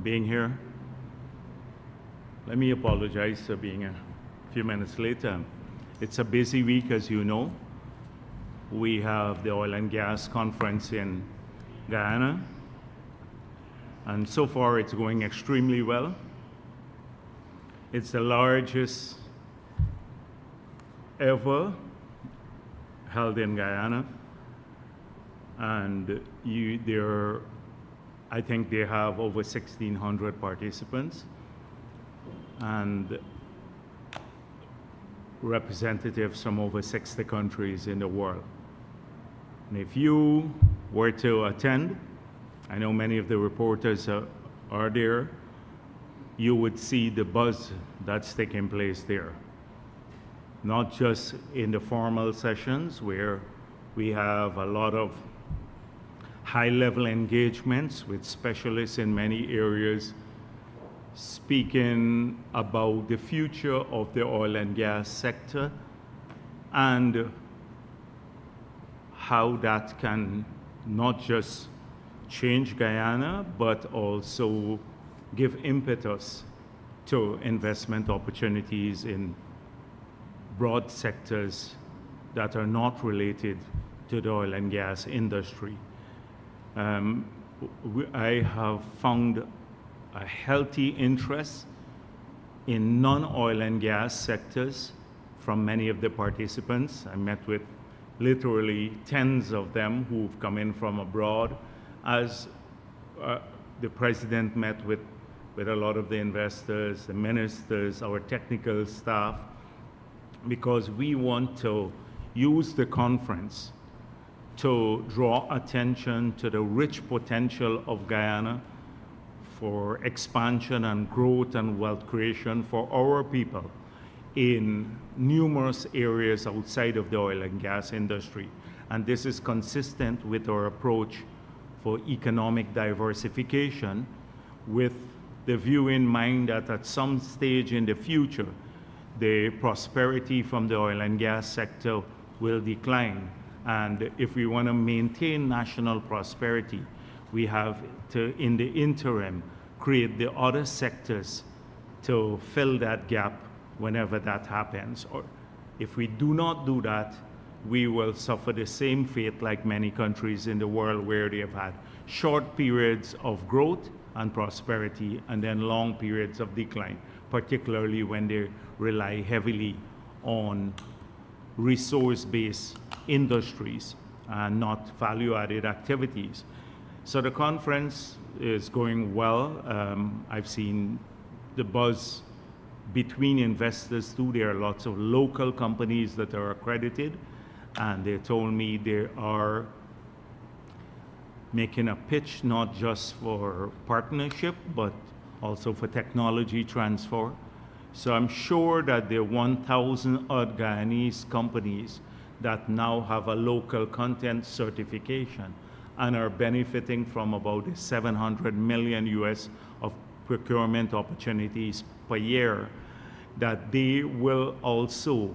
being here. Let me apologize for being a few minutes later. It's a busy week, as you know. We have the oil and gas conference in Guyana, and so far it's going extremely well. It's the largest ever held in Guyana, and I think they have over 1,600 participants and representatives from over 60 countries in the world. And if you were to attend, I know many of the reporters are there, you would see the buzz that's taking place there. Not just in the formal sessions where we have a lot of high-level engagements with specialists in many areas speaking about the future of the oil and gas sector and how that can not just change Guyana, but also give impetus to investment opportunities in broad sectors that are not related to the oil and gas industry. I have found a healthy interest in non-oil and gas sectors from many of the participants. I met with literally tens of them who've come in from abroad, as the president met with a lot of the investors, the ministers, our technical staff, because we want to use the conference to draw attention to the rich potential of Guyana for expansion and growth and wealth creation for our people in numerous areas outside of the oil and gas industry. And this is consistent with our approach for economic diversification, with the view in mind that at some stage in the future, the prosperity from the oil and gas sector will decline. And if we want to maintain national prosperity, we have to, in the interim, create the other sectors to fill that gap whenever that happens. Or if we do not do that, we will suffer the same fate like many countries in the world where they have had short periods of growth and prosperity and then long periods of decline, particularly when they rely heavily on resource-based industries and not value-added activities. So the conference is going well. I've seen the buzz between investors too. There are lots of local companies that are accredited, and they told me they are making a pitch not just for partnership, but also for technology transfer. So I'm sure that the 1,000 odd Guyanese companies that now have a local content certification and are benefiting from about the 700 million US of procurement opportunities per year, that they will also,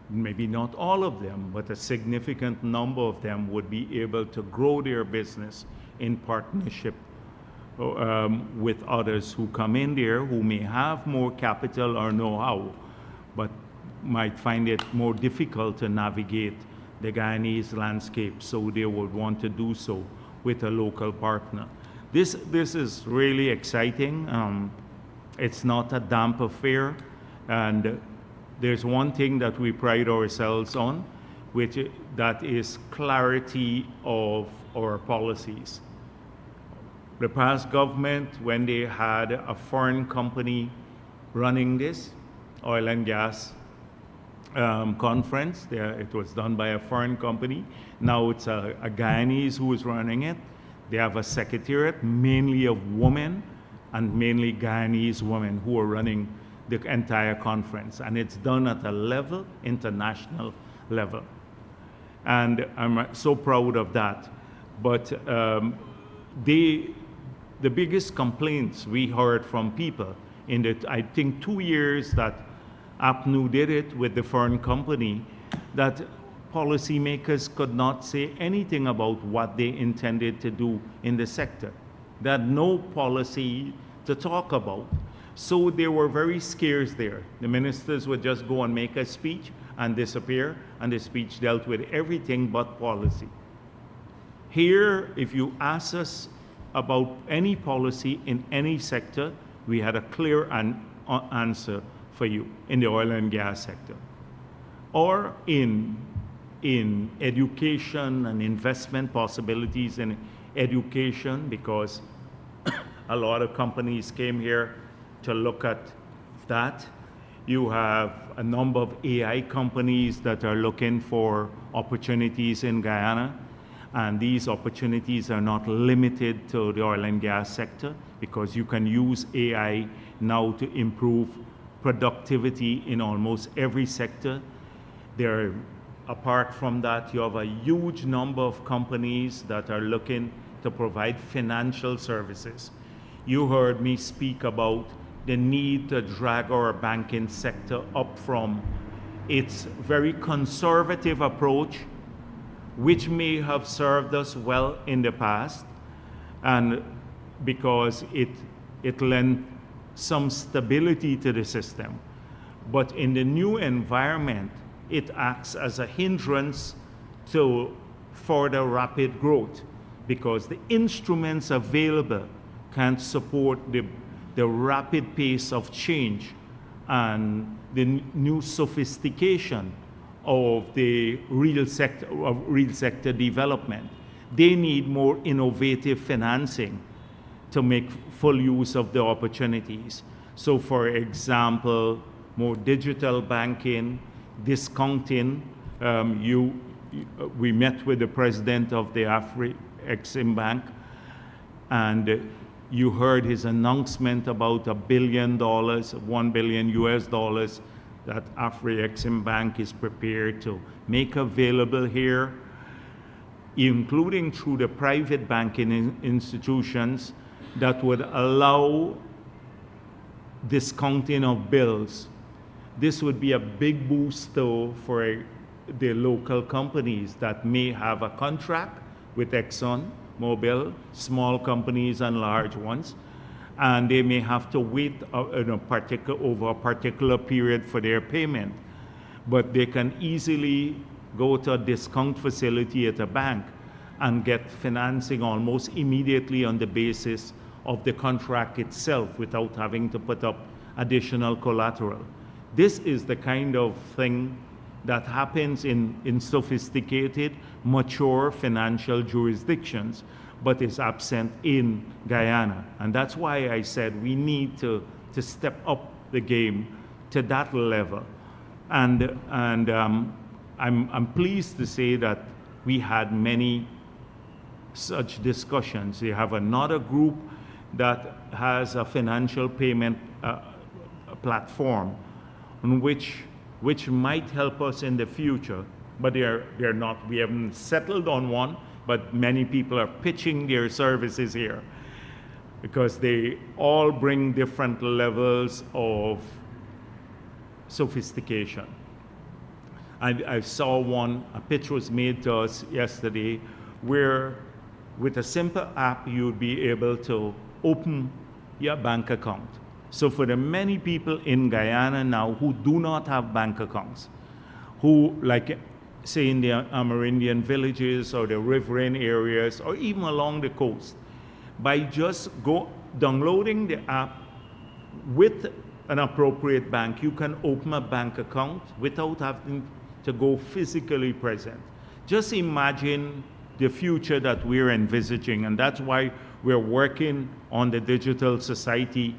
maybe not all of them, but a significant number of them would be able to grow their business in partnership with others who come in there who may have more capital or know-how, but might find it more difficult to navigate the Guyanese landscape, so they would want to do so with a local partner. This is really exciting. It's not a damp affair, and there's one thing that we pride ourselves on, that is clarity of our policies. The past government, when they had a foreign company running this oil and gas conference, it was done by a foreign company. Now it's a Guyanese who is running it. They have a secretariat, mainly of women, and mainly Guyanese women who are running the entire conference. And it's done at a level, international level. And I'm so proud of that. But the biggest complaints we heard from people in the, I think, 2 years that APNU did it with the foreign company, that policymakers could not say anything about what they intended to do in the sector. They had no policy to talk about. So they were very scarce there. The ministers would just go and make a speech and disappear, and the speech dealt with everything but policy. Here, if you ask us about any policy in any sector, we had a clear answer for you in the oil and gas sector. Or in education and investment possibilities in education, because a lot of companies came here to look at that. You have a number of AI companies that are looking for opportunities in Guyana, and these opportunities are not limited to the oil and gas sector, because you can use AI now to improve productivity in almost every sector. Apart from that, you have a huge number of companies that are looking to provide financial services. You heard me speak about the need to drag our banking sector up from its very conservative approach, which may have served us well in the past, and because it lent some stability to the system. But in the new environment, it acts as a hindrance to further rapid growth, because the instruments available can't support the rapid pace of change and the new sophistication of the real sector development. They need more innovative financing to make full use of the opportunities. So for example, more digital banking, discounting. We met with the president of the Afri-Exim Bank, and you heard his announcement about $1 billion, $1 billion US dollars that Afri-Exim Bank is prepared to make available here, including through the private banking institutions that would allow discounting of bills. This would be a big boost though for the local companies that may have a contract with ExxonMobil, small companies and large ones, and they may have to wait over a particular period for their payment. But they can easily go to a discount facility at a bank and get financing almost immediately on the basis of the contract itself without having to put up additional collateral. This is the kind of thing that happens in sophisticated, mature financial jurisdictions, but is absent in Guyana. And that's why I said we need to step up the game to that level. And I'm pleased to say that we had many such discussions. You have another group that has a financial payment platform, which might help us in the future, but they're not. We haven't settled on one, but many people are pitching their services here because they all bring different levels of sophistication. I saw one, a pitch was made to us yesterday, where with a simple app you'd be able to open your bank account. So for the many people in Guyana now who do not have bank accounts, who, like say in the Amerindian villages or the riverine areas or even along the coast, by just downloading the app with an appropriate bank, you can open a bank account without having to go physically present. Just imagine the future that we're envisaging, and that's why we're working on the digital society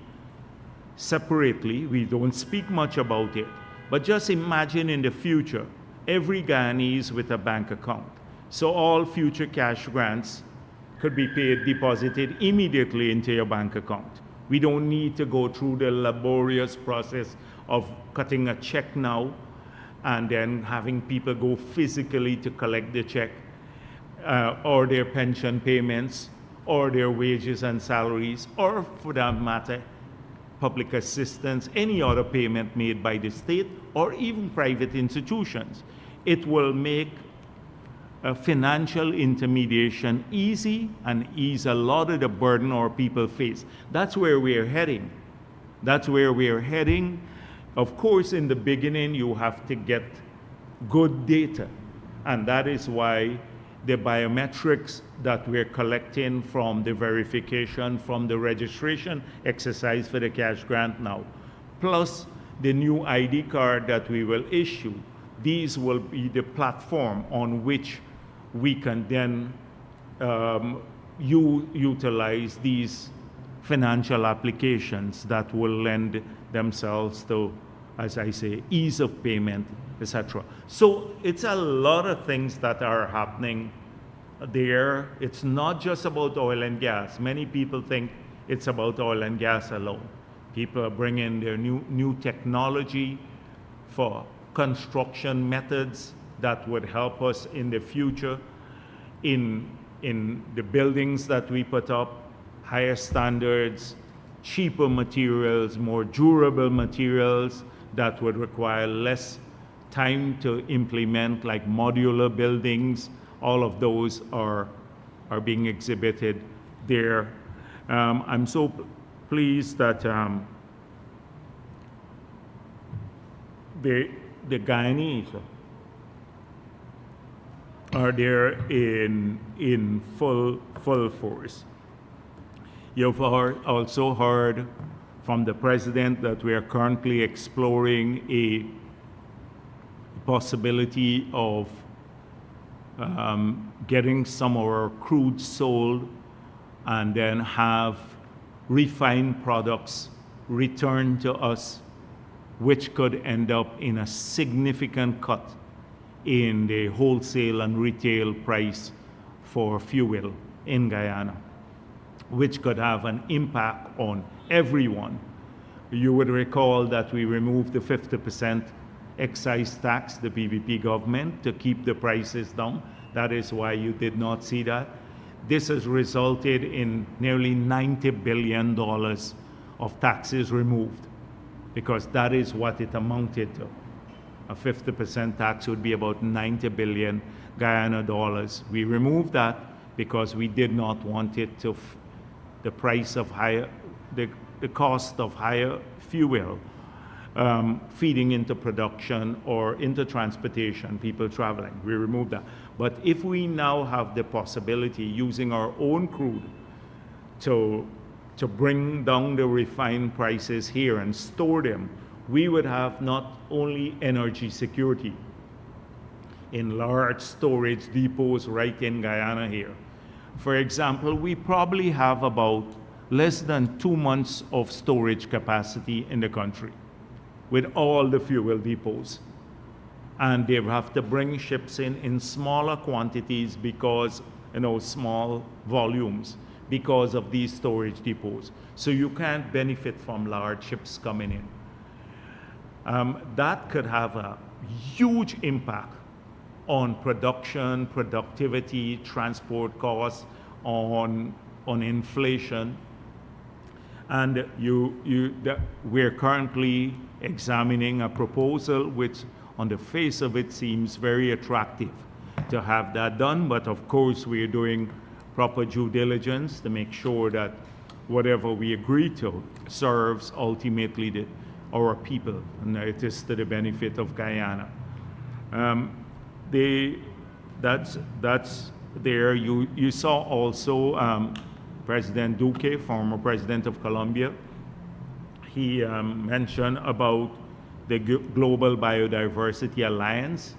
separately. We don't speak much about it, but just imagine in the future, every Guyanese with a bank account. So all future cash grants could be deposited immediately into your bank account. We don't need to go through the laborious process of cutting a check now and then having people go physically to collect the check, or their pension payments, or their wages and salaries, or for that matter, public assistance, any other payment made by the state, or even private institutions. It will make financial intermediation easy and ease a lot of the burden our people face. That's where we are heading. That's where we are heading. Of course, in the beginning, you have to get good data. And that is why the biometrics that we're collecting from the verification, from the registration exercise for the cash grant now, plus the new ID card that we will issue, these will be the platform on which we can then utilize these financial applications that will lend themselves to, as I say, ease of payment, etc. So it's a lot of things that are happening there. It's not just about oil and gas. Many people think it's about oil and gas alone. People are bringing their new technology for construction methods that would help us in the future in the buildings that we put up, higher standards, cheaper materials, more durable materials that would require less time to implement, like modular buildings. All of those are being exhibited there. I'm so pleased that the Guyanese are there in full force. You've also heard from the President that we are currently exploring a possibility of getting some of our crude sold and then have refined products returned to us, which could end up in a significant cut in the wholesale and retail price for fuel in Guyana, which could have an impact on everyone. You would recall that we removed the 50% excise tax, the PPP government, to keep the prices down. That is why you did not see that. This has resulted in nearly $90 billion of taxes removed, because that is what it amounted to. A 50% tax would be about 90 billion Guyana dollars. We removed that because we did not want it to, the price of higher, the cost of higher fuel feeding into production or into transportation, people traveling. We removed that. But if we now have the possibility, using our own crude, to bring down the refined prices here and store them, we would have not only energy security in large storage depots right in Guyana here. For example, we probably have about less than 2 months of storage capacity in the country with all the fuel depots. And they have to bring ships in smaller quantities because, small volumes, because of these storage depots. So you can't benefit from large ships coming in. That could have a huge impact on production, productivity, transport costs, on inflation. And we're currently examining a proposal which on the face of it seems very attractive to have that done, but of course we're doing proper due diligence to make sure that whatever we agree to serves ultimately our people, and it is to the benefit of Guyana. That's there. You saw also President Duque, former president of Colombia. He mentioned about the Global Biodiversity Alliance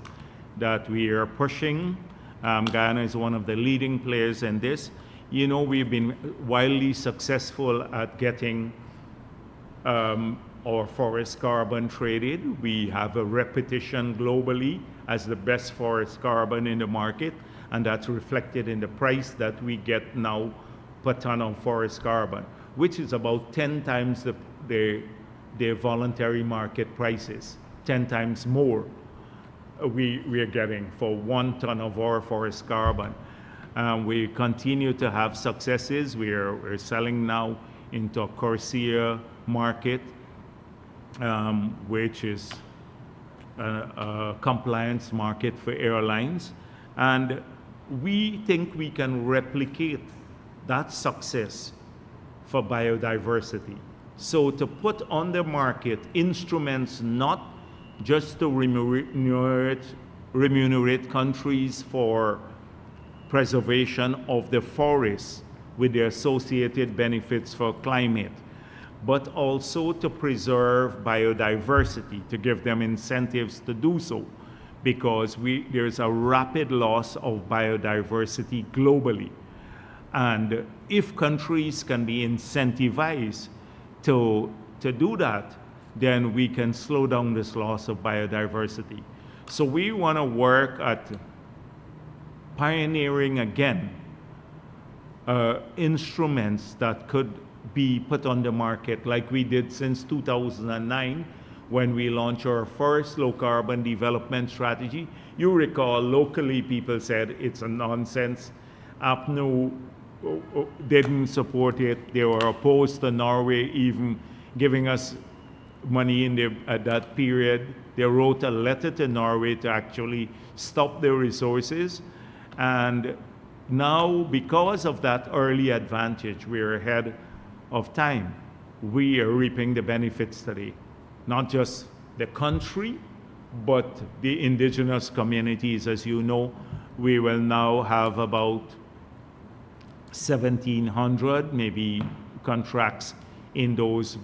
that we are pushing. Guyana is one of the leading players in this. We've been wildly successful at getting our forest carbon traded. We have a reputation globally as the best forest carbon in the market, and that's reflected in the price that we get now per ton of forest carbon, which is about 10 times the voluntary market prices, 10 times more we are getting for 1 ton of our forest carbon. We continue to have successes. We're selling now into a Corsair market, which is a compliance market for airlines. And we think we can replicate that success for biodiversity. So to put on the market instruments not just to remunerate countries for preservation of the forests with the associated benefits for climate, but also to preserve biodiversity, to give them incentives to do so, because there's a rapid loss of biodiversity globally. And if countries can be incentivized to do that, then we can slow down this loss of biodiversity. So we want to work at pioneering again instruments that could be put on the market like we did since 2009 when we launched our first low carbon development strategy. You recall locally people said it's a nonsense. APNU didn't support it. They were opposed to Norway even giving us money at that period. They wrote a letter to Norway to actually stop their resources. And now, because of that early advantage, we're ahead of time. We are reaping the benefits today. Not just the country, but the indigenous communities. As you know, we will now have about 1,700 maybe contracts in those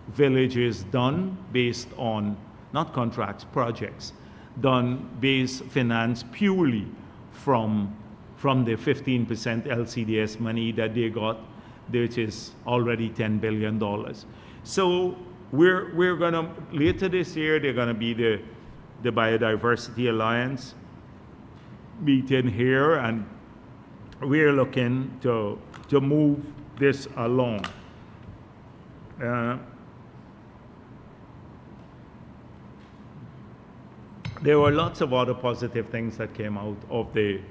villages done based on, not contracts, projects, done based, financed purely from the 15% LCDS money that they got, which is already $10 billion. So we're gonna, later this year, they're gonna be the Biodiversity Alliance meeting here, and we're looking to move this along. There were lots of other positive things that came out of the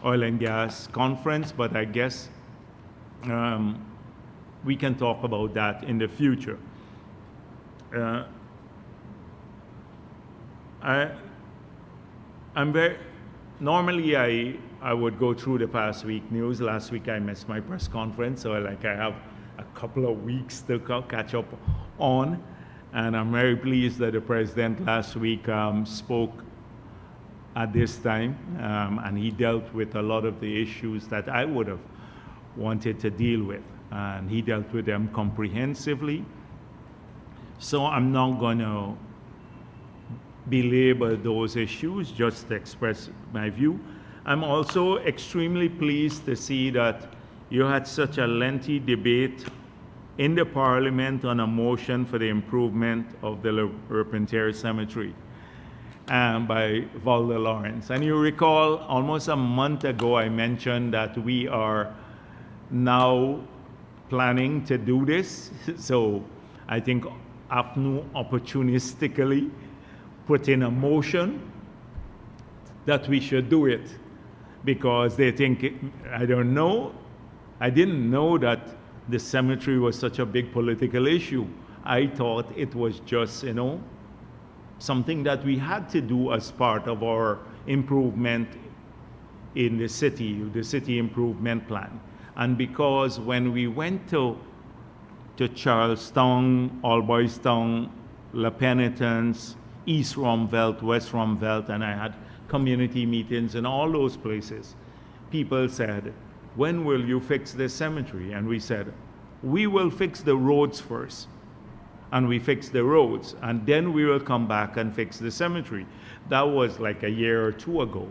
oil and gas conference, but I guess we can talk about that in the future. Normally I would go through the past week news. Last week I missed my press conference, so I have a couple of weeks to catch up on. And I'm very pleased that the president last week spoke at this time, and he dealt with a lot of the issues that I would have wanted to deal with. And he dealt with them comprehensively. So I'm not going to belabor those issues, just to express my view. I'm also extremely pleased to see that you had such a lengthy debate in the Parliament on a motion for the improvement of the Repentir Cemetery by Valda Lawrence. And you recall almost a month ago I mentioned that we are now planning to do this. So I think APNU opportunistically put in a motion that we should do it because they think, I don't know, I didn't know that the cemetery was such a big political issue. I thought it was just, something that we had to do as part of our improvement in the city improvement plan. And because when we went to Charlestown, Alboystown, La Penitence, East Romvelt, West Romvelt, and I had community meetings in all those places, people said, when will you fix this cemetery? And we said, we will fix the roads first. And we fixed the roads, and then we will come back and fix the cemetery. That was like a year or two ago.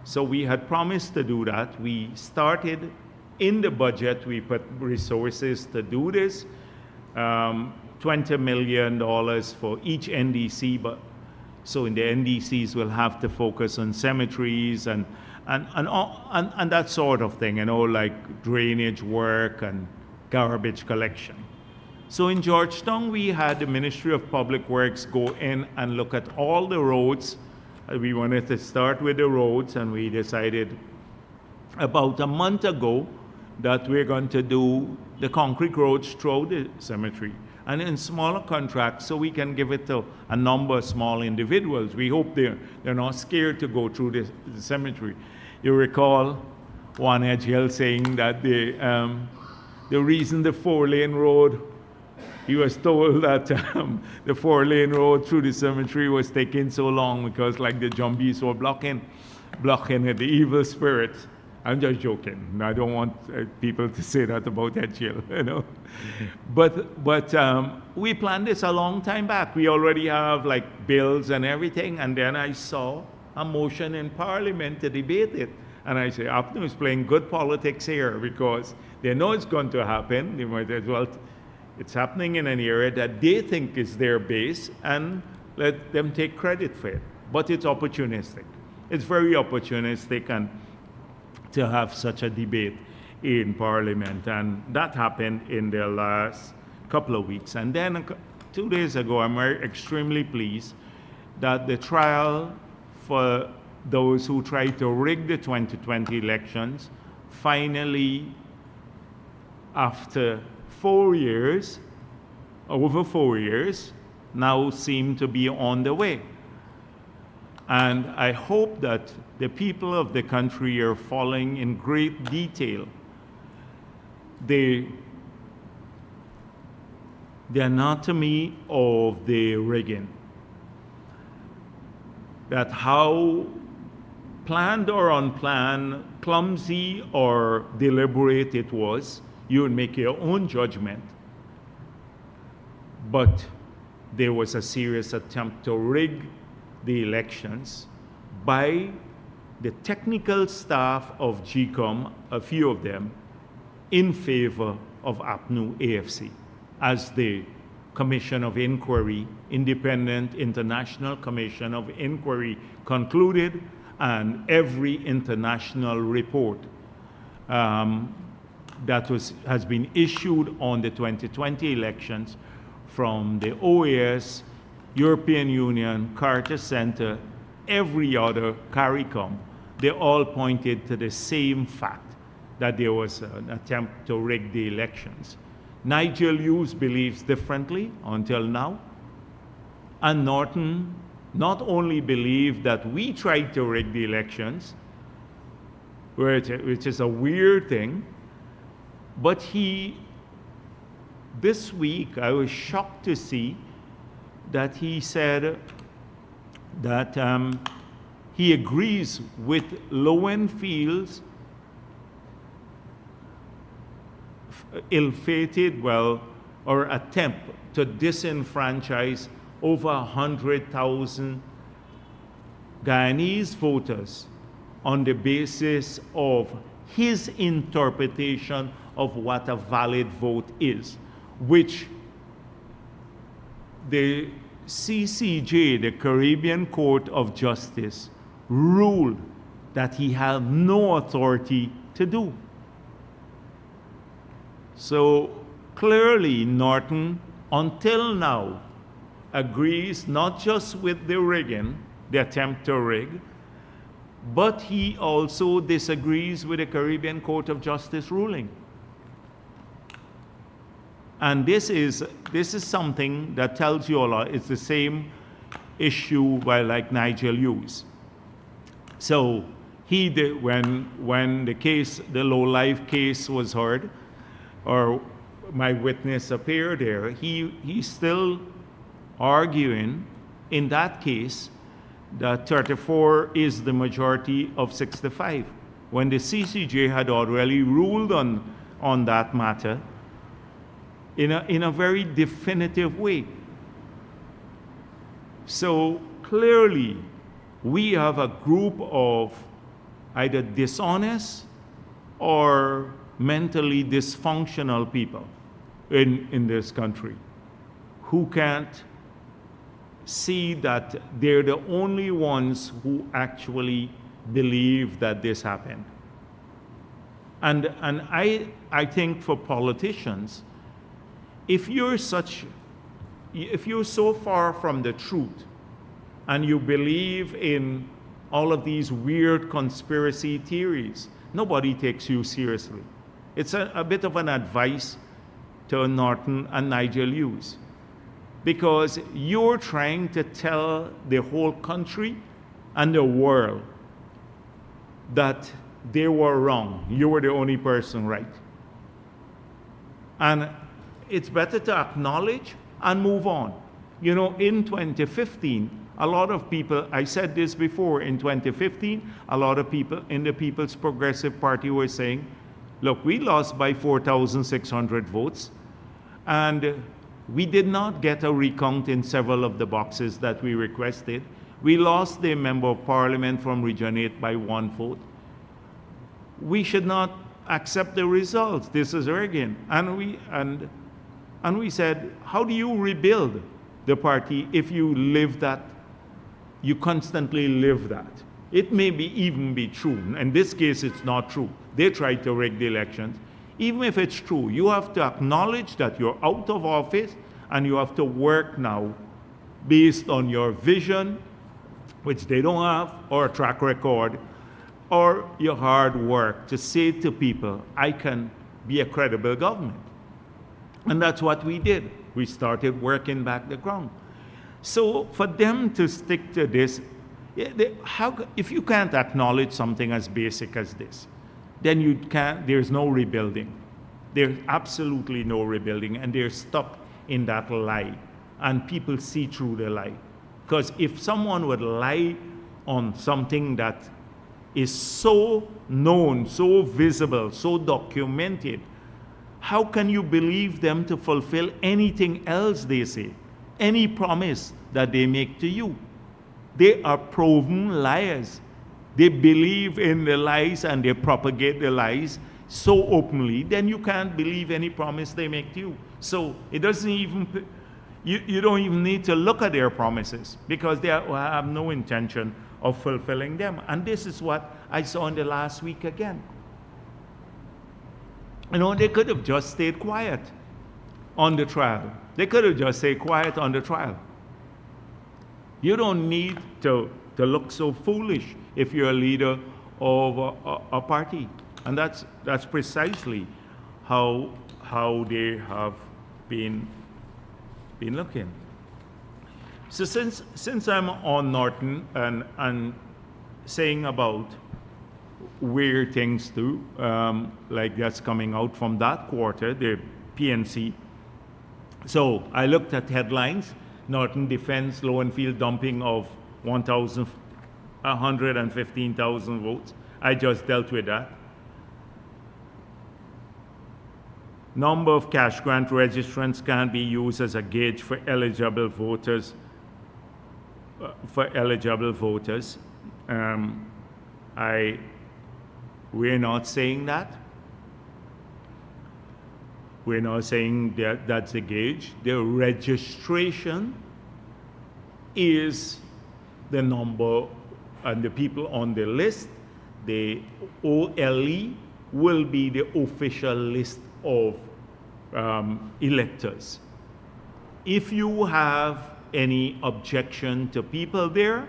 So we had promised to do that. We started in the budget, we put resources to do this, $20 million for each NDC, but so in the NDCs we'll have to focus on cemeteries and that sort of thing, like drainage work and garbage collection. So in Georgetown, we had the Ministry of Public Works go in and look at all the roads. We wanted to start with the roads, and we decided about a month ago that we're going to do the concrete roads through the cemetery. and in smaller contracts so we can give it to a number of small individuals. We hope they're not scared to go through the cemetery. You recall one Edge Hill saying that the reason the 4-lane road, he was told that the 4-lane road through the cemetery was taking so long because like the Jumbies were blocking it, the evil spirits. I'm just joking. I don't want people to say that about Edge Hill, you know. But we planned this a long time back. We already have like bills and everything, and then I saw a motion in Parliament to debate it. And I say, APNU is playing good politics here because they know it's going to happen. They might as well, it's happening in an area that they think is their base, and let them take credit for it. But it's opportunistic. It's very opportunistic and to have such a debate in Parliament. And that happened in the last couple of weeks. And then 2 days ago, I'm extremely pleased that the trial for those who tried to rig the 2020 elections finally, after 4 years, over 4 years, now seem to be on the way. And I hope that the people of the country are following in great detail the anatomy of the rigging. That how planned or unplanned, clumsy or deliberate it was, you would make your own judgment. But there was a serious attempt to rig the elections by the technical staff of GCOM, a few of them, in favor of APNU AFC as the Commission of Inquiry, Independent International Commission of Inquiry concluded, and every international report that has been issued on the 2020 elections from the OAS, European Union, Carter Center, every other CARICOM, they all pointed to the same fact that there was an attempt to rig the elections. Nigel Hughes believes differently until now, and Norton not only believed that we tried to rig the elections, which is a weird thing, but this week I was shocked to see that he said that he agrees with Lowenfield's ill-fated, or attempt to disenfranchise over 100,000 Guyanese voters on the basis of his interpretation of what a valid vote is, which the CCJ, the Caribbean Court of Justice, ruled that he had no authority to do. So clearly Norton, until now, agrees not just with the rigging, the attempt to rig, but he also disagrees with the Caribbean Court of Justice ruling. And this is something that tells you a lot. It's the same issue by like Nigel Hughes. So he did, when the case, the low-life case was heard, or my witness appeared there, he's still arguing in that case that 34 is the majority of 65, when the CCJ had already ruled on that matter in a very definitive way. So clearly, we have a group of either dishonest or mentally dysfunctional people in this country who can't see that they're the only ones who actually believe that this happened. And I think for politicians, if you're so far from the truth and you believe in all of these weird conspiracy theories, nobody takes you seriously. It's a bit of an advice to Norton and Nigel Hughes, because you're trying to tell the whole country and the world that they were wrong. You were the only person right. And it's better to acknowledge and move on. You know, in 2015, a lot of people, I said this before, in 2015, a lot of people in the People's Progressive Party were saying, look, we lost by 4,600 votes, and we did not get a recount in several of the boxes that we requested. We lost the Member of Parliament from Region 8 by 1 vote. We should not accept the results. This is Oregon. And we said, how do you rebuild the party if you live that, you constantly live that? It may even be true. In this case, it's not true. They tried to rig the elections. Even if it's true, you have to acknowledge that you're out of office and you have to work now based on your vision, which they don't have, or a track record, or your hard work to say to people, I can be a credible government. And that's what we did. We started working back the ground. So for them to stick to this, if you can't acknowledge something as basic as this, then there's no rebuilding. There's absolutely no rebuilding, and they're stuck in that lie. And people see through the lie. Because if someone would lie on something that is so known, so visible, so documented, how can you believe them to fulfill anything else they say? Any promise that they make to you? They are proven liars. They believe in the lies and they propagate the lies so openly, then you can't believe any promise they make to you. So it doesn't even, you don't even need to look at their promises, because they have no intention of fulfilling them. And this is what I saw in the last week again. You know, they could have just stayed quiet on the trial. They could have just stayed quiet on the trial. You don't need to look so foolish if you're a leader of a party. And that's precisely how they have been looking. So since I'm on Norton and saying about where things do, like that's coming out from that quarter, the PNC. So I looked at headlines. Norton defends low and field dumping of 115,000 votes. I just dealt with that. Number of cash grant registrants can be used as a gauge for eligible voters. We're not saying that. We're not saying that that's the gauge. The registration is the number and the people on the list. The OLE will be the official list of electors. If you have any objection to people there,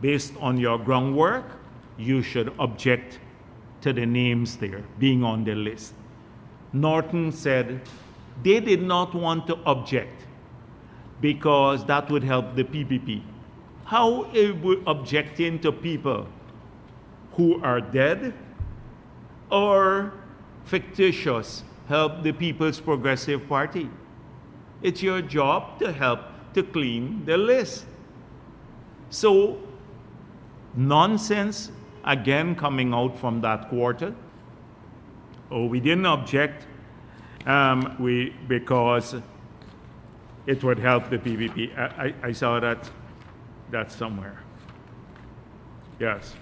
based on your groundwork, you should object to the names there being on the list. Norton said they did not want to object because that would help the PPP. How would objecting to people who are dead or fictitious help the People's Progressive Party? It's your job to help to clean the list. So, nonsense again coming out from that quarter. Oh, we didn't object because it would help the PPP. I saw that somewhere. Yes.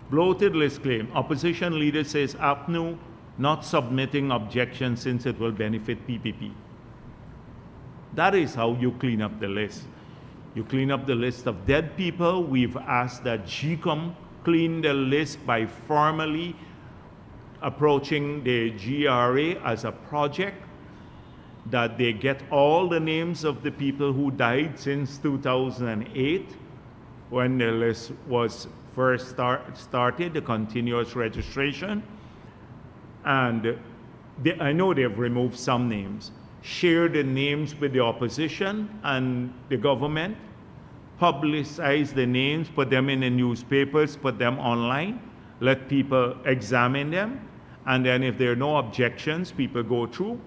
Bloated list claim. Opposition leader says APNU not submitting objection since it will benefit PPP. That is how you clean up the list. You clean up the list of dead people. We've asked that GCOM clean the list by formally approaching the GRA as a project, that they get all the names of the people who died since 2008, when the list was first started, the continuous registration, and I know they've removed some names, share the names with the opposition and the government, publicize the names, put them in the newspapers, put them online, let people examine them, and then if there are no objections, people go through,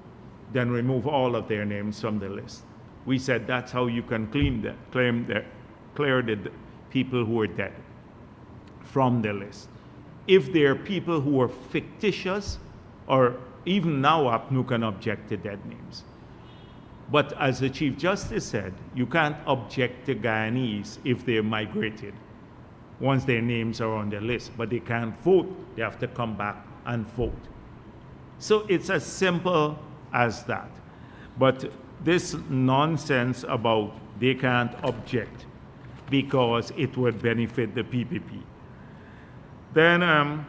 then remove all of their names from the list. We said that's how you can clear the people who are dead from the list. If there are people who are fictitious, or even now APNU can object to dead names. But as the Chief Justice said, you can't object to Guyanese if they're migrated once their names are on the list, but they can't vote. They have to come back and vote. So it's as simple as that. But this nonsense about they can't object because it would benefit the PPP. Then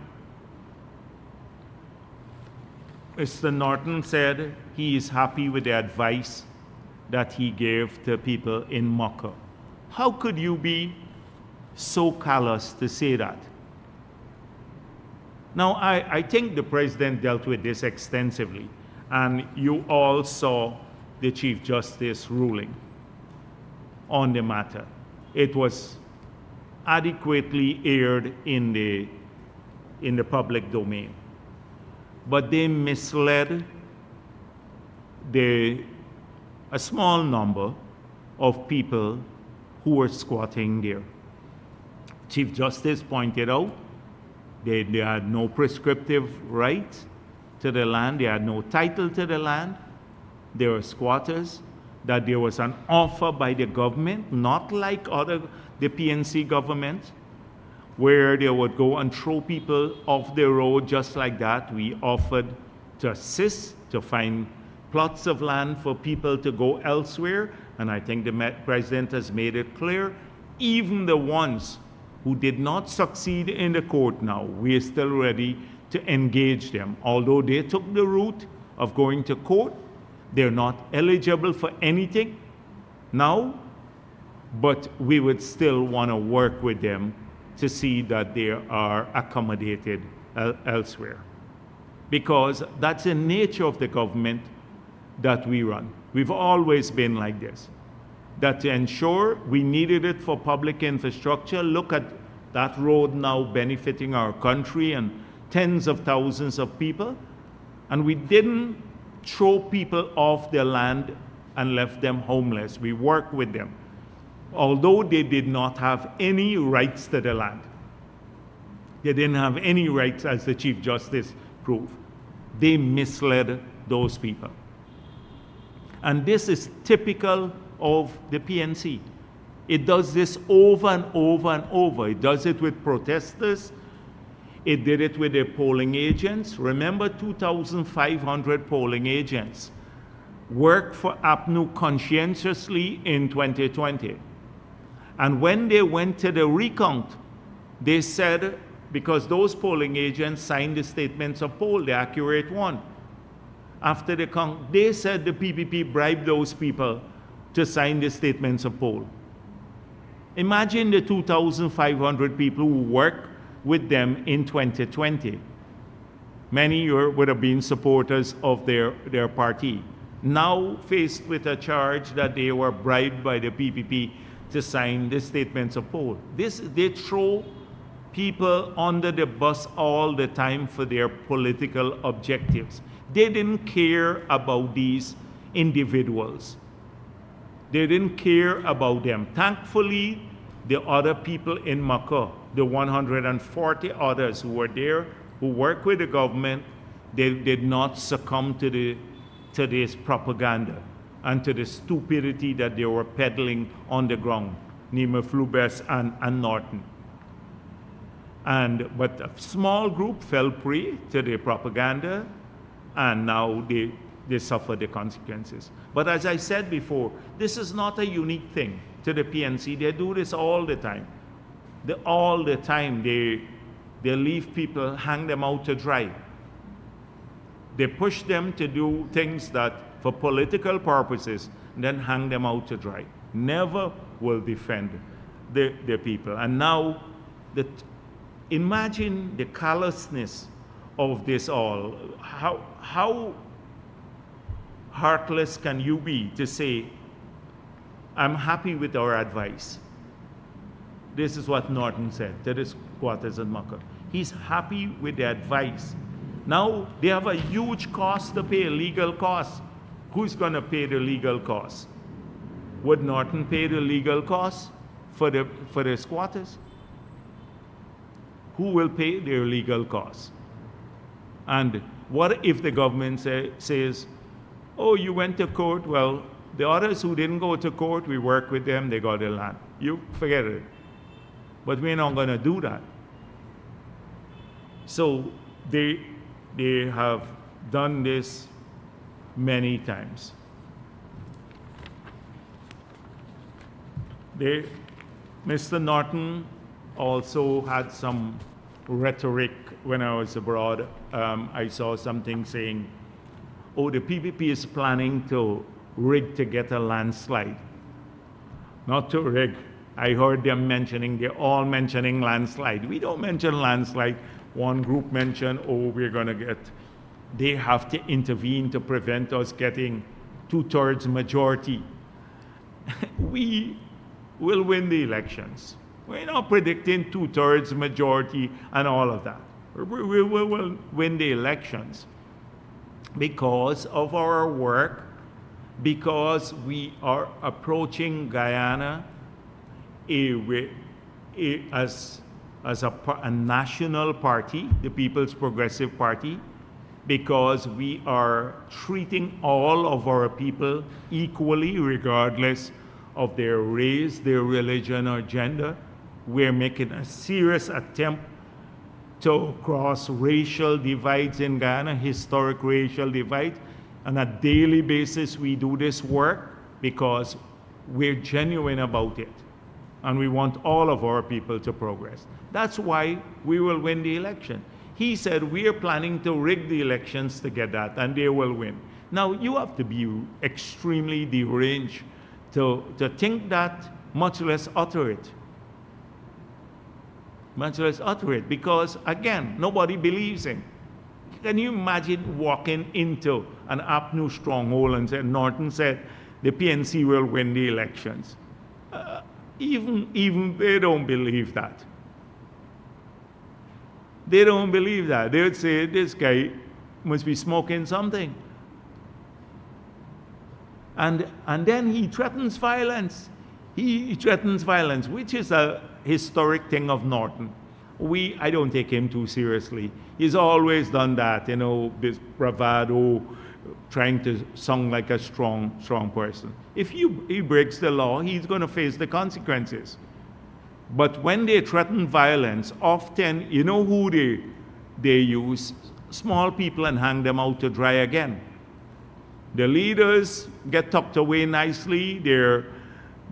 Mr. Norton said he is happy with the advice that he gave to people in Mocha. How could you be so callous to say that? Now, I think the president dealt with this extensively, and you all saw the Chief Justice ruling on the matter. It was adequately aired in the public domain. But they misled a small number of people who were squatting there. Chief Justice pointed out they had no prescriptive right to the land, they had no title to the land, they were squatters, that there was an offer by the government, not like the PNC government, where they would go and throw people off the road just like that. We offered to assist to find plots of land for people to go elsewhere, and I think the president has made it clear, even the ones who did not succeed in the court now, we are still ready to engage them. Although they took the route of going to court, they're not eligible for anything now, but we would still want to work with them to see that they are accommodated elsewhere. Because that's the nature of the government that we run. We've always been like this. That to ensure we needed it for public infrastructure, look at that road now benefiting our country and tens of thousands of people, and we didn't throw people off their land and left them homeless. We worked with them, although they did not have any rights to the land. They didn't have any rights, as the Chief Justice proved. They misled those people. And this is typical of the PNC. It does this over and over and over. It does it with protesters. It did it with the polling agents. Remember, 2,500 polling agents worked for APNU conscientiously in 2020. And when they went to the recount, they said, because those polling agents signed the statements of poll, the accurate one, after the count, they said the PPP bribed those people to sign the statements of poll. Imagine the 2,500 people who worked with them in 2020. Many would have been supporters of their party, now faced with a charge that they were bribed by the PPP to sign the statements of poll. They throw people under the bus all the time for their political objectives. They didn't care about these individuals. They didn't care about them. Thankfully, the other people in Maka, the 140 others who were there, who worked with the government, they did not succumb to this propaganda and to the stupidity that they were peddling on the ground, Nima Flubes and Norton. But a small group fell prey to the propaganda, and now they suffer the consequences. But as I said before, this is not a unique thing to the PNC. They do this all the time. All the time, they leave people, hang them out to dry. They push them to do things that, for political purposes, then hang them out to dry. Never will defend the people. And now, imagine the callousness of this all. How heartless can you be to say, I'm happy with our advice? This is what Norton said to the squatters and muckers. He's happy with the advice. Now they have a huge cost to pay, legal costs. Who's going to pay the legal costs? Would Norton pay the legal costs for the squatters? Who will pay their legal costs? And what if the government says, oh, you went to court? Well, the others who didn't go to court, we worked with them, they got their land. You forget it. But we're not going to do that. So they have done this many times. Mr. Norton also had some rhetoric when I was abroad. I saw something saying, oh, the PPP is planning to rig to get a landslide. Not to rig. I heard them mentioning, they're all mentioning landslide. We don't mention landslide. One group mentioned, oh, we're going to get, they have to intervene to prevent us getting 2/3 majority. We will win the elections. We're not predicting 2/3 majority and all of that. We will win the elections because of our work, because we are approaching Guyana as a national party, the People's Progressive Party, because we are treating all of our people equally, regardless of their race, their religion, or gender. We're making a serious attempt to cross racial divides in Guyana, historic racial divides. On a daily basis, we do this work because we're genuine about it. And we want all of our people to progress. That's why we will win the election. He said we are planning to rig the elections to get that, and they will win. Now, you have to be extremely deranged to think that, much less utter it. Much less utter it, because, again, nobody believes him. Can you imagine walking into an APNU stronghold and saying, Norton said the PNC will win the elections? Even they don't believe that. They don't believe that. They would say, this guy must be smoking something. And then he threatens violence. He threatens violence, which is a historic thing of Norton. I don't take him too seriously. He's always done that, this bravado, trying to sound like a strong person. If he breaks the law, he's going to face the consequences. But when they threaten violence, often, you know who they use? Small people, and hang them out to dry again. The leaders get tucked away nicely, they're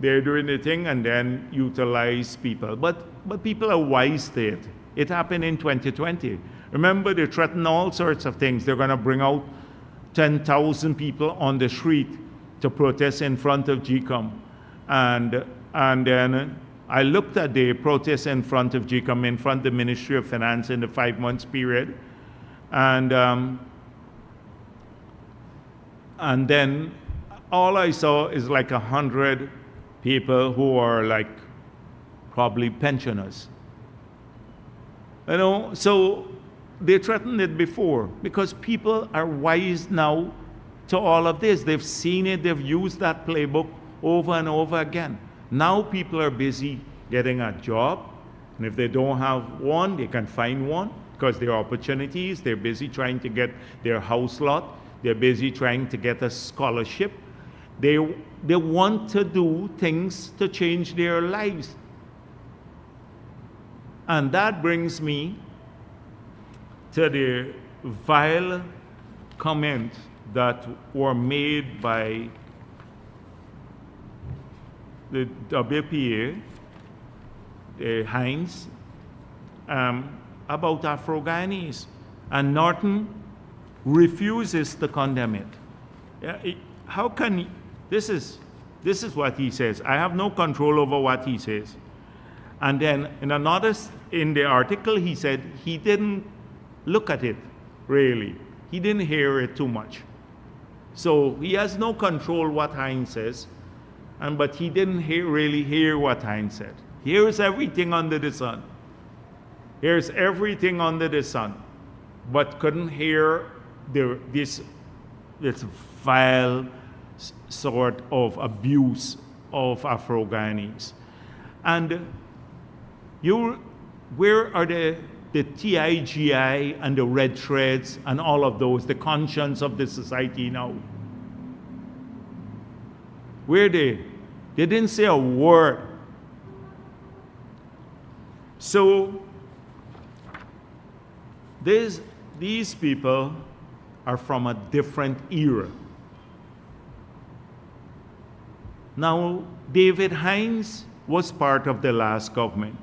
doing the thing, and then utilize people. But people are wise to it. It happened in 2020. Remember, they threaten all sorts of things. They're going to bring out 10,000 people on the street to protest in front of GCOM. And then I looked at the protest in front of GCOM, in front of the Ministry of Finance in the 5 months period. And then all I saw is like 100 people who are like probably pensioners. So they threatened it before because people are wise now to all of this. They've seen it, they've used that playbook over and over again. Now people are busy getting a job, and if they don't have one, they can find one because there are opportunities. They're busy trying to get their house lot. They're busy trying to get a scholarship. They want to do things to change their lives. And that brings me to the vile comments that were made by the WPA, Heinz, about Afro-Guyanese. And Norton refuses to condemn it. How can this is what he says. I have no control over what he says. And then in the article he said he didn't look at it. really. He didn't hear it too much. So he has no control what Hines says, but he didn't really hear what Hines said. Here's everything under the sun. Here's everything under the sun, but couldn't hear this vile sort of abuse of Afro-Guyanese. And where are the TIGI and the red threads and all of those, the conscience of the society now? Where they didn't say a word. So these people are from a different era. Now, David Hines was part of the last government.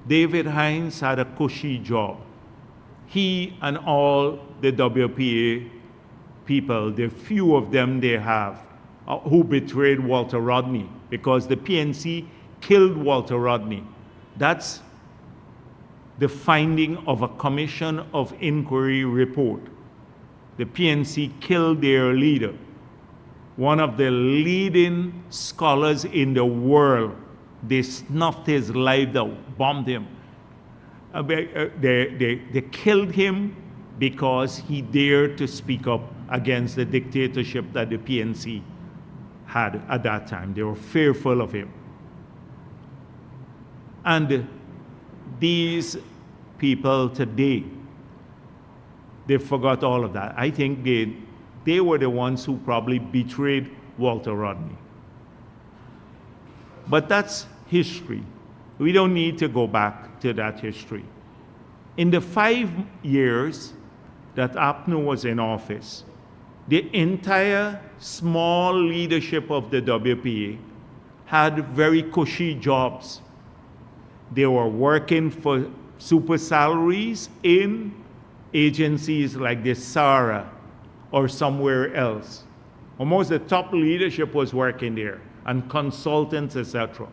David Hines had a cushy job. He and all the WPA people, the few of them they have, who betrayed Walter Rodney, because the PNC killed Walter Rodney. That's the finding of a commission of inquiry report. The PNC killed their leader, one of the leading scholars in the world. They snuffed his life out, bombed him. They killed him because he dared to speak up against the dictatorship that the PNC had at that time. They were fearful of him. And these people today, they forgot all of that. I think they were the ones who probably betrayed Walter Rodney. But that's history. We don't need to go back to that history. In the 5 years that APNU was in office, the entire small leadership of the WPA had very cushy jobs. They were working for super salaries in agencies like the SARA or somewhere else. Almost the top leadership was working there, and consultants, etc.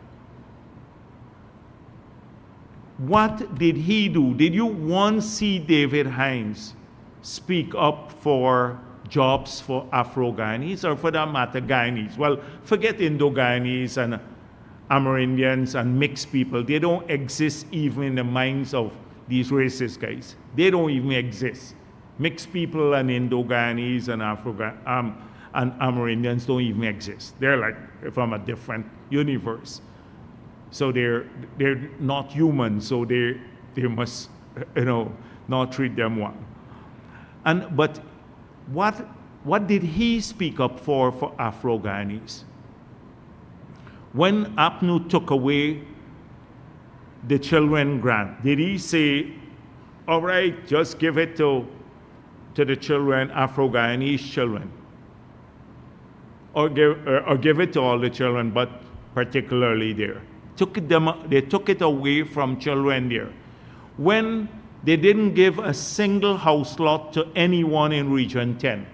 What did he do? Did you once see David Hines speak up for jobs for Afro-Guyanese, or for that matter, Guyanese? Well, forget Indo-Guyanese and Amerindians and mixed people. They don't exist even in the minds of these racist guys. They don't even exist. Mixed people and Indo-Guyanese and and Amerindians don't even exist. They're like from a different universe. So they're not human, so they must, not treat them well. But what did he speak up for Afro-Guyanese? When APNU took away the children grant, did he say, all right, just give it to the children, Afro-Guyanese children? Or give it to all the children, but particularly there? They took it away from children there. When they didn't give a single house lot to anyone in Region 10,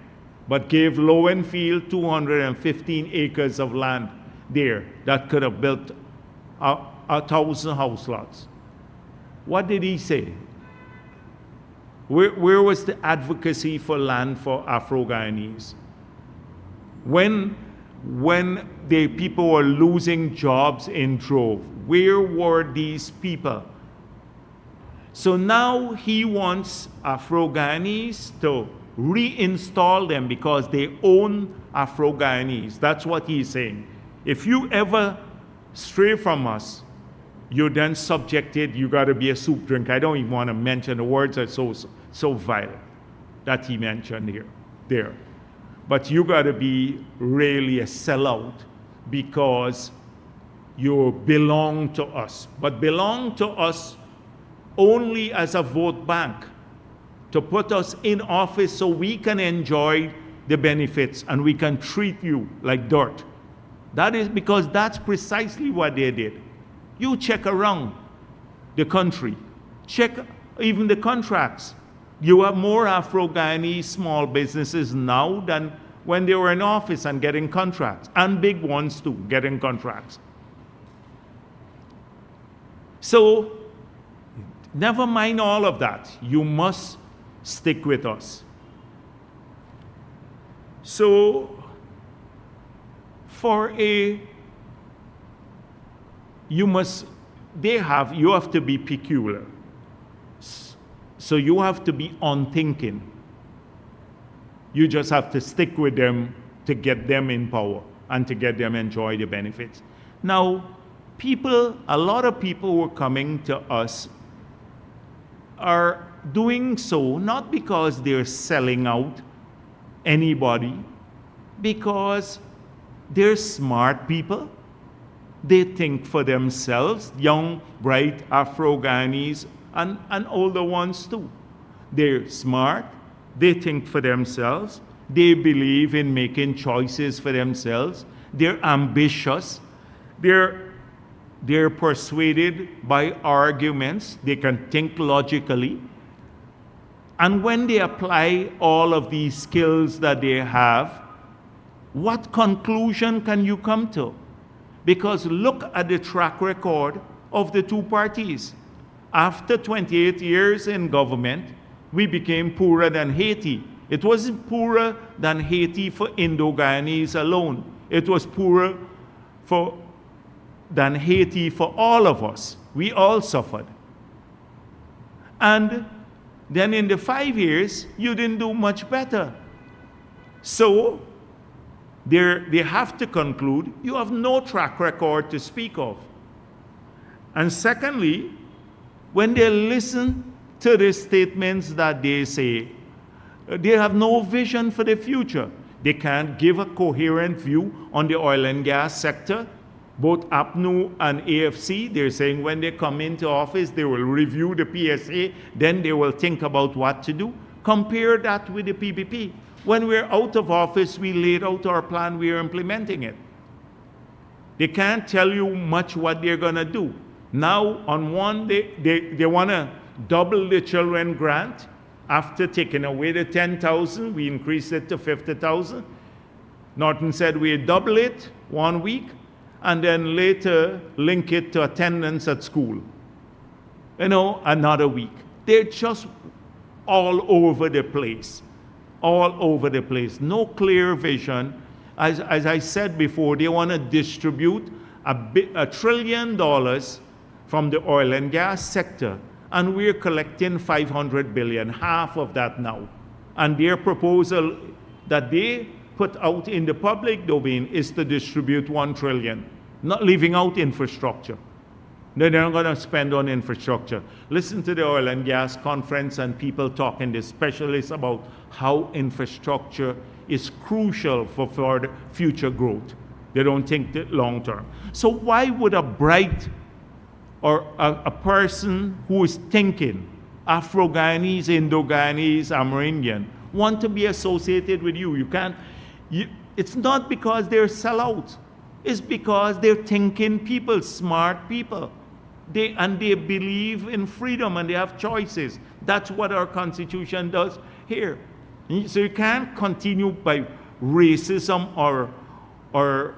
but gave Lowenfield 215 acres of land there that could have built 1,000 house lots. What did he say? Where was the advocacy for land for Afro-Guyanese? When the people were losing jobs in drove, where were these people? So now he wants Afro-Guyanese to reinstall them because they own Afro-Guyanese. That's what he's saying. If you ever stray from us, you're then subjected, you gotta be a soup drink. I don't even want to mention the words are so vile that he mentioned there. But you gotta be really a sellout because you belong to us. But belong to us only as a vote bank, to put us in office so we can enjoy the benefits and we can treat you like dirt. That is because that's precisely what they did. You check around the country, check even the contracts. You have more Afro-Guyanese small businesses now than when they were in office and getting contracts, and big ones too, getting contracts. So, never mind all of that. You must stick with us. So, you have to be peculiar. So you have to be unthinking. You just have to stick with them to get them in power and to get them enjoy the benefits. Now, a lot of people who are coming to us are doing so not because they're selling out anybody, because they're smart people. They think for themselves, young, bright Afro-Ghanese and older ones too. They're smart, they think for themselves, they believe in making choices for themselves, they're ambitious, they're persuaded by arguments, they can think logically. And when they apply all of these skills that they have, what conclusion can you come to? Because look at the track record of the two parties. After 28 years in government, we became poorer than Haiti. It wasn't poorer than Haiti for Indo-Guyanese alone. It was poorer than Haiti for all of us. We all suffered. And then in the 5 years, you didn't do much better. So, they have to conclude you have no track record to speak of. And secondly, when they listen to the statements that they say, they have no vision for the future. They can't give a coherent view on the oil and gas sector. Both APNU and AFC, they're saying when they come into office, they will review the PSA, then they will think about what to do. Compare that with the PPP. When we're out of office, we laid out our plan, we are implementing it. They can't tell you much what they're going to do. Now, on one, they want to double the children grant. After taking away the 10,000, we increased it to 50,000. Norton said we'd double it 1 week, and then later link it to attendance at school. Another week. They're just all over the place. All over the place. No clear vision. As I said before, they want to distribute $1 trillion from the oil and gas sector, and we're collecting 500 billion, half of that now. And their proposal that they put out in the public domain is to distribute 1 trillion, not leaving out infrastructure. They're not going to spend on infrastructure. Listen to the oil and gas conference and people talking to specialists about how infrastructure is crucial for the future growth. They don't think that long term. So why would a bright or a person who is thinking, Afro-Guyanese, Indo-Guyanese, Amerindian, want to be associated with you? It's not because they're sellouts. It's because they're thinking people, smart people. They believe in freedom and they have choices. That's what our Constitution does here. So you can't continue by racism or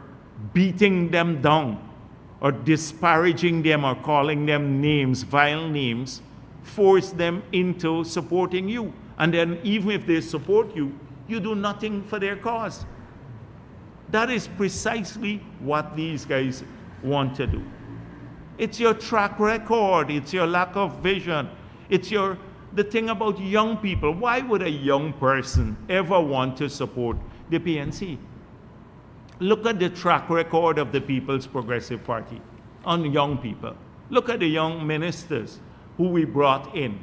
beating them down or disparaging them or calling them names, vile names, force them into supporting you. And then even if they support you, you do nothing for their cause. That is precisely what these guys want to do. It's your track record, it's your lack of vision, it's the thing about young people. Why would a young person ever want to support the PNC? Look at the track record of the People's Progressive Party on young people. Look at the young ministers who we brought in.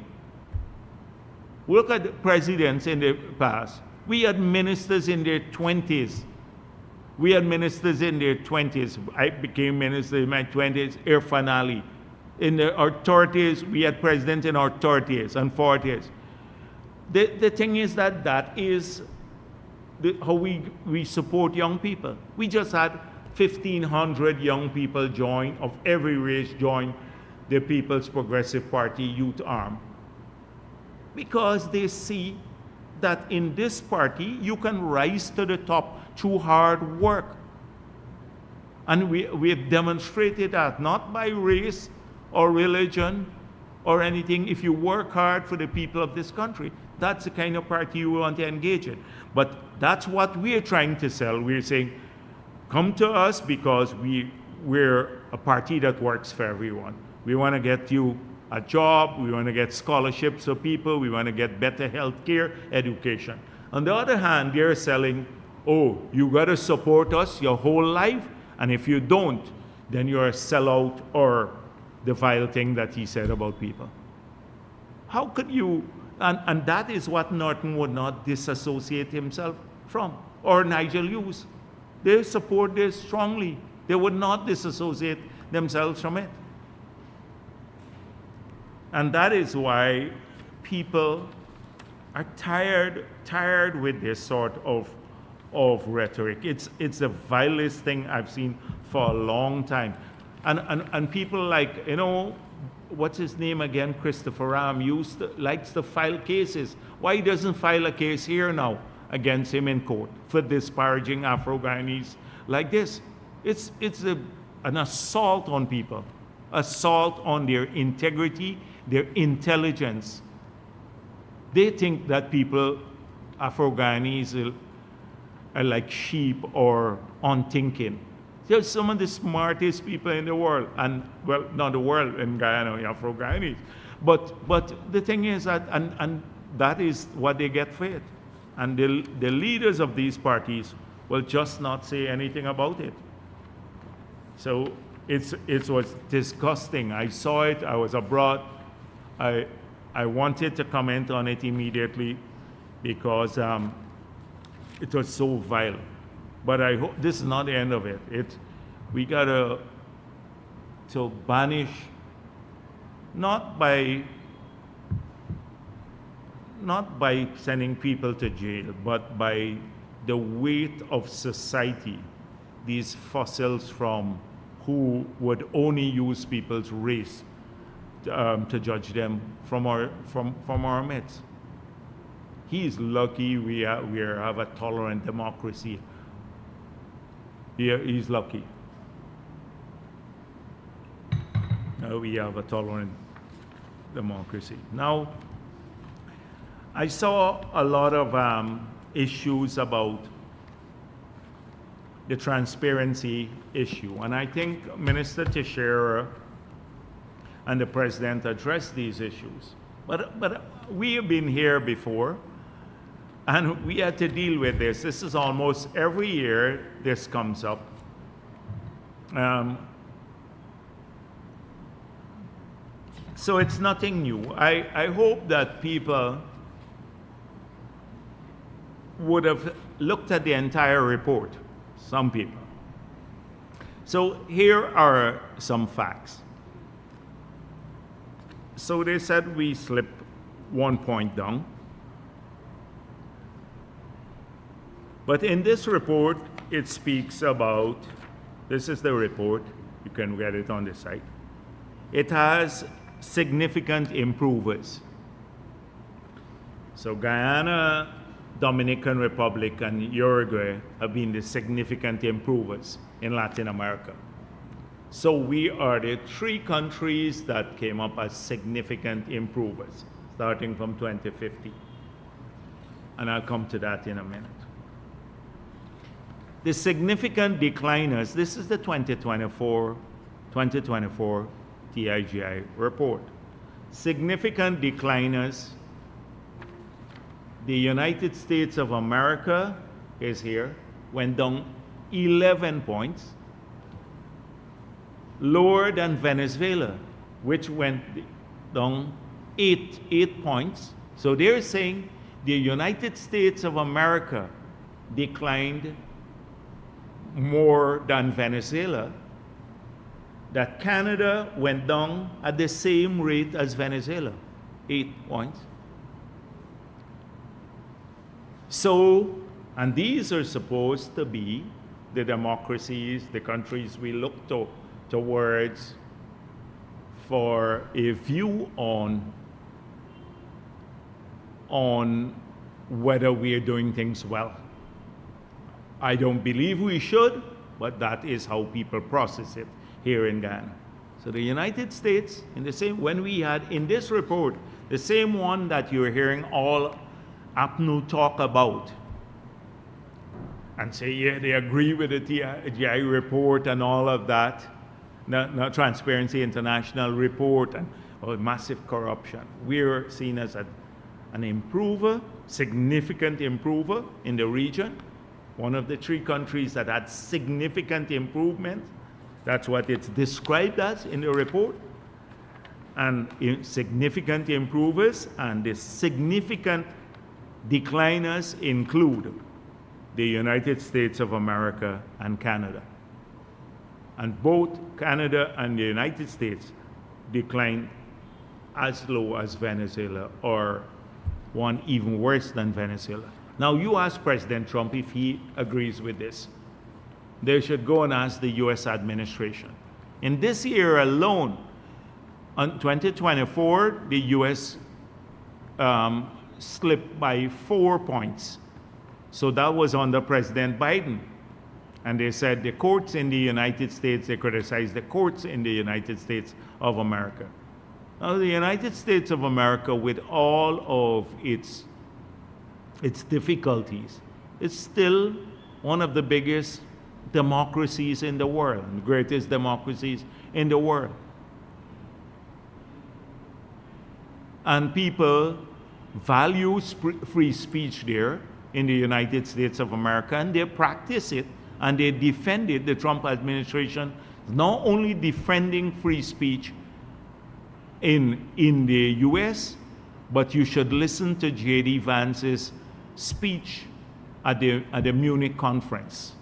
Look at the presidents in the past. We had ministers in their 20s. We had ministers in their 20s. I became minister in my 20s, Irfan Ali. In our 30s, we had presidents in our 30s and 40s. The thing is that is how we support young people. We just had 1,500 young people of every race join the People's Progressive Party youth arm. Because they see that in this party, you can rise to the top through hard work. And we have demonstrated that, not by race or religion or anything. If you work hard for the people of this country, that's the kind of party you want to engage in. But that's what we're trying to sell. We're saying, come to us because we're a party that works for everyone. We want to get you a job, we want to get scholarships for people, we want to get better health care, education. On the other hand, they're selling, oh, you got to support us your whole life, and if you don't, then you're a sellout, or the vile thing that he said about people. How could you, and that is what Norton would not disassociate himself from, or Nigel Hughes. They support this strongly. They would not disassociate themselves from it. And that is why people are tired with this sort of rhetoric. It's the vilest thing I've seen for a long time. And people like, you know, what's his name again, Christopher Ram, likes to file cases. Why he doesn't file a case here now against him in court for disparaging Afro-Guyanese like this? It's an assault on people, assault on their integrity, their intelligence. They think that people, Afro-Guyanese, are like sheep or unthinking. They're some of the smartest people in the world, and well, not the world, in Guyana, Afro-Guyanese. But the thing is that, and that is what they get for it. And the leaders of these parties will just not say anything about it. So it was disgusting. I saw it, I was abroad. I wanted to comment on it immediately because it was so vile. But I hope this is not the end of it. We got to banish, not by sending people to jail, but by the weight of society, these fossils from who would only use people's race to judge them from our midst. He's lucky we have a tolerant democracy. He's lucky. We have a tolerant democracy. Now, I saw a lot of issues about the transparency issue, and I think Minister Teixeira and the President addressed these issues. But we have been here before, and we had to deal with this. This is almost every year this comes up. So it's nothing new. I hope that people would have looked at the entire report, some people. So here are some facts. So they said we slipped 1 point down. But in this report, it speaks about, this is the report, you can get it on the site. It has significant improvers. So Guyana, Dominican Republic, and Uruguay have been the significant improvers in Latin America. So we are the 3 countries that came up as significant improvers, starting from 2050. And I'll come to that in a minute. The significant decliners, this is the 2024 TIGI report. Significant decliners, the United States of America is here, went down 11 points, lower than Venezuela, which went down 8 points. So they're saying the United States of America declined more than Venezuela, that Canada went down at the same rate as Venezuela, 8 points. So, and these are supposed to be the democracies, the countries we look towards for a view on whether we are doing things well. I don't believe we should, but that is how people process it here in Ghana. So the United States, in the same, when we had in this report, the same one that you're hearing all APNU talk about, and say, yeah, they agree with the TIGI report and all of that, not Transparency International report and massive corruption. We're seen as an improver, significant improver in the region, one of the 3 countries that had significant improvement. That's what it's described as in the report. And significant improvers, and the significant decliners include the United States of America and Canada. And both Canada and the United States declined as low as Venezuela, or one even worse than Venezuela. Now you ask President Trump if he agrees with this. They should go and ask the US administration. In this year alone, on 2024, the US slipped by 4 points. So that was under President Biden. And they said the courts in the United States, they criticized the courts in the United States of America. Now the United States of America, with all of its difficulties, is still one of the biggest democracies in the world, the greatest democracies in the world. And people value free speech there in the United States of America, and they practice it and they defend it. The Trump administration is not only defending free speech in the US, but you should listen to J.D. Vance's speech at the Munich conference,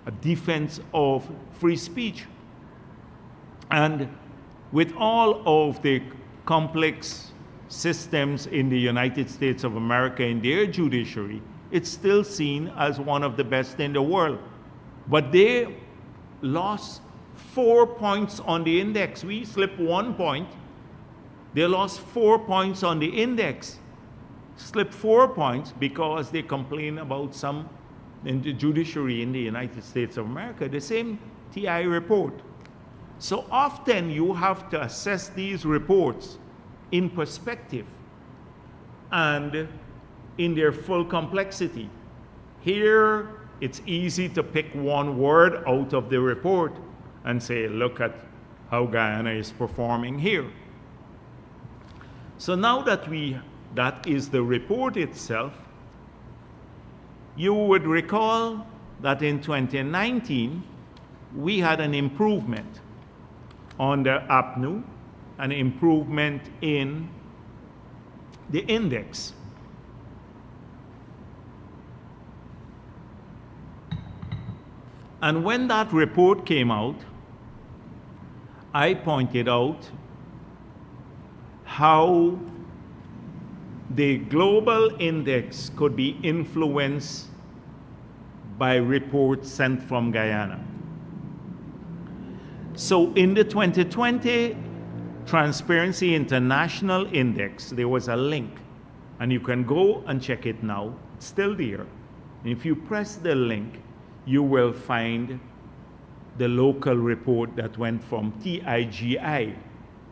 a defense of free speech. And with all of the complex systems in the United States of America in their judiciary, it's still seen as one of the best in the world. But they lost 4 points on the index. We slipped 1 point. They lost 4 points on the index, slipped 4 points because they complain about some in the judiciary in the United States of America, the same TI report. So often you have to assess these reports in perspective and in their full complexity. Here, it's easy to pick one word out of the report and say, look at how Guyana is performing here. So now that that is the report itself, you would recall that in 2019, we had an improvement on the APNU, an improvement in the index. And when that report came out, I pointed out how the global index could be influenced by reports sent from Guyana. So in the 2020 Transparency International Index, there was a link, and you can go and check it now. It's still there. And if you press the link, you will find the local report that went from TIGI,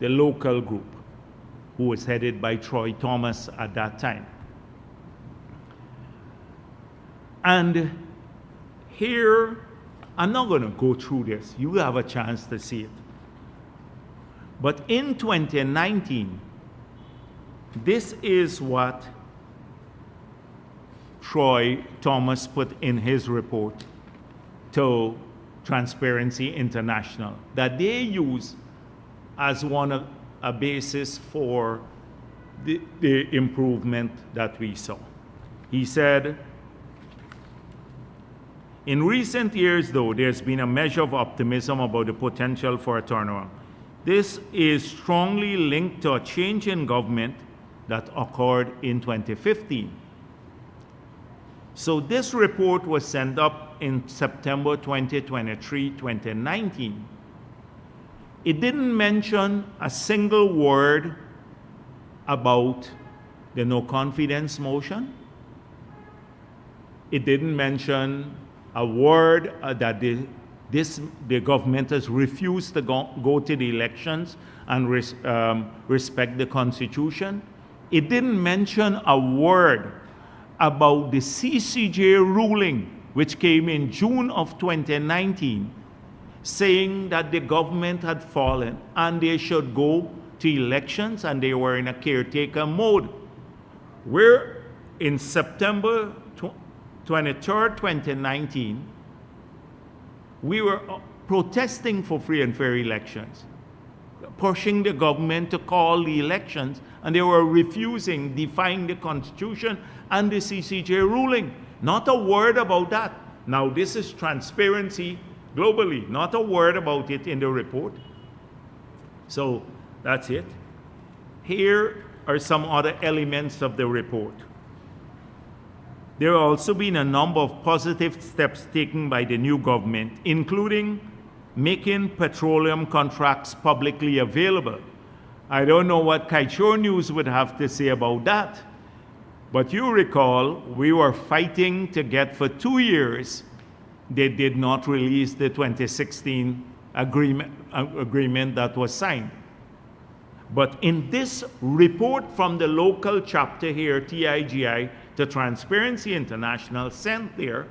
the local group, who was headed by Troy Thomas at that time. And here, I'm not going to go through this. You will have a chance to see it. But in 2019, this is what Troy Thomas put in his report to Transparency International, that they use as a basis for the improvement that we saw. He said, in recent years, though, there's been a measure of optimism about the potential for a turnaround. This is strongly linked to a change in government that occurred in 2015. So this report was sent up in September 2023, 2019. It didn't mention a single word about the no confidence motion. It didn't mention a word that the the government has refused to go to the elections and respect the Constitution. It didn't mention a word about the CCJ ruling, which came in June of 2019, saying that the government had fallen and they should go to elections, and they were in a caretaker mode. We're in September 23rd, 2019, we were protesting for free and fair elections, pushing the government to call the elections, and they were refusing, defying the Constitution and the CCJ ruling. Not a word about that. Now, this is transparency globally, not a word about it in the report. So that's it. Here are some other elements of the report. There have also been a number of positive steps taken by the new government, including making petroleum contracts publicly available. I don't know what Kaichor News would have to say about that, but you recall we were fighting to get for 2 years. They did not release the 2016 agreement that was signed. But in this report from the local chapter here, TIGI, to Transparency International, sent there,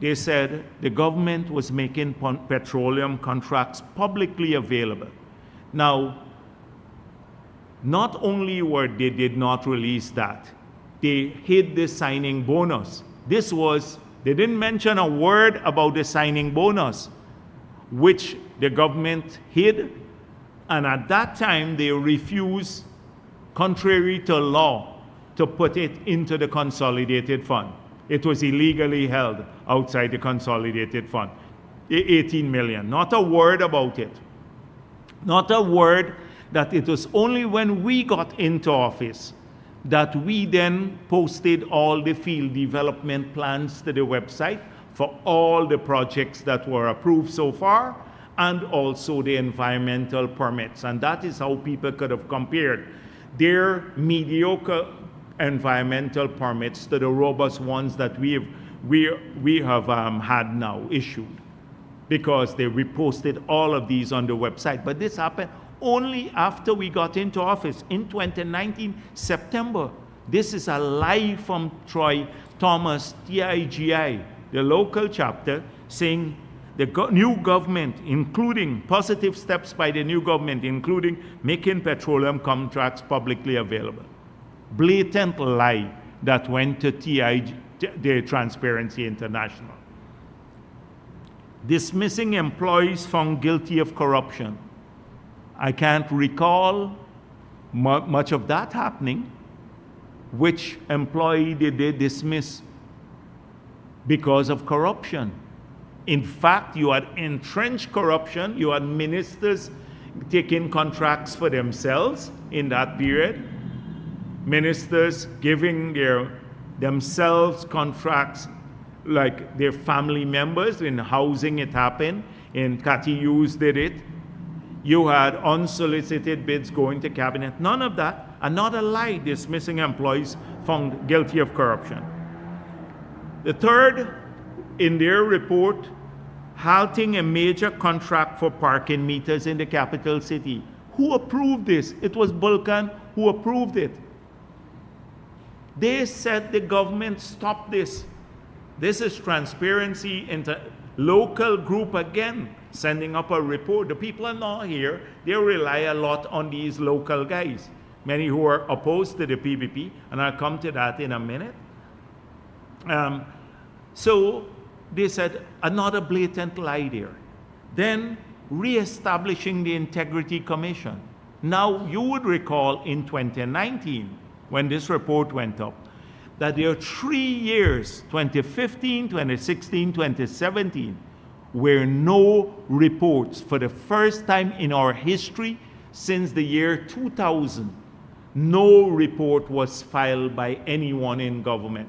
they said the government was making petroleum contracts publicly available. Now, not only they did not release that, they hid the signing bonus. They didn't mention a word about the signing bonus, which the government hid, and at that time they refused, contrary to law, to put it into the consolidated fund. It was illegally held outside the consolidated fund. 18 million, not a word about it. Not a word that it was only when we got into office that we then posted all the field development plans to the website for all the projects that were approved so far, and also the environmental permits. And that is how people could have compared their mediocre environmental permits to the robust ones that we have had now issued, because they reposted all of these on the website. But this happened only after we got into office in 2019, September. This is a lie from Troy Thomas, TIGI, the local chapter, saying the new government, including positive steps by the new government, including making petroleum contracts publicly available. Blatant lie that went to the Transparency International. Dismissing employees found guilty of corruption. I can't recall much of that happening. Which employee did they dismiss because of corruption? In fact, you had entrenched corruption. You had ministers taking contracts for themselves in that period. Ministers giving themselves contracts like their family members. In housing it happened. In Cathy Hughes did it. You had unsolicited bids going to cabinet. None of that. Another lie, dismissing employees found guilty of corruption. The third, in their report, halting a major contract for parking meters in the capital city. Who approved this? It was Vulcan who approved it. They said the government stopped this. This is Transparency into local group again, sending up a report. The people are not here. They rely a lot on these local guys, many who are opposed to the PPP, and I'll come to that in a minute. So they said another blatant lie there. Then reestablishing the Integrity Commission. Now, you would recall in 2019, when this report went up, that there are 3 years, 2015, 2016, 2017, where no reports, for the first time in our history since the year 2000, no report was filed by anyone in government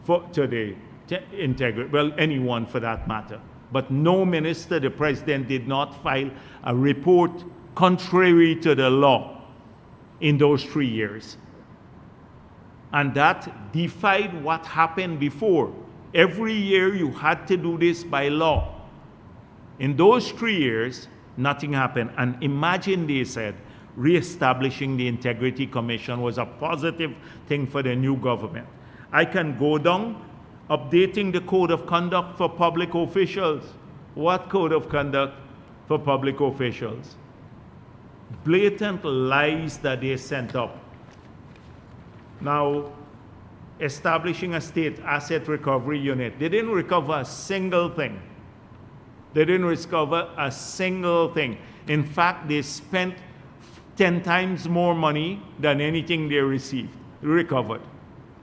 for today. Well, anyone for that matter. But no minister, the president, did not file a report contrary to the law in those 3 years. And that defied what happened before. Every year you had to do this by law. In those 3 years, nothing happened. And imagine, they said, reestablishing the Integrity Commission was a positive thing for the new government. I can go down, updating the code of conduct for public officials. What code of conduct for public officials? Blatant lies that they sent up. Now, establishing a state asset recovery unit. They didn't recover a single thing. They didn't recover a single thing. In fact, they spent 10 times more money than anything they recovered.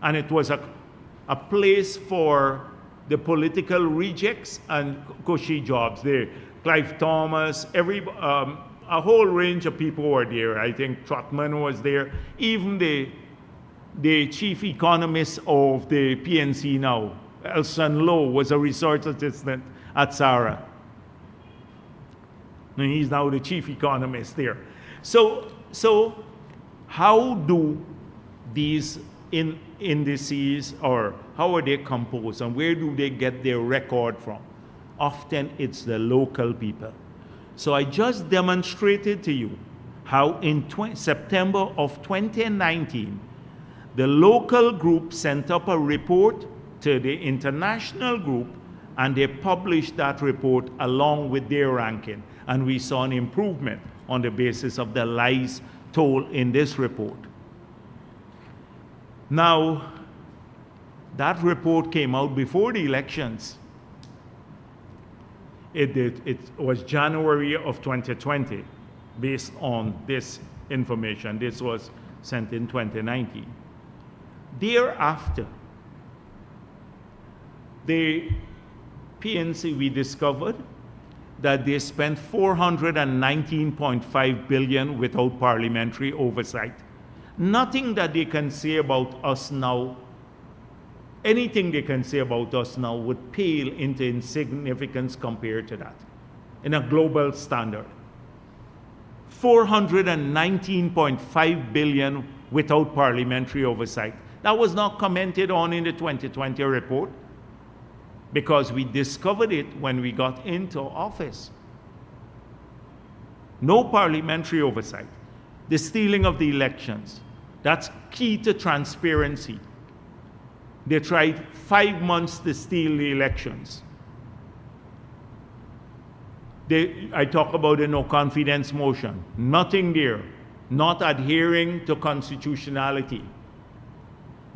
And it was a place for the political rejects and cushy jobs there. Clive Thomas, a whole range of people were there. I think Trotman was there. Even the chief economist of the PNC now, Elson Lowe, was a research assistant at SARA. And he's now the chief economist there. So how do these indices, or how are they composed, and where do they get their record from? Often it's the local people. So I just demonstrated to you how in September of 2019, the local group sent up a report to the international group, and they published that report along with their ranking. And we saw an improvement on the basis of the lies told in this report. Now, that report came out before the elections. It was January of 2020, based on this information. This was sent in 2019. Thereafter, the PNC, we discovered that they spent $419.5 billion without parliamentary oversight. Nothing that they can say about us now, anything they can say about us now would pale into insignificance compared to that in a global standard. $419.5 billion without parliamentary oversight. That was not commented on in the 2020 report, because we discovered it when we got into office. No parliamentary oversight. The stealing of the elections. That's key to transparency. They tried 5 months to steal the elections. I talk about the no confidence motion. Nothing there. Not adhering to constitutionality.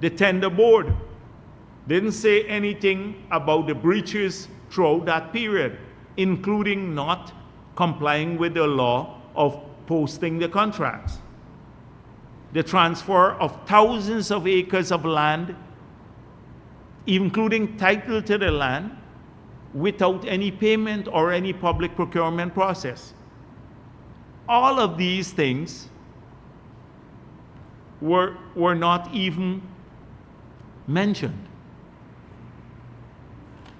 The tender board didn't say anything about the breaches throughout that period, including not complying with the law of posting the contracts. The transfer of thousands of acres of land, including title to the land, without any payment or any public procurement process. All of these things were not even mentioned.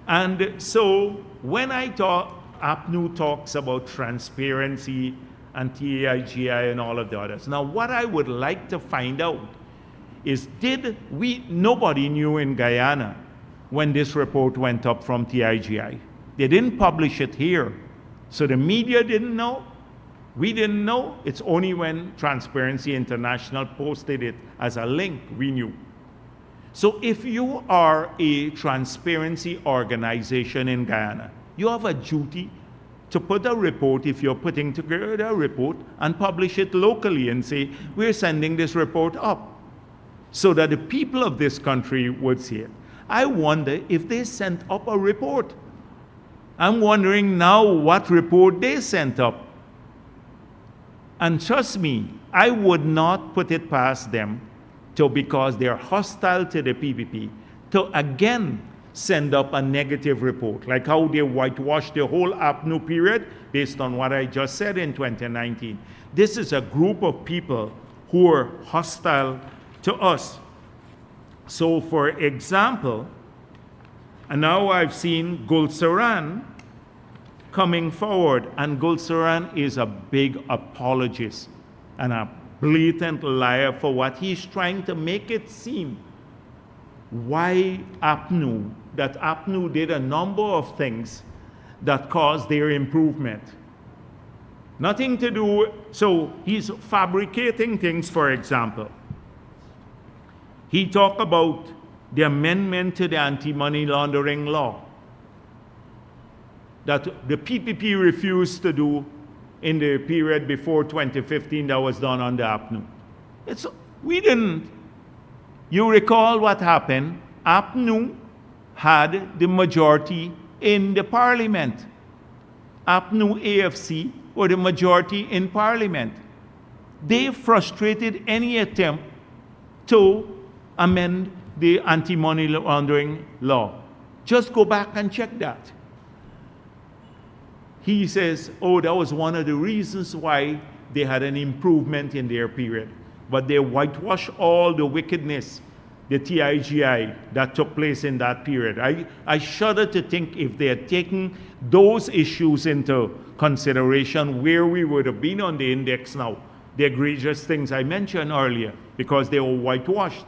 And so when APNU talks about transparency and TAIGI and all of the others, now what I would like to find out is, nobody knew in Guyana when this report went up from TIGI. They didn't publish it here. So the media didn't know. We didn't know. It's only when Transparency International posted it as a link we knew. So if you are a transparency organization in Guyana, you have a duty to put a report, if you're putting together a report, and publish it locally and say, we're sending this report up, so that the people of this country would see it. I wonder if they sent up a report. I'm wondering now what report they sent up. And trust me, I would not put it past them, because they're hostile to the PPP, to again send up a negative report, like how they whitewashed the whole APNU period based on what I just said in 2019. This is a group of people who are hostile to us. So for example, and now I've seen Gulsaran coming forward, and Gulsaran is a big apologist and a blatant liar for what he's trying to make it seem why APNU, that APNU did a number of things that caused their improvement. Nothing to do, so he's fabricating things, for example. He talked about the amendment to the anti-money laundering law that the PPP refused to do in the period before 2015 that was done under APNU. We didn't. You recall what happened? APNU had the majority in the parliament. APNU AFC were the majority in parliament. They frustrated any attempt to amend the anti-money laundering law. Just go back and check that. He says, oh, that was one of the reasons why they had an improvement in their period. But they whitewashed all the wickedness, the TIGI that took place in that period. I shudder to think if they had taken those issues into consideration, where we would have been on the index now. The egregious things I mentioned earlier, because they were whitewashed.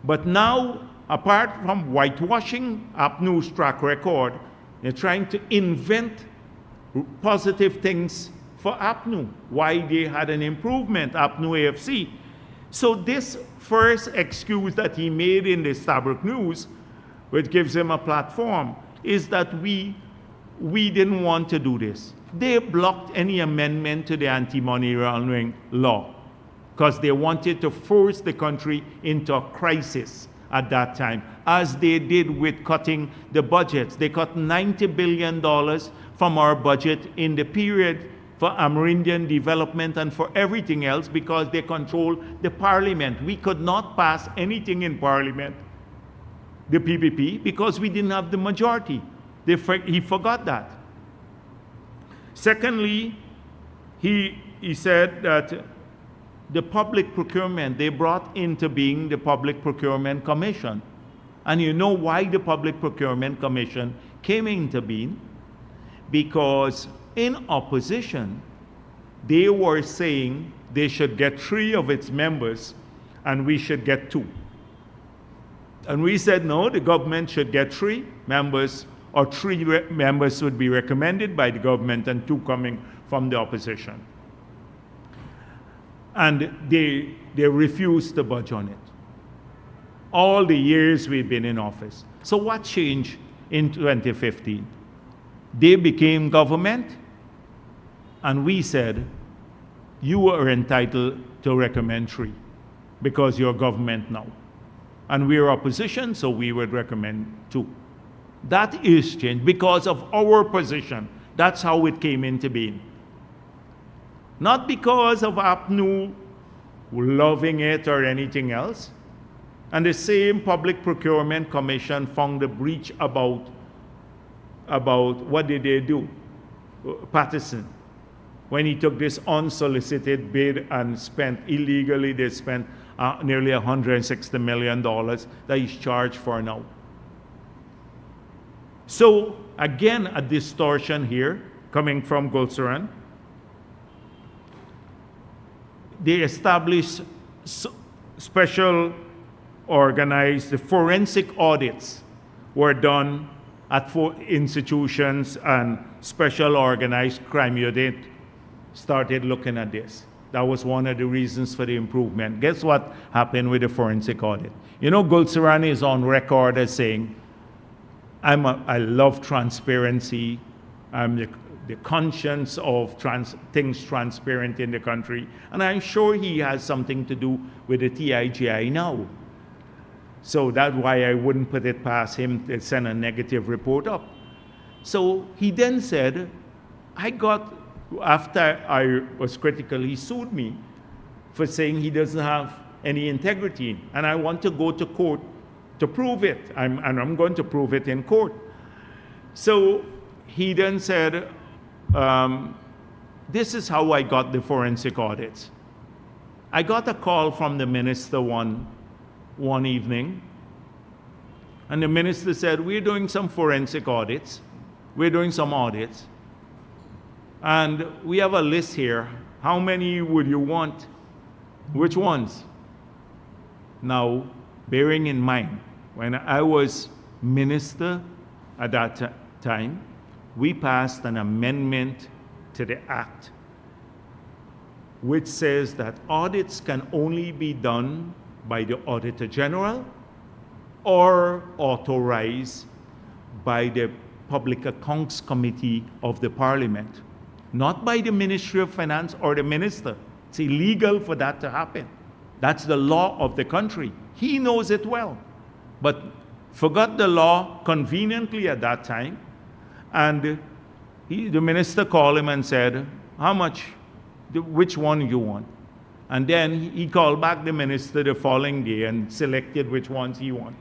But now, apart from whitewashing APNU's track record, they're trying to invent positive things for APNU, why they had an improvement, APNU AFC. So this first excuse that he made in the Stabroek News, which gives him a platform, is that we didn't want to do this. They blocked any amendment to the anti-money laundering law because they wanted to force the country into a crisis at that time, as they did with cutting the budgets. They cut $90 billion from our budget in the period for Amerindian development and for everything else because they control the parliament. We could not pass anything in parliament, the PPP, because we didn't have the majority. He forgot that. Secondly, he said that the public procurement, they brought into being the Public Procurement Commission. And you know why the Public Procurement Commission came into being? Because in opposition, they were saying they should get 3 of its members and we should get 2. And we said, no, the government should get 3 members, or 3 members would be recommended by the government and 2 coming from the opposition. And they refused to budge on it. All the years we've been in office. So what changed in 2015? They became government, and we said, you are entitled to recommend 3 because you're government now. And we're opposition, so we would recommend 2. That is changed because of our position. That's how it came into being. Not because of APNU loving it or anything else. And the same Public Procurement Commission found a breach about what did they do? Patterson. When he took this unsolicited bid and spent illegally, they spent nearly $160 million that he's charged for now. So again, a distortion here coming from Gulsuran. They established special organized, the forensic audits were done at 4 institutions, and special organized crime unit started looking at this. That was one of the reasons for the improvement. Guess what happened with the forensic audit? You know, Gulsuran is on record as saying, I love transparency. I'm the conscience of things transparent in the country. And I'm sure he has something to do with the TIGI now. So that's why I wouldn't put it past him to send a negative report up. So he then said, after I was critical, he sued me for saying he doesn't have any integrity. And I want to go to court to prove it. And I'm going to prove it in court. So he then said, this is how I got the forensic audits. I got a call from the minister one evening, and the minister said, we're doing some forensic audits. We're doing some audits. And we have a list here. How many would you want? Which ones? Now, bearing in mind, when I was minister at that time, we passed an amendment to the Act which says that audits can only be done by the Auditor General or authorized by the Public Accounts Committee of the Parliament, not by the Ministry of Finance or the Minister. It's illegal for that to happen. That's the law of the country. He knows it well, but forgot the law conveniently at that time. And the minister called him and said, how much, which one you want? And then he called back the minister the following day and selected which ones he wanted.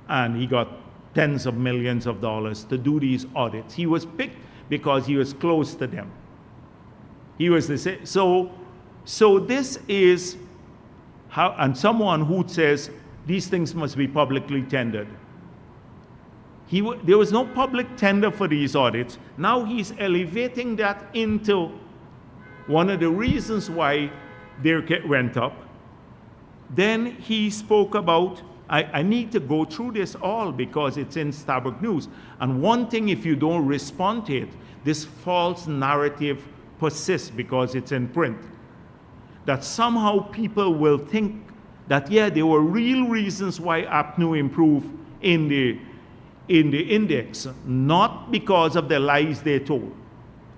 And he got tens of millions of dollars to do these audits. He was picked because he was close to them. He was the same. So this is how, and someone who says these things must be publicly tendered. There was no public tender for these audits. Now he's elevating that into one of the reasons why they went up. Then he spoke about, I need to go through this all because it's in Starbuck News. And one thing, if you don't respond to it, this false narrative persists because it's in print. That somehow people will think that, yeah, there were real reasons why APNU improved in the index, not because of the lies they told.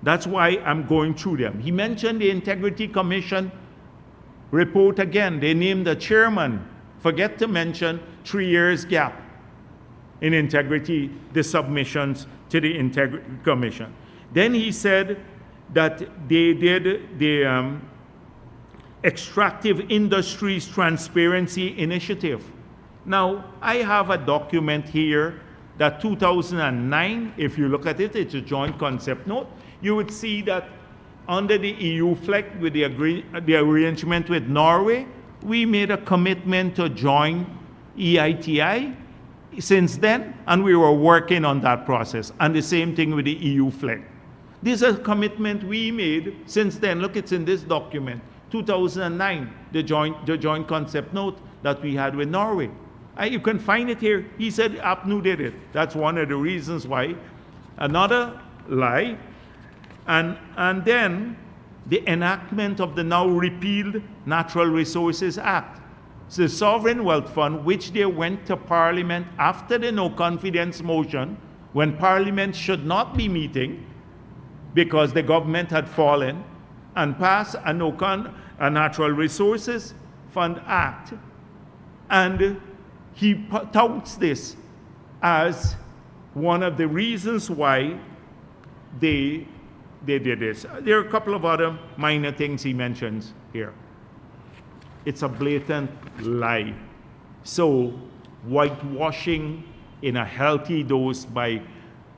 That's why I'm going through them. He mentioned the Integrity Commission report again. They named the chairman. Forget to mention 3 years gap in integrity, the submissions to the Integrity Commission. Then he said that they did the Extractive Industries Transparency Initiative. Now, I have a document here that 2009, if you look at it, it's a joint concept note. You would see that under the EU flag with the arrangement with Norway, we made a commitment to join EITI since then, and we were working on that process. And the same thing with the EU flag. This is a commitment we made since then. Look, it's in this document, 2009, the joint concept note that we had with Norway. You can find it here. He said APNU did it. That's one of the reasons why. Another lie. And then the enactment of the now repealed Natural Resources Act. So the Sovereign Wealth Fund, which they went to Parliament after the no confidence motion, when Parliament should not be meeting because the government had fallen, and passed a Natural Resources Fund Act. And he touts this as one of the reasons why they did this. There are a couple of other minor things he mentions here. It's a blatant lie. So whitewashing in a healthy dose by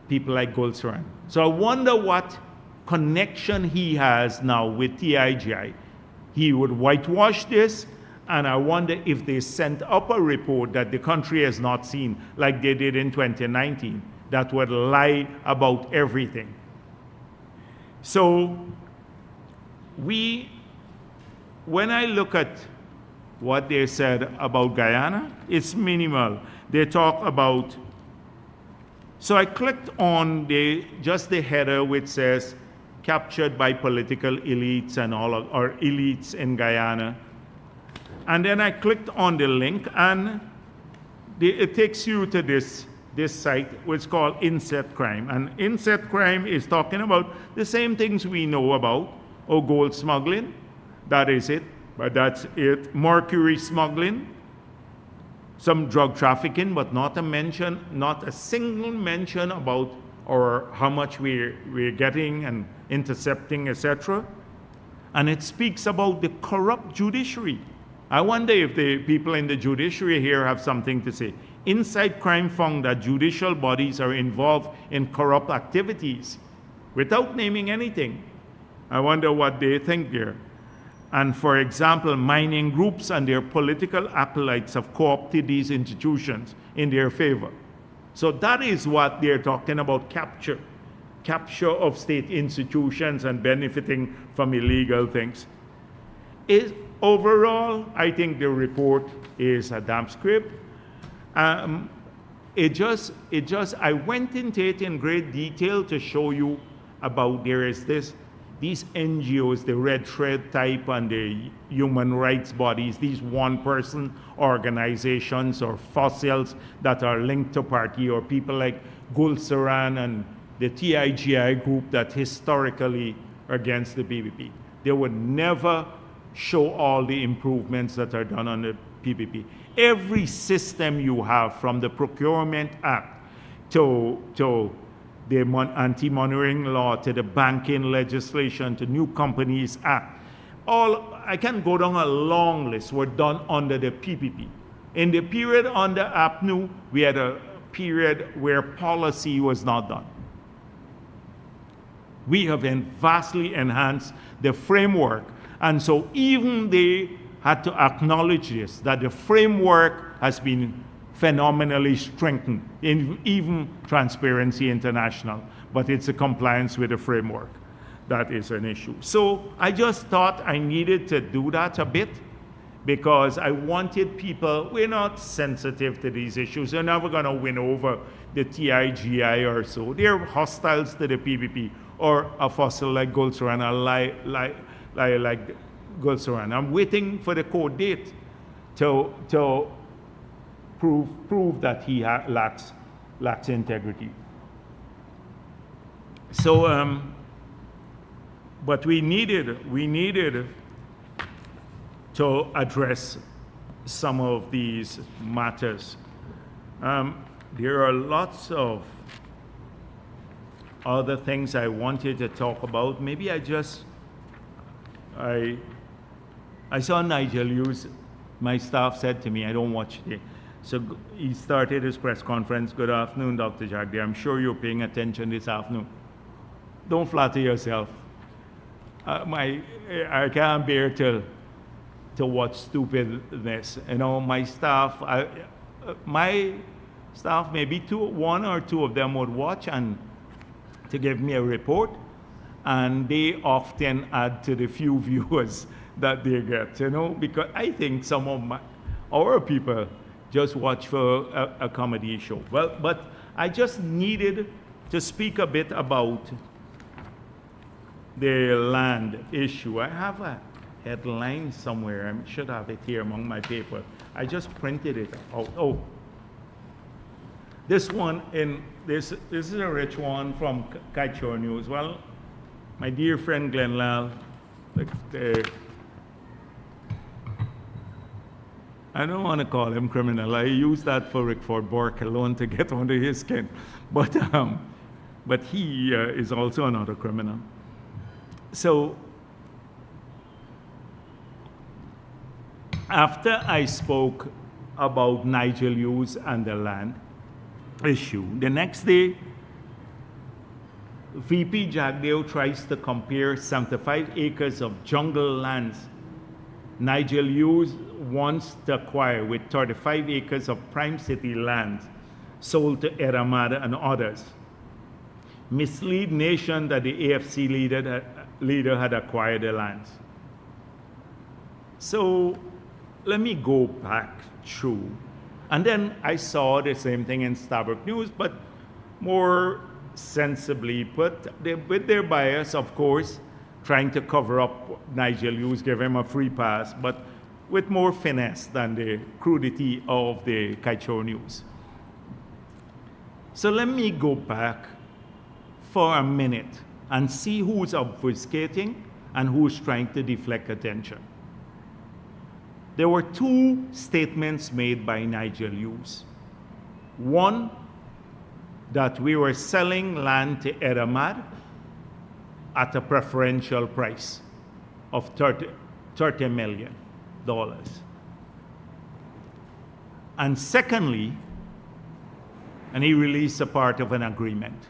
people like Goldstein. So I wonder what connection he has now with TIGI. He would whitewash this, and I wonder if they sent up a report that the country has not seen, like they did in 2019, that would lie about everything. So when I look at what they said about Guyana, it's minimal. They talk about, so I clicked on just the header which says, captured by political elites and or elites in Guyana. And then I clicked on the link, and it takes you to this site, which is called Inset Crime. And Inset Crime is talking about the same things we know about, gold smuggling, that is it, but that's it. Mercury smuggling, some drug trafficking, but not a single mention about or how much we're getting and intercepting, etc. And it speaks about the corrupt judiciary. I wonder if the people in the judiciary here have something to say. Inside Crime found that judicial bodies are involved in corrupt activities without naming anything. I wonder what they think there. And for example, mining groups and their political acolytes have co-opted these institutions in their favor. So that is what they're talking about, capture of state institutions and benefiting from illegal things. overall, I think the report is a damn script. I went into it in great detail to show you about these NGOs, the Red Thread type and the human rights bodies, these one-person organizations or fossils that are linked to party, or people like Gulsaran and the TIGI group that historically are against the PPP. They would never show all the improvements that are done on the PPP. Every system you have, from the Procurement Act to the anti-money law, to the banking legislation, to New Companies Act, I can go down a long list, were done under the PPP. In the period under APNU, we had a period where policy was not done. We have vastly enhanced the framework, and so even they had to acknowledge this, that the framework has been phenomenally strengthened, in even Transparency International, but it's a compliance with the framework. That is an issue. So I just thought I needed to do that a bit, because I wanted people, we're not sensitive to these issues, they're never gonna win over the TIGI or so. They're hostiles to the PPP, or a fossil like Gulsaran, like Gulsaran. I'm waiting for the court date to prove that he lacks integrity. So, but we needed to address some of these matters. There are lots of other things I wanted to talk about. Maybe I saw Nigel Hughes, my staff said to me, I don't watch it. So he started his press conference. Good afternoon, Dr. Jagdeo. I'm sure you're paying attention this afternoon. Don't flatter yourself. I can't bear to watch stupidness. You know, my staff, maybe one or two of them would watch and to give me a report, and they often add to the few viewers that they get, you know, because I think some of our people just watch for a comedy show. Well, but I just needed to speak a bit about the land issue. I have a headline somewhere. I should have it here among my paper. I just printed it out. Oh, this one this is a rich one from Kaichor News. Well, my dear friend Glenn Lal, I don't want to call him criminal. I use that for Rickford Bork alone to get under his skin. But he is also another criminal. So after I spoke about Nigel Hughes and the land issue, the next day, VP Jagdeo tries to compare 75 acres of jungle lands Nigel Hughes wants to acquire with 35 acres of prime city land sold to Eramada and others. Mislead nation that the AFC leader had acquired the lands. So let me go back through. And then I saw the same thing in Starbuck News, but more sensibly put, with their bias, of course, trying to cover up Nigel Hughes, give him a free pass, but with more finesse than the crudity of the Kaichor News. So let me go back for a minute and see who's obfuscating and who's trying to deflect attention. There were two statements made by Nigel Hughes. One, that we were selling land to Eramad at a preferential price of $30 million. And secondly, and he released a part of an agreement,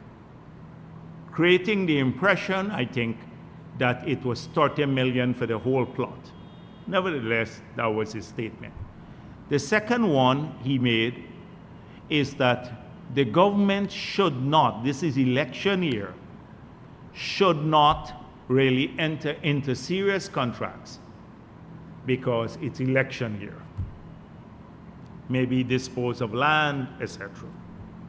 creating the impression, I think, that it was $30 million for the whole plot. Nevertheless, that was his statement. The second one he made is that the government should not, this is election year, should not really enter into serious contracts because it's election year. Maybe dispose of land, etc.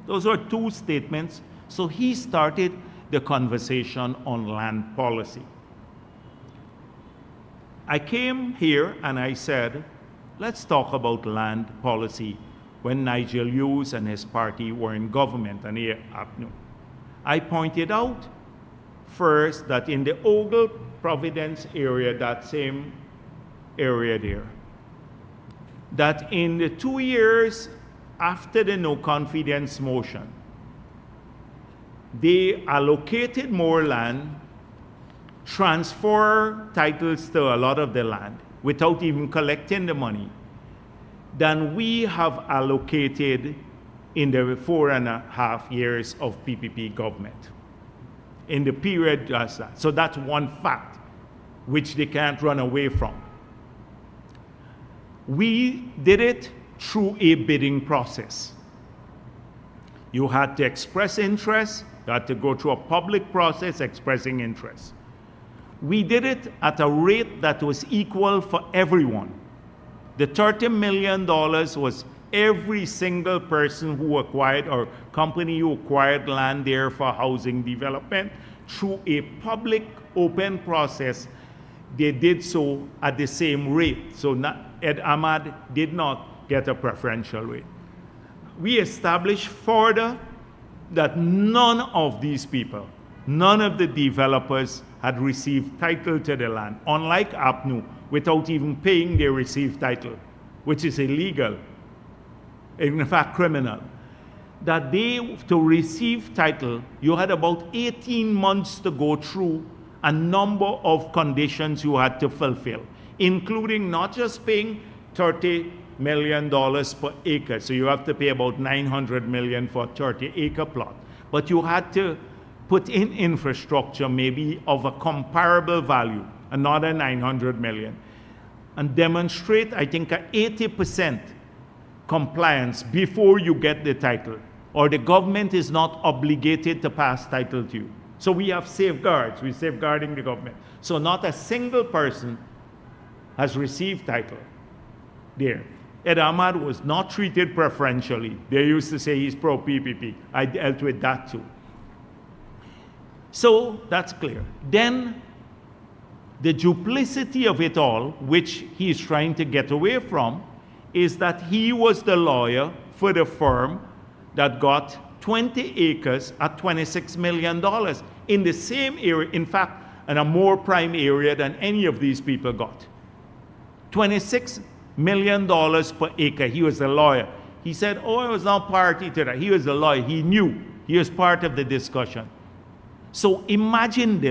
Those were two statements. So he started the conversation on land policy. I came here and I said, let's talk about land policy when Nigel Hughes and his party were in government and here APNU. I pointed out first that in the Ogle Providence area, that same area there, that in the 2 years after the no confidence motion, they allocated more land, transfer titles to a lot of the land without even collecting the money than we have allocated in the 4.5 years of PPP government. In the period just that. So that's one fact which they can't run away from. We did it through a bidding process. You had to express interest, you had to go through a public process expressing interest. We did it at a rate that was equal for everyone. The $30 million was every single person who acquired or company who acquired land there for housing development through a public open process. They did so at the same rate. So Ed Ahmad did not get a preferential rate. We established further that none of these people, none of the developers had received title to the land, unlike APNU, without even paying their received title, which is illegal, in fact criminal. That they, to receive title, you had about 18 months to go through a number of conditions you had to fulfill, including not just paying $30 million per acre, so you have to pay about $900 million for a 30-acre plot, but you had to put in infrastructure maybe of a comparable value, another $900 million, and demonstrate, I think, an 80% compliance before you get the title, or the government is not obligated to pass title to you. So we have safeguards, we're safeguarding the government. So not a single person has received title there. Ed Ahmad was not treated preferentially. They used to say he's pro-PPP. I dealt with that too. So that's clear. Then the duplicity of it all, which he's trying to get away from, is that he was the lawyer for the firm that got 20 acres at $26 million in the same area, in fact, in a more prime area than any of these people got. $26 million per acre. He was the lawyer. He said, oh, I was not party to that. He was the lawyer. He knew. He was part of the discussion. So imagine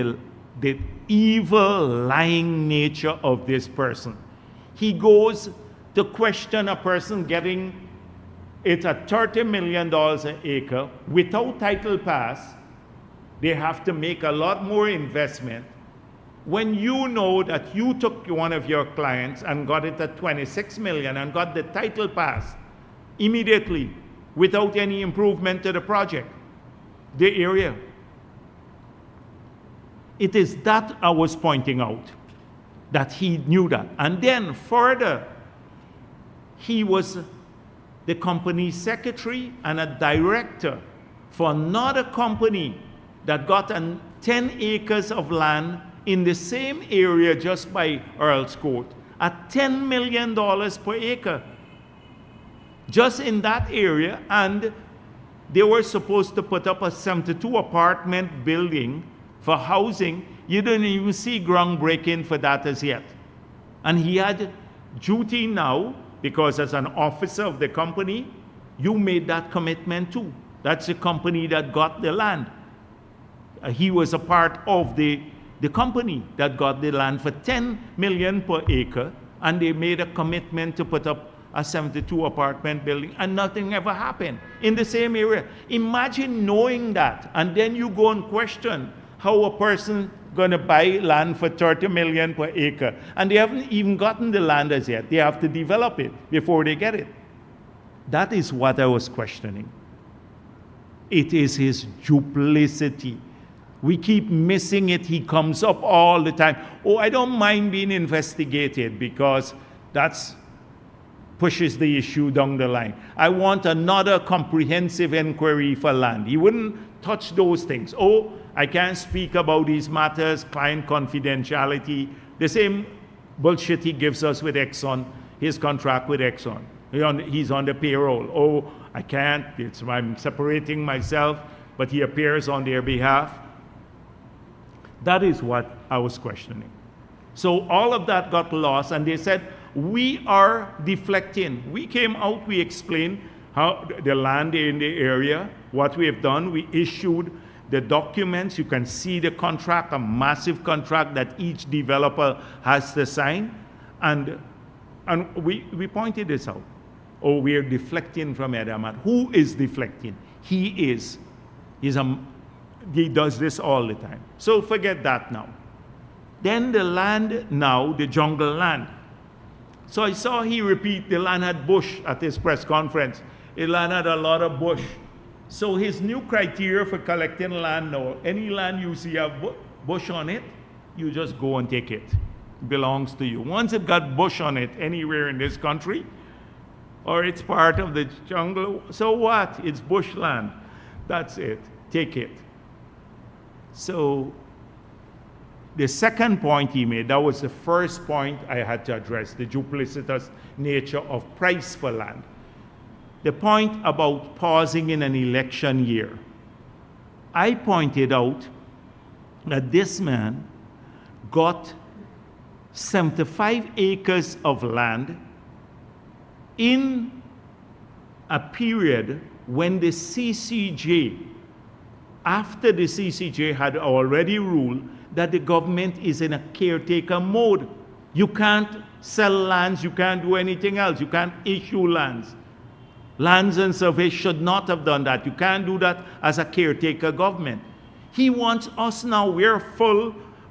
the evil, lying nature of this person. He goes to question a person getting it at $30 million an acre without title pass. They have to make a lot more investment. When you know that you took one of your clients and got it at $26 million and got the title passed immediately without any improvement to the project, the area. It is that I was pointing out, that he knew that. And then further, he was the company secretary and a director for another company that got 10 acres of land in the same area just by Earl's Court at $10 million per acre. Just in that area, and they were supposed to put up a 72 apartment building for housing. You didn't even see groundbreaking for that as yet. And he had duty now, because as an officer of the company, you made that commitment too. That's the company that got the land. He was a part of the company that got the land for $10 million per acre, and they made a commitment to put up a 72 apartment building, and nothing ever happened in the same area. Imagine knowing that, and then you go and question how a person going to buy land for $30 million per acre, and they haven't even gotten the land as yet. They have to develop it before they get it. That is what I was questioning. It is his duplicity, We keep missing it. He comes up all the time. Oh, I don't mind being investigated because that's pushes the issue down the line. I want another comprehensive inquiry for land. He wouldn't touch those things. Oh, I can't speak about these matters, client confidentiality. The same bullshit he gives us with Exxon, his contract with Exxon. He's on the payroll. Oh, I can't, I'm separating myself, but he appears on their behalf. That is what I was questioning. So all of that got lost, and they said, we are deflecting. We came out, we explained how the land in the area, what we have done. We issued the documents. You can see the contract, a massive contract that each developer has to sign. And we pointed this out. Oh, we are deflecting from Edamat. Who is deflecting? He is. He does this all the time. So forget that now. Then the land now, the jungle land. So I saw he repeat the land had bush at his press conference. The land had a lot of bush. So his new criteria for collecting land now, any land you see have bush on it, you just go and take it. It belongs to you. Once it got bush on it anywhere in this country, or it's part of the jungle, so what? It's bushland. That's it. Take it. So the second point he made, that was the first point I had to address, the duplicitous nature of price for land. The point about pausing in an election year. I pointed out that this man got 75 acres of land in a period when the CCJ, after the CCJ had already ruled that the government is in a caretaker mode. You can't sell lands, you can't do anything else, you can't issue lands. Lands and surveys should not have done that. You can't do that as a caretaker government. He wants us now, we're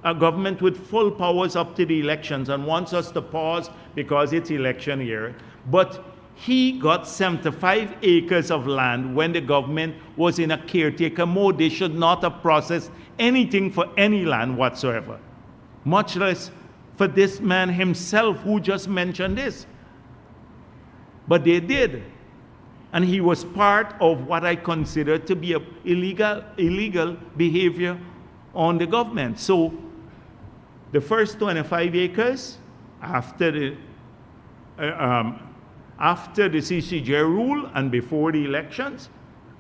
a government with full powers up to the elections, and wants us to pause because it's election year. But he got 75 acres of land when the government was in a caretaker mode. They should not have processed anything for any land whatsoever, much less for this man himself who just mentioned this. But they did. And he was part of what I consider to be illegal behavior on the government. So the first 25 acres after the CCJ rule and before the elections,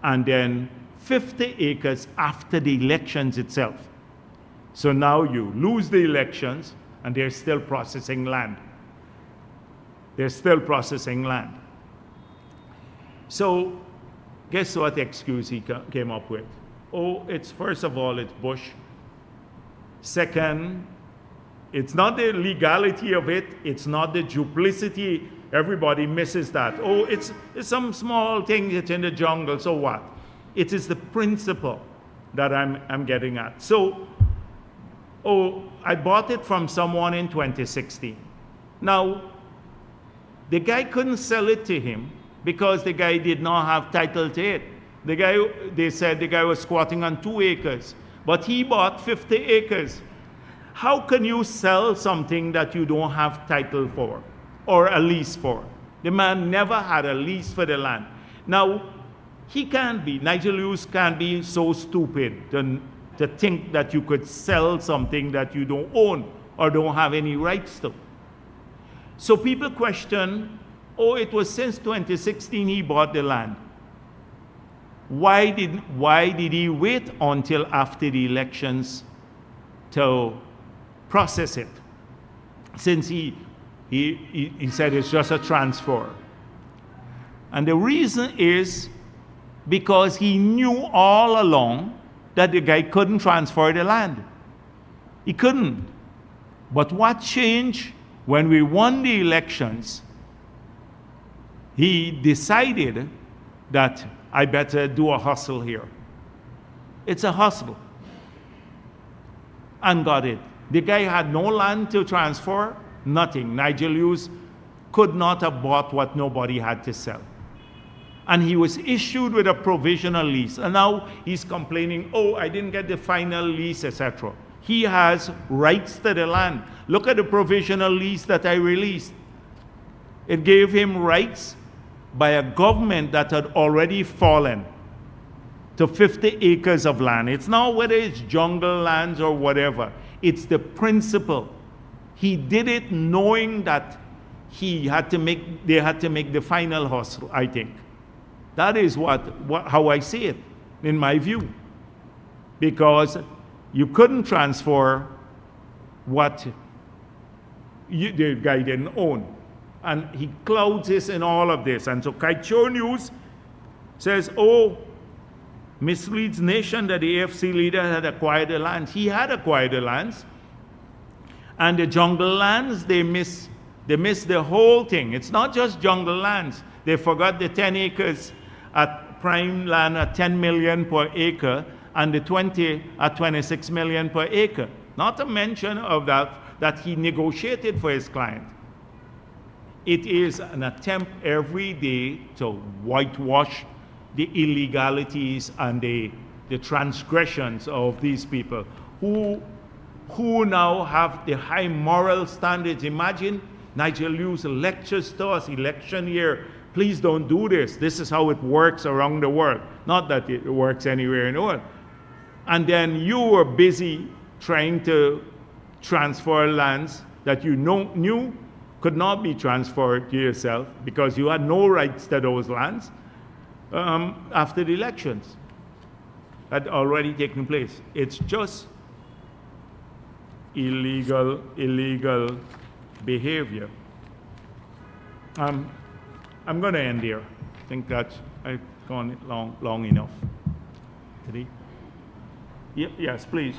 and then 50 acres after the elections itself. So now you lose the elections and they're still processing land. They're still processing land. So guess what excuse he came up with? Oh, it's first of all, it's bush. Second, it's not the legality of it, it's not the duplicity. Everybody misses that. Oh, it's some small thing that's in the jungle, so what? It is the principle that I'm getting at. So, I bought it from someone in 2016. Now, the guy couldn't sell it to him because the guy did not have title to it. They said the guy was squatting on 2 acres, but he bought 50 acres. How can you sell something that you don't have title for or a lease for? The man never had a lease for the land. Now, Nigel Lewis can't be so stupid to think that you could sell something that you don't own or don't have any rights to. So people question, oh, it was since 2016 he bought the land. Why did he wait until after the elections to process it? Since he said it's just a transfer. And the reason is because he knew all along that the guy couldn't transfer the land. He couldn't. But what changed when we won the elections? He decided that I better do a hustle here. It's a hustle. And got it. The guy had no land to transfer, nothing. Nigel Lewis could not have bought what nobody had to sell. And he was issued with a provisional lease. And now he's complaining, oh, I didn't get the final lease, etc. He has rights to the land. Look at the provisional lease that I released. It gave him rights by a government that had already fallen to 50 acres of land. It's not whether it's jungle lands or whatever. It's the principle. He did it knowing that they had to make the final hustle, I think. That is how I see it, in my view. Because you couldn't transfer what the guy didn't own. And he clouds this in all of this. And so Kaicho News says, oh, misleads nation that the AFC leader had acquired the lands. He had acquired the lands. And the jungle lands, they missed the whole thing. It's not just jungle lands. They forgot the 10 acres at prime land at 10 million per acre and the 20 at 26 million per acre. Not a mention of that he negotiated for his client. It is an attempt every day to whitewash the illegalities and the transgressions of these people who now have the high moral standards. Imagine Nigel Lewis lectures to us, election year, please don't do this. This is how it works around the world. Not that it works anywhere in the world. And then you were busy trying to transfer lands that you knew could not be transferred to yourself because you had no rights to those lands after the elections had already taken place. It's just illegal behavior. I'm going to end here. I think that I've gone long enough today. Yes, please.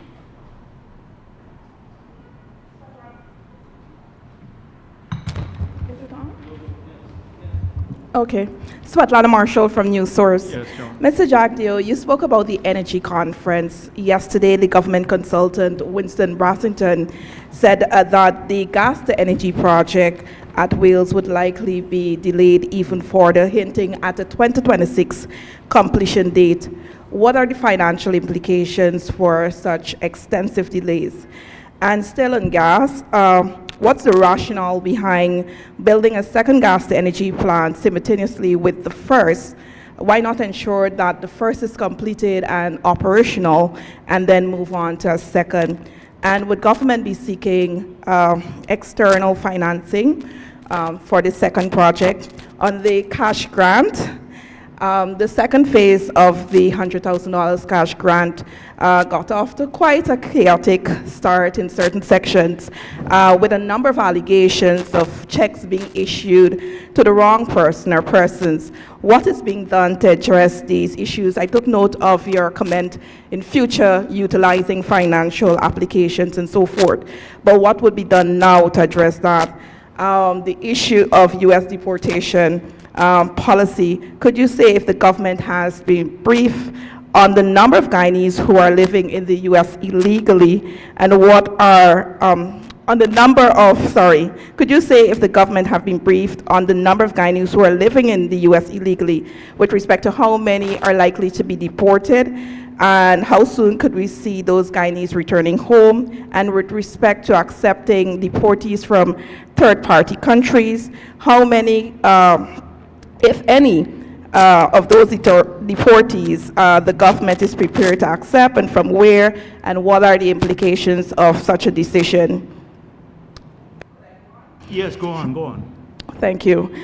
Okay. Svetlana Marshall from News Source. Yes, sure. Mr. Jagdeo, you spoke about the energy conference. Yesterday, the government consultant, Winston Brassington, said that the gas-to-energy project at Wales would likely be delayed even further, hinting at a 2026 completion date. What are the financial implications for such extensive delays? And still on gas, what's the rationale behind building a second gas-to-energy plant simultaneously with the first? Why not ensure that the first is completed and operational and then move on to a second? And would government be seeking external financing for the second project? On the cash grant, the second phase of the $100,000 cash grant got off to quite a chaotic start in certain sections, with a number of allegations of checks being issued to the wrong person or persons. What is being done to address these issues? I took note of your comment in future utilizing financial applications and so forth, but what would be done now to address that? The issue of U.S. deportation policy, could you say if the government has been briefed on the number of Guyanese who are living in the U.S. illegally, and what are, could you say if the government have been briefed on the number of Guyanese who are living in the U.S. illegally with respect to how many are likely to be deported, and how soon could we see those Guyanese returning home? And with respect to accepting deportees from third-party countries, how many, if any, of those deportees the government is prepared to accept, and from where, and what are the implications of such a decision? Yes, go on. Thank you.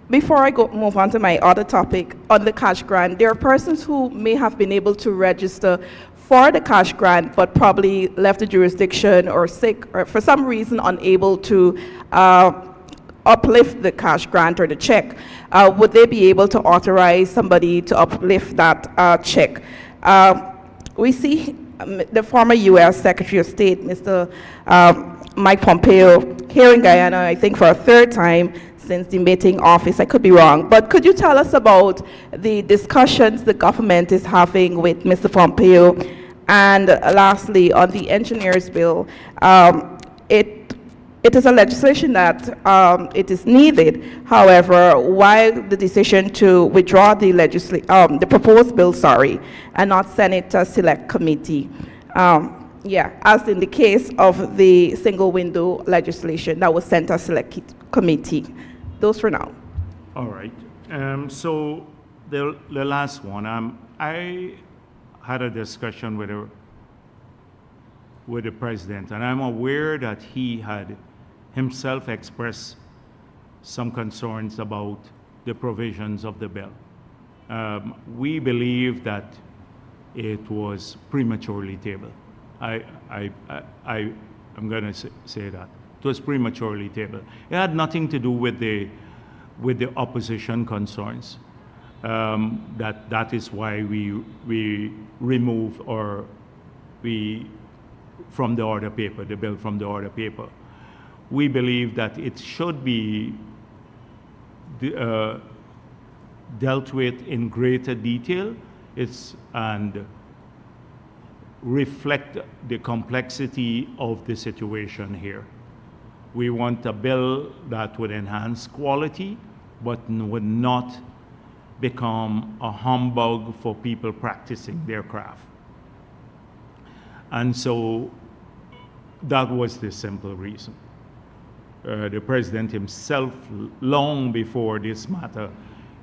Before I move on to my other topic, on the cash grant, there are persons who may have been able to register for the cash grant, but probably left the jurisdiction or sick, or for some reason unable to uplift the cash grant or the check. Would they be able to authorize somebody to uplift that check? We see the former U.S. Secretary of State, Mr. Mike Pompeo, here in Guyana, I think for a third time since demitting office. I could be wrong, but could you tell us about the discussions the government is having with Mr. Pompeo? And lastly, on the engineers bill, it it is a legislation that it is needed. However, why the decision to withdraw the the proposed bill, and not send it to a select committee? Yeah, as in the case of the single window legislation that was sent to a select committee. Those for now. All right. So the last one, I had a discussion with the president, and I'm aware that he had himself expressed some concerns about the provisions of the bill. We believe that it was prematurely tabled. I'm going to say that. It was prematurely tabled. It had nothing to do with the opposition concerns. That is why we remove from the order paper, the bill from the order paper. We believe that it should be dealt with in greater detail and reflect the complexity of the situation here. We want a bill that would enhance quality, but would not become a humbug for people practicing their craft. And so that was the simple reason. The president himself, long before this matter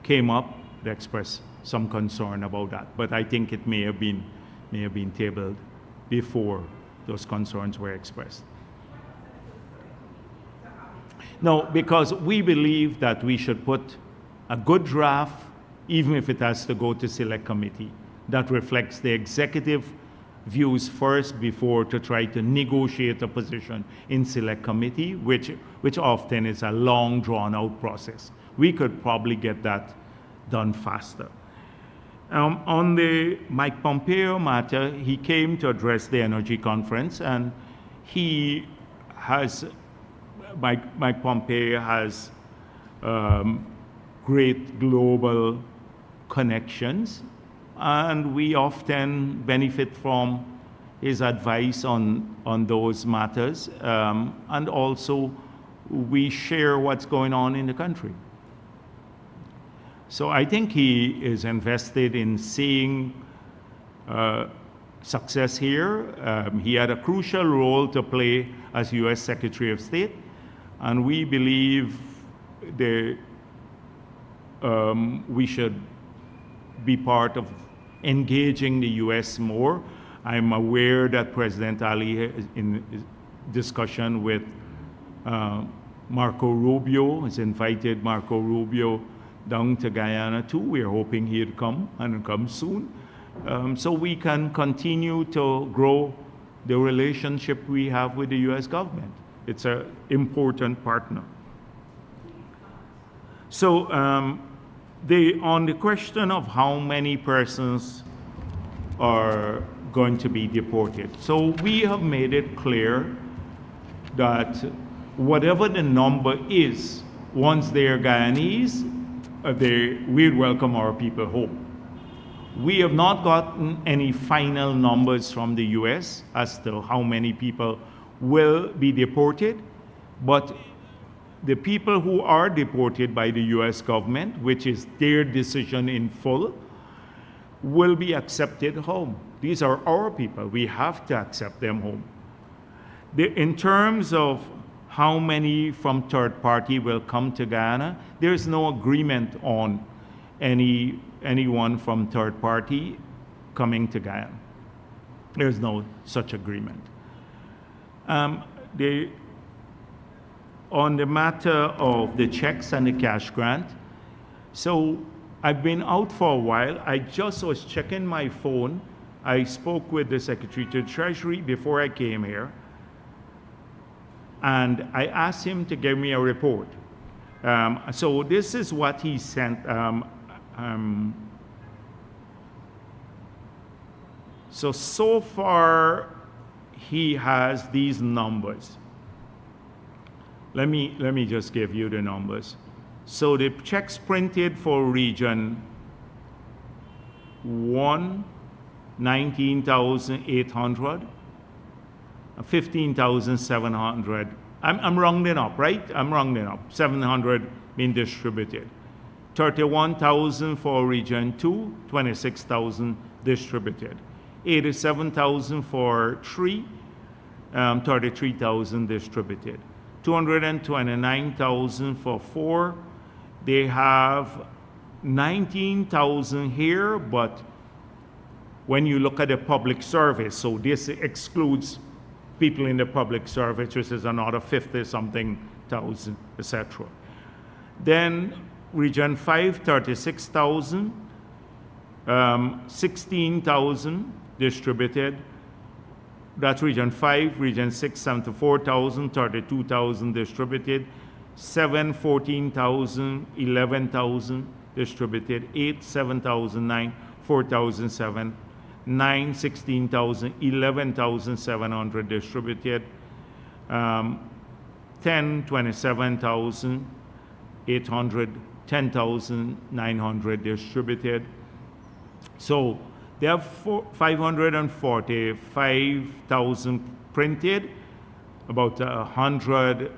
came up, expressed some concern about that. But I think it may have been tabled before those concerns were expressed. No, because we believe that we should put a good draft, even if it has to go to select committee, that reflects the executive views first before to try to negotiate a position in select committee, which often is a long drawn out process. We could probably get that done faster. On the Mike Pompeo matter, he came to address the energy conference, and Mike Pompeo has great global connections, and we often benefit from his advice on those matters, and also we share what's going on in the country. So I think he is invested in seeing success here. He had a crucial role to play as U.S. Secretary of State, and we believe we should be part of engaging the U.S. more. I'm aware that President Ali is in discussion with Marco Rubio, has invited Marco Rubio down to Guyana too. We're hoping he'd come and come soon. So we can continue to grow the relationship we have with the U.S. government. It's an important partner. So on the question of how many persons are going to be deported, so we have made it clear that whatever the number is, once they are Guyanese, we'd welcome our people home. We have not gotten any final numbers from the U.S. as to how many people will be deported, but the people who are deported by the U.S. government, which is their decision in full, will be accepted home. These are our people. We have to accept them home. In terms of how many from third party will come to Guyana, there is no agreement on anyone from third party coming to Guyana. There's no such agreement. On the matter of the checks and the cash grant, so I've been out for a while. I just was checking my phone. I spoke with the Secretary to the Treasury before I came here, and I asked him to give me a report. So this is what he sent. So far, he has these numbers. Let me just give you the numbers. So the checks printed for region 1, 19,800, 15,700 I'm rounding up, right? I'm rounding up. 700 being distributed. 31,000 for Region 2, 26,000 distributed. 87,000 for 3, 33,000 distributed. 229,000 for 4. They have 19,000 here, but when you look at the public service, so this excludes people in the public service, which is another 50-something thousand, etc. Then Region 5, 36,000, 16,000 distributed. That's Region 5. Region 6, 74,000, 32,000 distributed. 7, 14,000, 11,000 distributed. 8, 7,000, 9, 4,007. 9, 16,000, 11,700 distributed. 10, 27,800, 10,900 distributed. So they have 545,000 printed, about 100,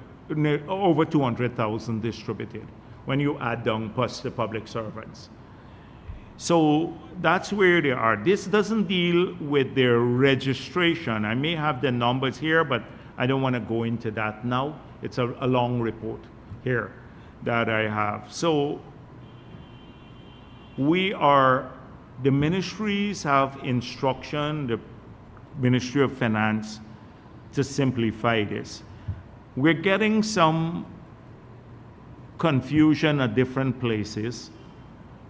over 200,000 distributed when you add down plus the public servants. So that's where they are. This doesn't deal with their registration. I may have the numbers here, but I don't want to go into that now. It's a long report here that I have. So the ministries have instruction, the Ministry of Finance, to simplify this. We're getting some confusion at different places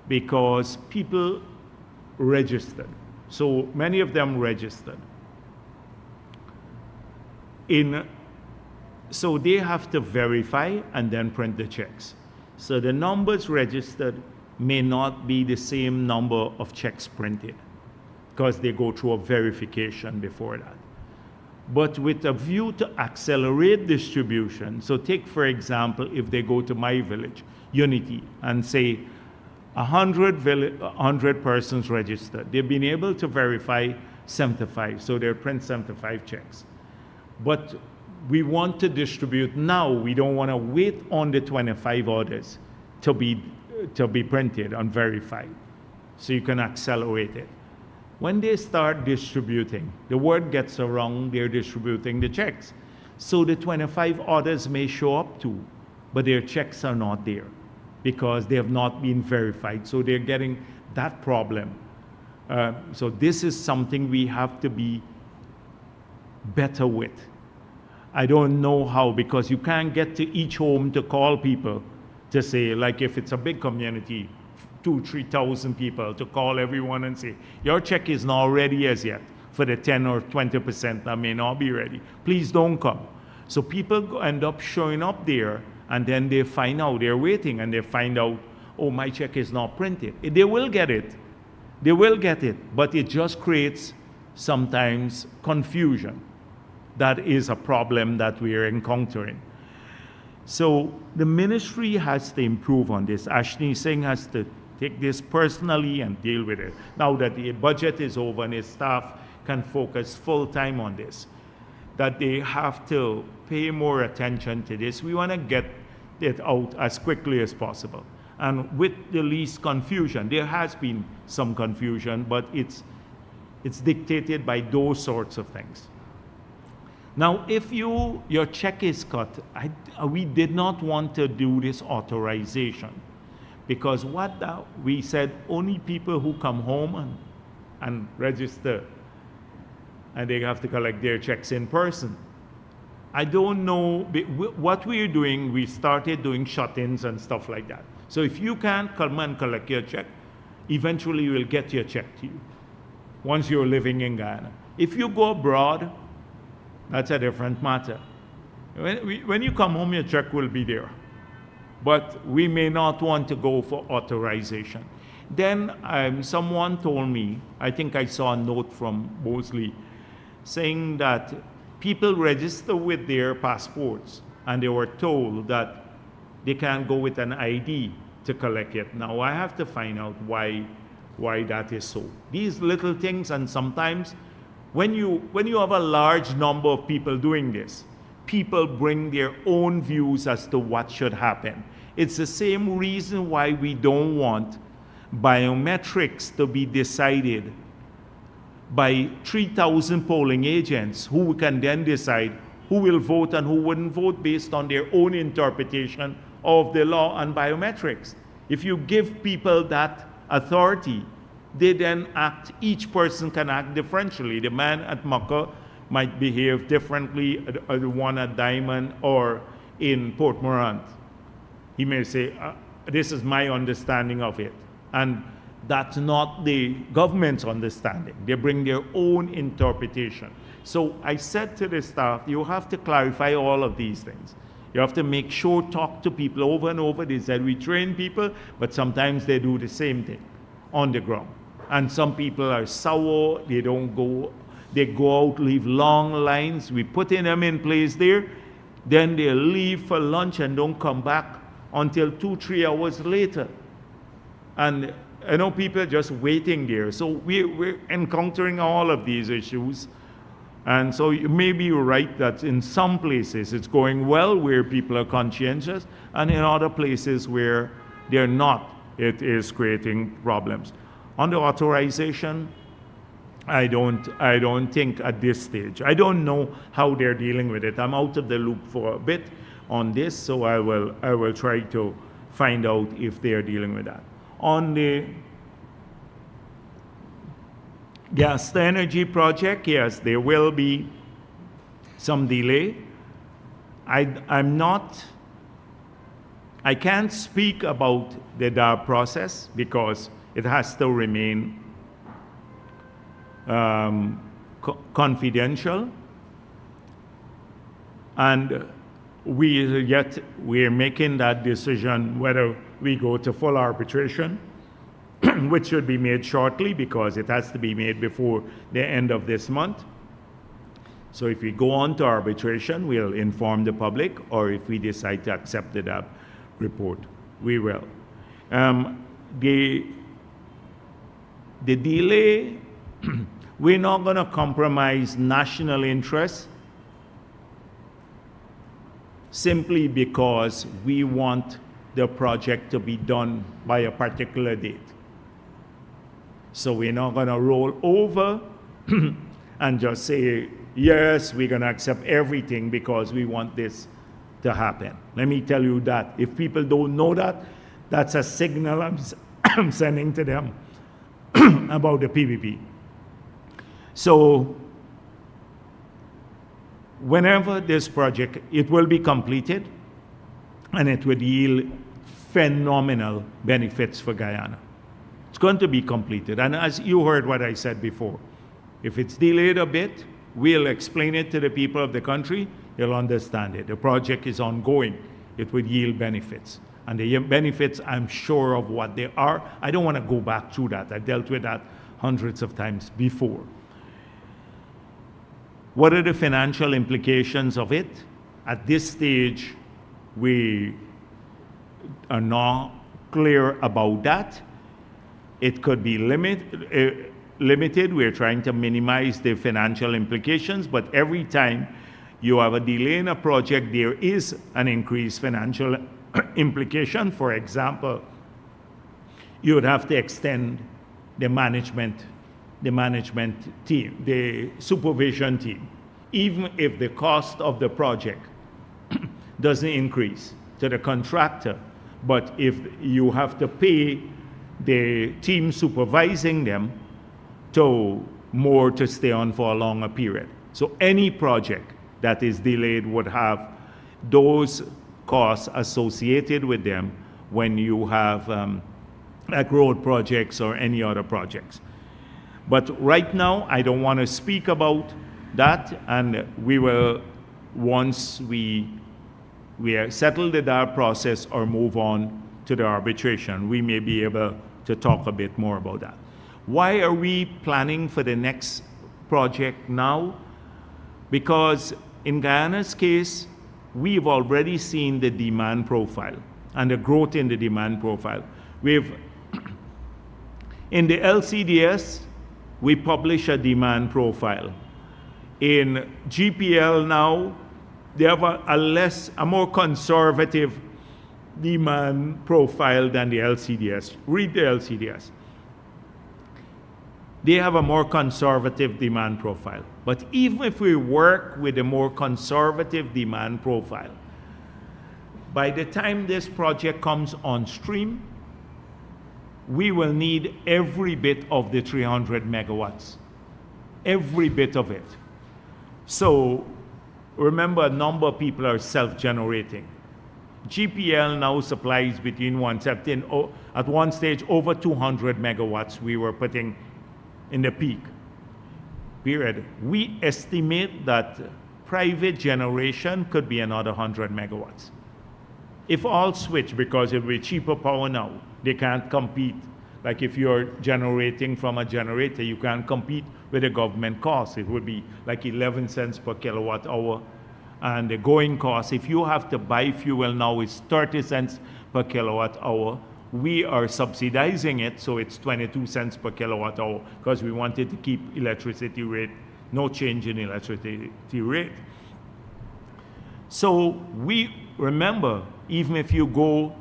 because people registered. So many of them registered. So they have to verify and then print the checks. So the numbers registered may not be the same number of checks printed because they go through a verification before that. But with a view to accelerate distribution, so take for example, if they go to my village, Unity, and say 100 persons registered, they've been able to verify 75, so they'll print 75 checks. But we want to distribute now. We don't want to wait on the 25 orders to be printed and verified. So you can accelerate it. When they start distributing, the word gets around, they're distributing the checks. So the 25 orders may show up too, but their checks are not there because they have not been verified. So they're getting that problem. So this is something we have to be better with. I don't know how, because you can't get to each home to call people to say, like if it's a big community, 2,000-3,000 people, to call everyone and say, your check is not ready as yet for the 10 or 20% that may not be ready. Please don't come. So people end up showing up there, and then they find out, they're waiting, and they find out, oh, my check is not printed. They will get it. They will get it, but it just creates sometimes confusion. That is a problem that we are encountering. So the ministry has to improve on this. Ashni Singh has to take this personally and deal with it. Now that the budget is over and his staff can focus full time on this, that they have to pay more attention to this. We want to get it out as quickly as possible. And with the least confusion, there has been some confusion, but it's dictated by those sorts of things. Now, if your check is cut, we did not want to do this authorization, because we said only people who come home and register, and they have to collect their checks in person. I don't know, what we're doing, we started doing shut-ins and stuff like that. So if you can't come and collect your check, eventually you will get your check to you once you're living in Ghana. If you go abroad, that's a different matter. When you come home, your check will be there. But we may not want to go for authorization. Then someone told me, I think I saw a note from Mosley, saying that people register with their passports, and they were told that they can't go with an ID to collect it. Now, I have to find out why that is so. These little things, and sometimes when you have a large number of people doing this, people bring their own views as to what should happen. It's the same reason why we don't want biometrics to be decided by 3,000 polling agents who can then decide who will vote and who wouldn't vote based on their own interpretation of the law and biometrics. If you give people that authority, they then act, each person can act differentially. The man at Maka might behave differently than the one at Diamond or in Port Morant. He may say, this is my understanding of it. And that's not the government's understanding. They bring their own interpretation. So I said to the staff, you have to clarify all of these things. You have to make sure, talk to people over and over. They said we train people, but sometimes they do the same thing on the ground. And some people are sour, they go out, leave long lines. We put them in place there, then they leave for lunch and don't come back until 2-3 hours later. And I know people are just waiting there. So we're encountering all of these issues. And so maybe you're right that in some places it's going well where people are conscientious, and in other places where they're not, it is creating problems. On the authorization, I don't think at this stage. I don't know how they're dealing with it. I'm out of the loop for a bit on this, so I will try to find out if they're dealing with that. On the gas to energy project, yes, there will be some delay. I can't speak about the DAR process because it has to remain confidential, and we're making that decision whether we go to full arbitration, which should be made shortly because it has to be made before the end of this month. So if we go on to arbitration, we'll inform the public, or if we decide to accept the DAB report, we will. The delay, we're not going to compromise national interests simply because we want the project to be done by a particular date. So we're not going to roll over and just say, yes, we're going to accept everything because we want this to happen. Let me tell you that. If people don't know that, that's a signal I'm sending to them about the PPP. So whenever this project, it will be completed, and it would yield phenomenal benefits for Guyana. It's going to be completed. And as you heard what I said before, if it's delayed a bit, we'll explain it to the people of the country, they'll understand it. The project is ongoing. It would yield benefits. And the benefits, I'm sure of what they are. I don't want to go back through that. I dealt with that hundreds of times before. What are the financial implications of it? At this stage, we are not clear about that. It could be limited. We're trying to minimize the financial implications, but every time you have a delay in a project, there is an increased financial implication. For example, you would have to extend the management team, the supervision team, even if the cost of the project doesn't increase to the contractor. But if you have to pay the team supervising them to stay on for a longer period. So any project that is delayed would have those costs associated with them when you have like road projects or any other projects. But right now, I don't want to speak about that, and we will, once we settle the DAR process or move on to the arbitration, we may be able to talk a bit more about that. Why are we planning for the next project now? Because in Guyana's case, we've already seen the demand profile and the growth in the demand profile. In the LCDS, we publish a demand profile. In GPL now, they have a more conservative demand profile than the LCDS. Read the LCDS. They have a more conservative demand profile. But even if we work with a more conservative demand profile, by the time this project comes on stream, we will need every bit of the 300 megawatts. Every bit of it. So remember, a number of people are self-generating. GPL now supplies between 170 at one stage over 200 megawatts we were putting in the peak period. We estimate that private generation could be another 100 megawatts. If all switch, because it will be cheaper power now, they can't compete. Like if you're generating from a generator, you can't compete with the government cost. It would be like 11 cents per kilowatt hour. And the going cost, if you have to buy fuel now, is 30 cents per kilowatt hour. We are subsidizing it, so it's 22 cents per kilowatt hour, because we wanted to keep electricity rate, no change in electricity rate. So we remember, even if you go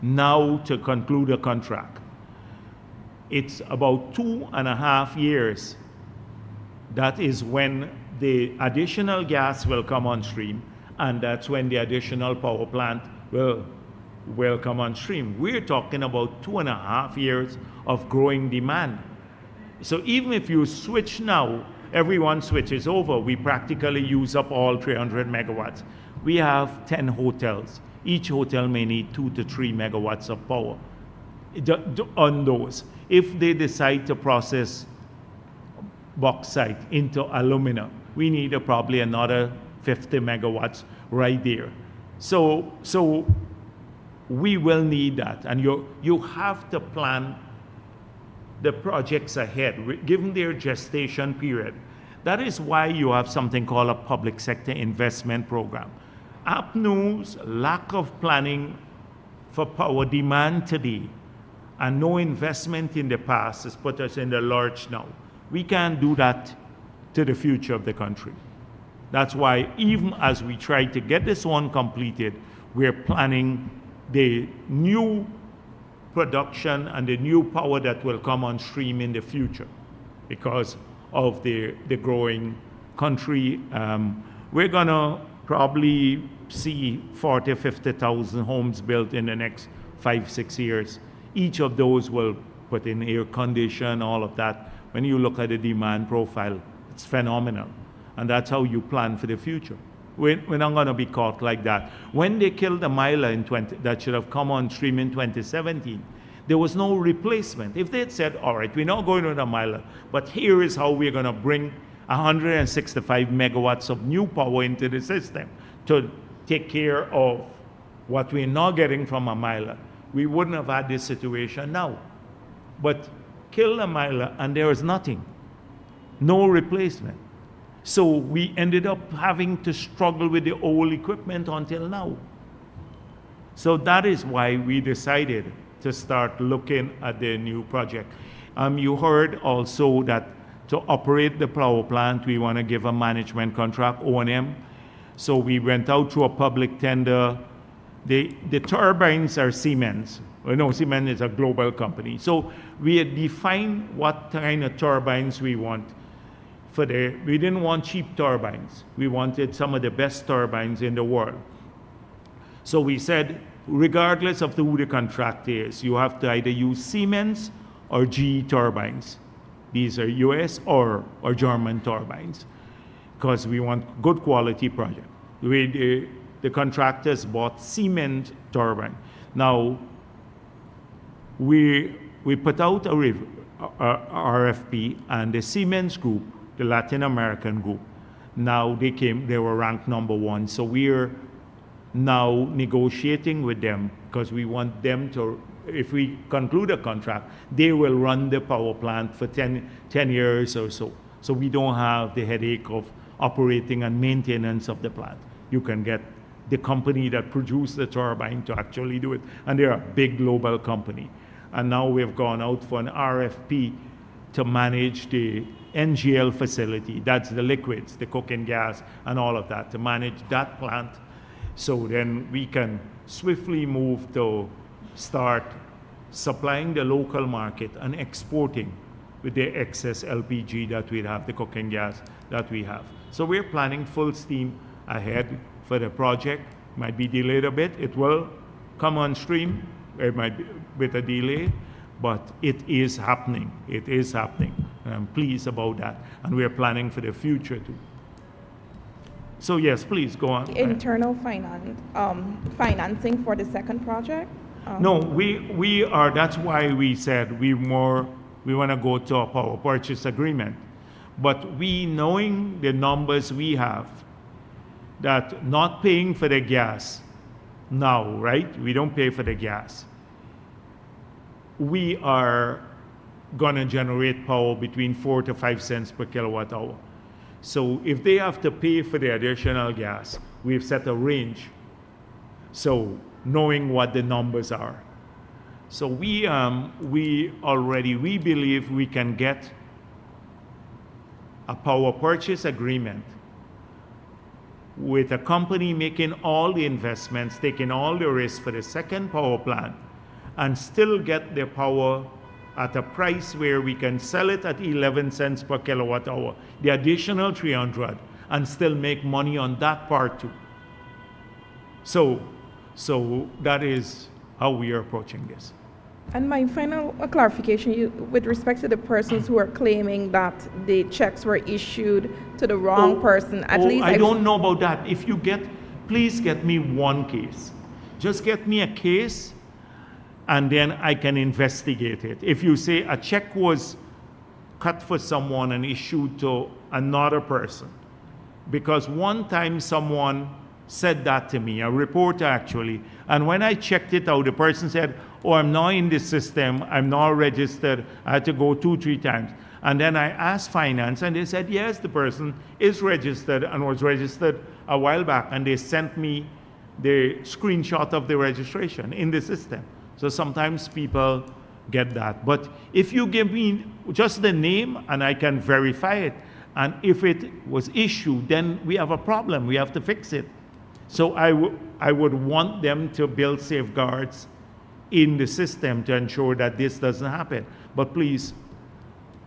now to conclude a contract, it's about 2.5 years. That is when the additional gas will come on stream, and that's when the additional power plant will come on stream. We're talking about 2.5 years of growing demand. So even if you switch now, everyone switches over, we practically use up all 300 megawatts. We have 10 hotels. Each hotel may need 2 to 3 megawatts of power on those. If they decide to process bauxite into alumina, we need probably another 50 megawatts right there. So we will need that, and you have to plan the projects ahead, given their gestation period. That is why you have something called a public sector investment program. APNU's lack of planning for power demand today and no investment in the past has put us in the lurch now. We can't do that to the future of the country. That's why even as we try to get this one completed, we're planning the new production and the new power that will come on stream in the future because of the growing country. We're gonna probably see 40, 50,000 homes built in the next 5-6 years. Each of those will put in air condition, all of that. When you look at the demand profile, it's phenomenal. And that's how you plan for the future. We're not going to be caught like that. When they killed the Myla that should have come on stream in 2017, there was no replacement. If they had said, all right, we're not going with the Myla, but here is how we're going to bring 165 megawatts of new power into the system to take care of what we're not getting from a Myla, we wouldn't have had this situation now. But kill the Myla and there was nothing, no replacement. So we ended up having to struggle with the old equipment until now. So that is why we decided to start looking at the new project. You heard also that to operate the power plant, we want to give a management contract, O&M. So we went out to a public tender. The turbines are Siemens. Well, no, Siemens is a global company. So we had defined what kind of turbines we want. We didn't want cheap turbines. We wanted some of the best turbines in the world. So we said, regardless of who the contractor is, you have to either use Siemens or GE turbines. These are US or German turbines, because we want good quality project. The contractors bought Siemens turbine. Now, we put out a RFP, and the Siemens group, the Latin American group, now they were ranked #1. So we're now negotiating with them because we want them to, if we conclude a contract, they will run the power plant for 10 years or so. So we don't have the headache of operating and maintenance of the plant. You can get the company that produced the turbine to actually do it. And they're a big global company. And now we've gone out for an RFP to manage the NGL facility, that's the liquids, the cooking gas and all of that, to manage that plant. So then we can swiftly move to start supplying the local market and exporting with the excess LPG that we have, the cooking gas that we have. So we're planning full steam ahead for the project. Might be delayed a bit. It will come on stream. It might be with a delay, but it is happening. It is happening. And I'm pleased about that. And we're planning for the future too. So yes, please go on. Internal financing for the second project? No, we are, that's why we said we want to go to a power purchase agreement. But we, knowing the numbers we have, that not paying for the gas now, right? We don't pay for the gas. We are going to generate power between 4 to 5 cents per kilowatt hour. So if they have to pay for the additional gas, we've set a range. So knowing what the numbers are. So we believe we can get a power purchase agreement with a company making all the investments, taking all the risks for the second power plant, and still get the power at a price where we can sell it at 11 cents per kilowatt hour, the additional 300, and still make money on that part too. So that is how we are approaching this. And my final clarification, with respect to the persons who are claiming that the checks were issued to the wrong person, at least I don't know about that. If you please get me one case. Just get me a case, and then I can investigate it. If you say a check was cut for someone and issued to another person, because one time someone said that to me, a reporter actually, and when I checked it out, the person said, oh, I'm now in this system, I'm now registered, I had to go 2-3 times. And then I asked finance, and they said, yes, the person is registered and was registered a while back, and they sent me the screenshot of the registration in the system. So sometimes people get that. But if you give me just the name and I can verify it, and if it was issued, then we have a problem, we have to fix it. So I would want them to build safeguards in the system to ensure that this doesn't happen. But please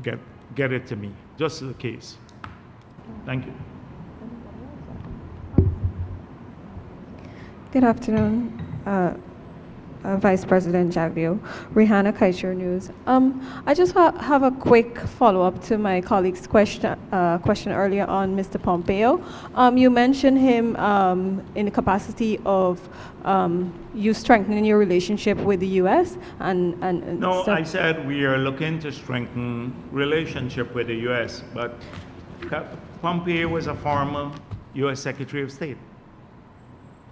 get it to me, just the case. Thank you. Good afternoon, Vice President Jagdeo. Rihanna, Kaiser News. I just have a quick follow-up to my colleague's question earlier on Mr. Pompeo. You mentioned him in the capacity of you strengthening your relationship with the U.S. and No, stuff. I said we are looking to strengthen relationship with the U.S., but Pompeo was a former U.S. Secretary of State.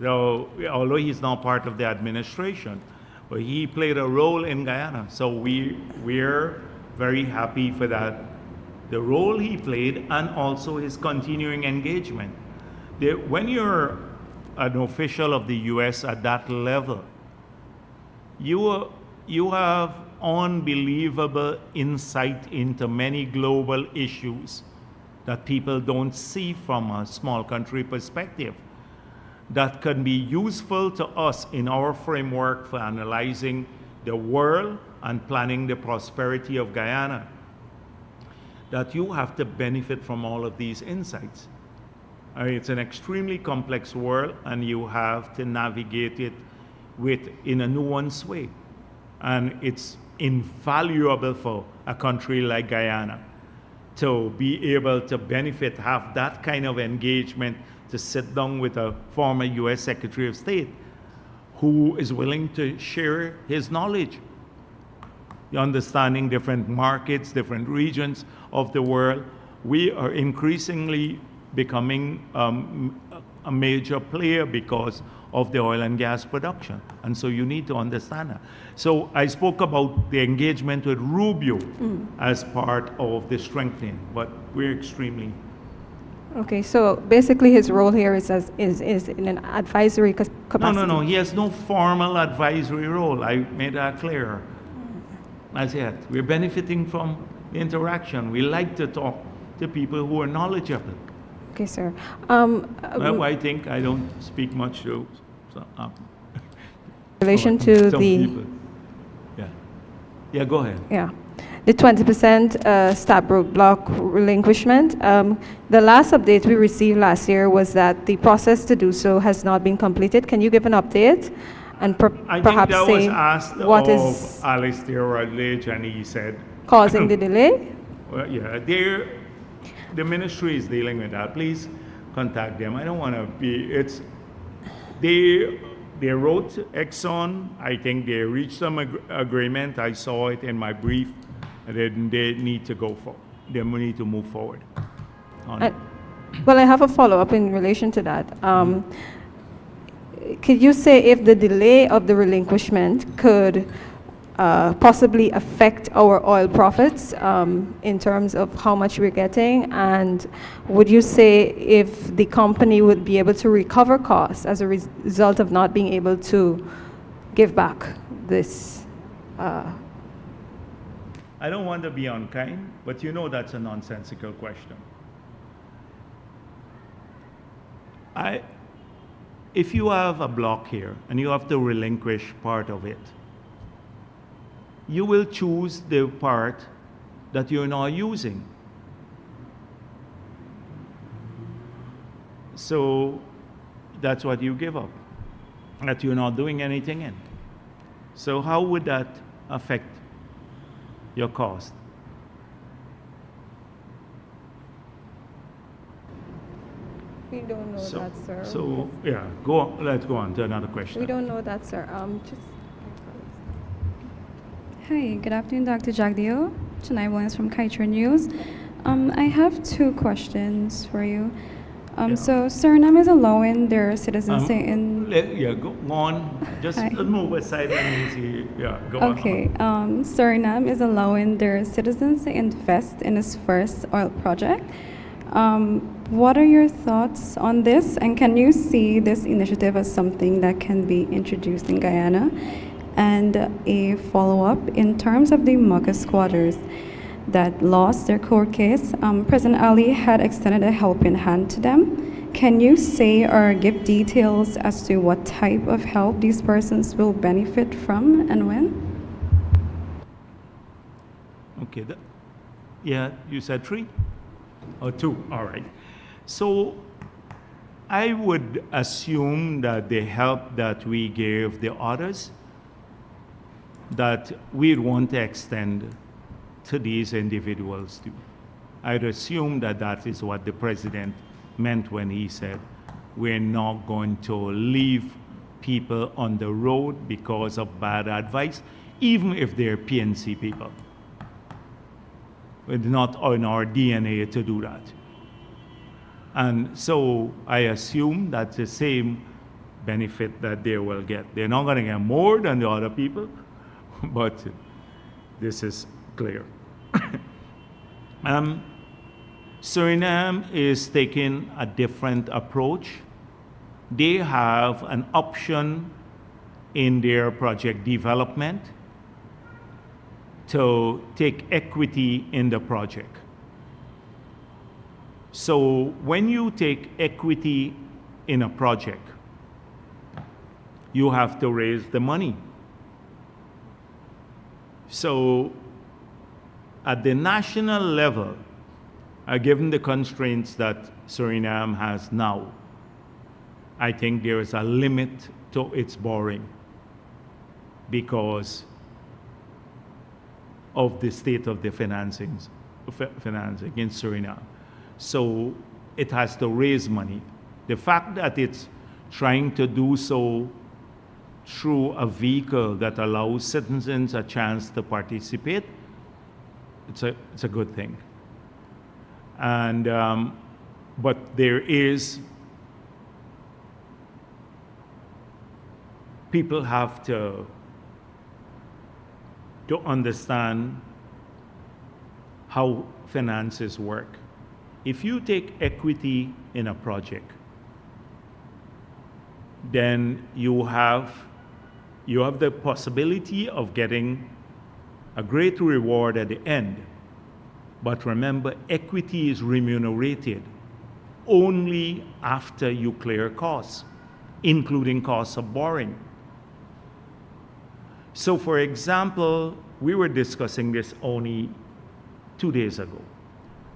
So, although he's not part of the administration, but he played a role in Guyana. So we're very happy for that, the role he played and also his continuing engagement. When you're an official of the U.S. at that level, you have unbelievable insight into many global issues that people don't see from a small country perspective, that can be useful to us in our framework for analyzing the world and planning the prosperity of Guyana, that you have to benefit from all of these insights. I mean, it's an extremely complex world, and you have to navigate it in a nuanced way. And it's invaluable for a country like Guyana to be able to benefit, have that kind of engagement, to sit down with a former U.S. Secretary of State who is willing to share his knowledge, understanding different markets, different regions of the world. We are increasingly becoming a major player because of the oil and gas production. And so you need to understand that. So I spoke about the engagement with Rubio as part of the strengthening, but we're extremely. Okay, so basically his role here is in an advisory capacity. No, he has no formal advisory role. I made that clear. As yet, we're benefiting from interaction. We like to talk to people who are knowledgeable. Okay, sir. Well, I think I don't speak much to In relation to some the people. Yeah. Yeah, go ahead. Yeah. The 20% Stabroek block relinquishment. The last update we received last year was that the process to do so has not been completed. Can you give an update and I perhaps think that say was asked what of is Alistair Rutledge, and he said, causing the delay? well, yeah, the ministry is dealing with that. Please contact them. I don't want to be, they wrote Exxon. I think they reached some agreement. I saw it in my brief. And then they need to they need to move forward on it. Well, I have a follow-up in relation to that. Could you say if the delay of the relinquishment could possibly affect our oil profits in terms of how much we're getting? And would you say if the company would be able to recover costs as a result of not being able to give back this? I don't want to be unkind, but you know that's a nonsensical question. If you have a block here and you have to relinquish part of it, you will choose the part that you're not using. So that's what you give up, that you're not doing anything in. So how would that affect your cost? We don't know that, sir. So yeah, go on, let's go on to another question. We don't know that, sir. Hi, good afternoon, Dr. Jagdeo. Chennai Williams from Caretaker News. I have two questions for you. So Suriname is allowing their citizens in... Go on. Just move aside and see. Yeah, go on. Okay. Suriname is allowing their citizens to invest in its first oil project. What are your thoughts on this? And can you see this initiative as something that can be introduced in Guyana? And a follow-up, in terms of the Mucka squatters that lost their court case, President Ali had extended a helping hand to them. Can you say or give details as to what type of help these persons will benefit from and when? Okay. Yeah, you said 3 or 2. All right. So I would assume that the help that we gave the others, that we'd want to extend to these individuals too. I'd assume that that is what the president meant when he said, we're not going to leave people on the road because of bad advice, even if they're PNC people. It's not in our DNA to do that. And so I assume that's the same benefit that they will get. They're not going to get more than the other people, but this is clear. Suriname is taking a different approach. They have an option in their project development to take equity in the project. So when you take equity in a project, you have to raise the money. So at the national level, given the constraints that Suriname has now, I think there is a limit to its borrowing because of the state of the financing in Suriname. So it has to raise money. The fact that it's trying to do so through a vehicle that allows citizens a chance to participate, it's a good thing. And but there is, people have to understand how finances work. If you take equity in a project, then you have the possibility of getting a great reward at the end. But remember, equity is remunerated only after you clear costs, including costs of borrowing. So for example, we were discussing this only 2 days ago.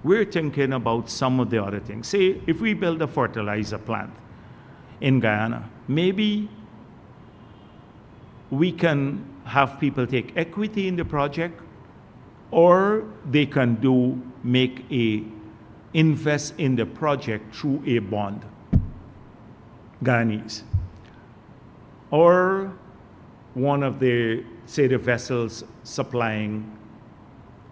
We're thinking about some of the other things. Say, if we build a fertilizer plant in Guyana, maybe we can have people take equity in the project, or they can invest in the project through a bond, Guyanese. Or one of the, say, the vessels supplying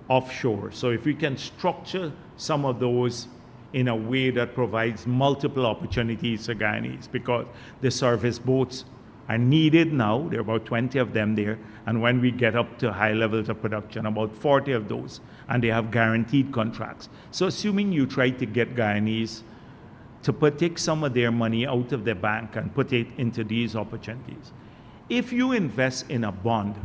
offshore. So if we can structure some of those in a way that provides multiple opportunities for Guyanese, because the service boats are needed now. There are about 20 of them there. And when we get up to high levels of production, about 40 of those, and they have guaranteed contracts. So assuming you try to get Guyanese to take some of their money out of the bank and put it into these opportunities. If you invest in a bond,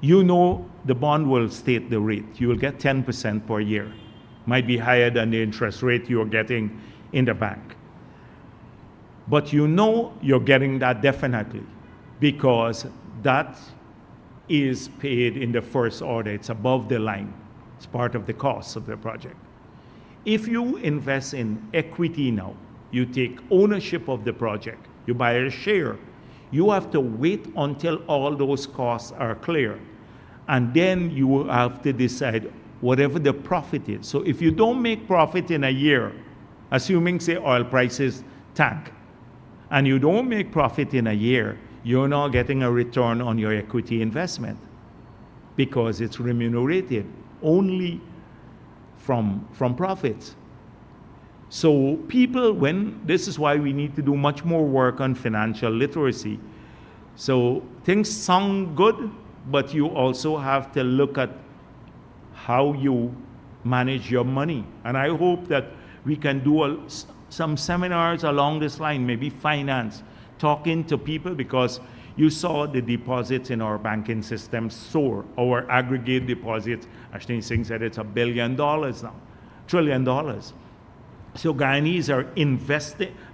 you know the bond will state the rate. You will get 10% per year. Might be higher than the interest rate you're getting in the bank. But you know you're getting that definitely, because that is paid in the first order. It's above the line. It's part of the cost of the project. If you invest in equity now, you take ownership of the project, you buy a share, you have to wait until all those costs are clear. And then you will have to decide whatever the profit is. So if you don't make profit in a year, assuming, say, oil prices tank, and you don't make profit in a year, you're not getting a return on your equity investment, because it's remunerated only from profits. So people, this is why we need to do much more work on financial literacy. So things sound good, but you also have to look at how you manage your money. And I hope that we can do some seminars along this line, maybe finance, talking to people, because you saw the deposits in our banking system soar. Our aggregate deposits, Ashton Singh said it's $1 billion now, $1 trillion. So Guyanese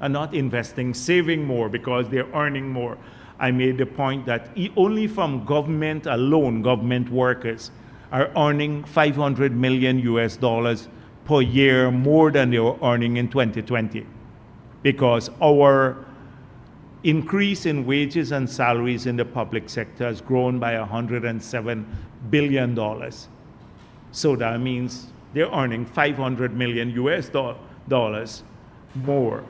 are not investing, saving more because they're earning more. I made the point that only from government alone, government workers are earning $500 million US per year more than they were earning in 2020, because our increase in wages and salaries in the public sector has grown by $107 billion. So that means they're earning $500 million US dollars more.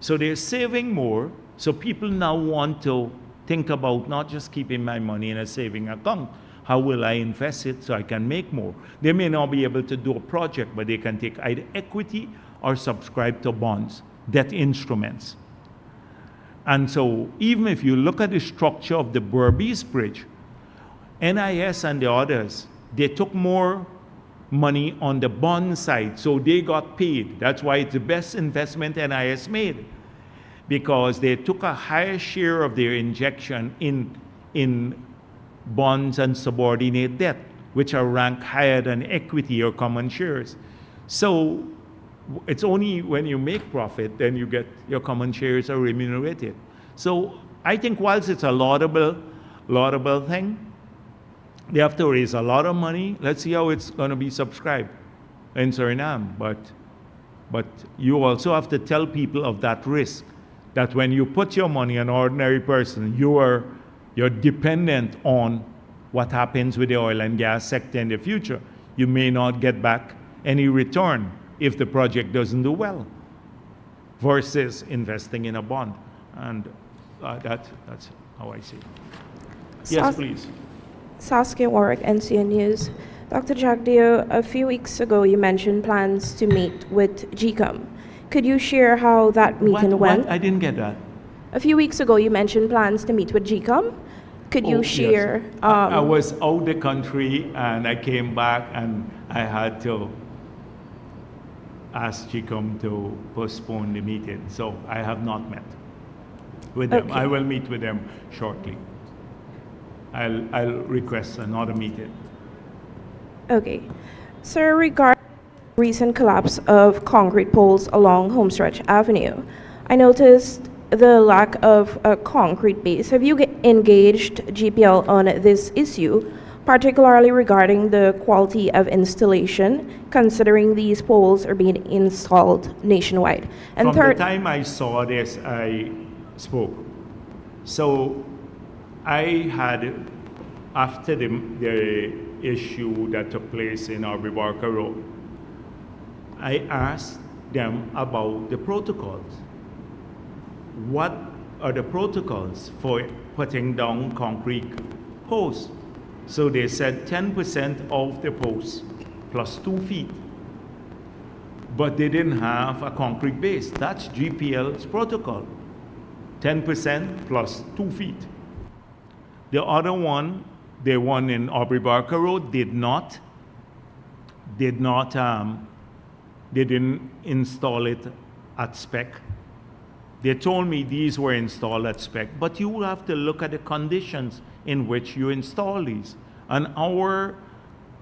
So they're saving more. So people now want to think about not just keeping my money in a saving account. How will I invest it so I can make more? They may not be able to do a project, but they can take either equity or subscribe to bonds, debt instruments. And so even if you look at the structure of the Berbice Bridge, NIS and the others, they took more money on the bond side, so they got paid. That's why it's the best investment NIS made, because they took a higher share of their injection in bonds and subordinate debt, which are ranked higher than equity or common shares. So it's only when you make profit, then you get your common shares are remunerated. So I think whilst it's a laudable thing, they have to raise a lot of money. Let's see how it's going to be subscribed in Suriname. But you also have to tell people of that risk, that when you put your money, an ordinary person, you're dependent on what happens with the oil and gas sector in the future. You may not get back any return if the project doesn't do well, versus investing in a bond. And that's how I see it. Yes, please. Saskia Warwick, NCN News. Dr. Jagdeo, a few weeks ago you mentioned plans to meet with GCOM. Could you share how that meeting went? What? I didn't get that. A few weeks ago you mentioned plans to meet with GCOM. Could you share? Yes. I was out the country and I came back and I had to ask GCOM to postpone the meeting. So I have not met with them. I will meet with them shortly. I'll request another meeting. Okay. Sir, regarding the recent collapse of concrete poles along Homestretch Avenue, I noticed the lack of a concrete base. Have you engaged GPL on this issue, particularly regarding the quality of installation, considering these poles are being installed nationwide? And From the time I saw this, I spoke. So I had, after the issue that took place in Aubrey Barker Road, I asked them about the protocols. What are the protocols for putting down concrete posts? So they said 10% of the posts plus 2 feet. But they didn't have a concrete base. That's GPL's protocol. 10% plus 2 feet. The other one, the one in Aubrey Barker Road, they didn't install it at spec. They told me these were installed at spec, but you will have to look at the conditions in which you install these. And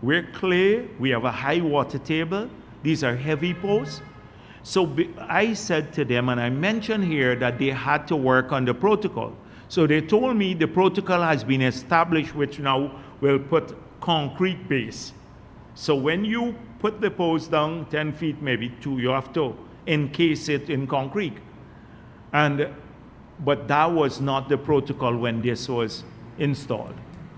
we're clear, we have a high water table, these are heavy posts. So I said to them, and I mentioned here that they had to work on the protocol. So they told me the protocol has been established, which now will put concrete base. So when you put the post down 10 feet, maybe 2, you have to encase it in concrete. But that was not the protocol when this was installed,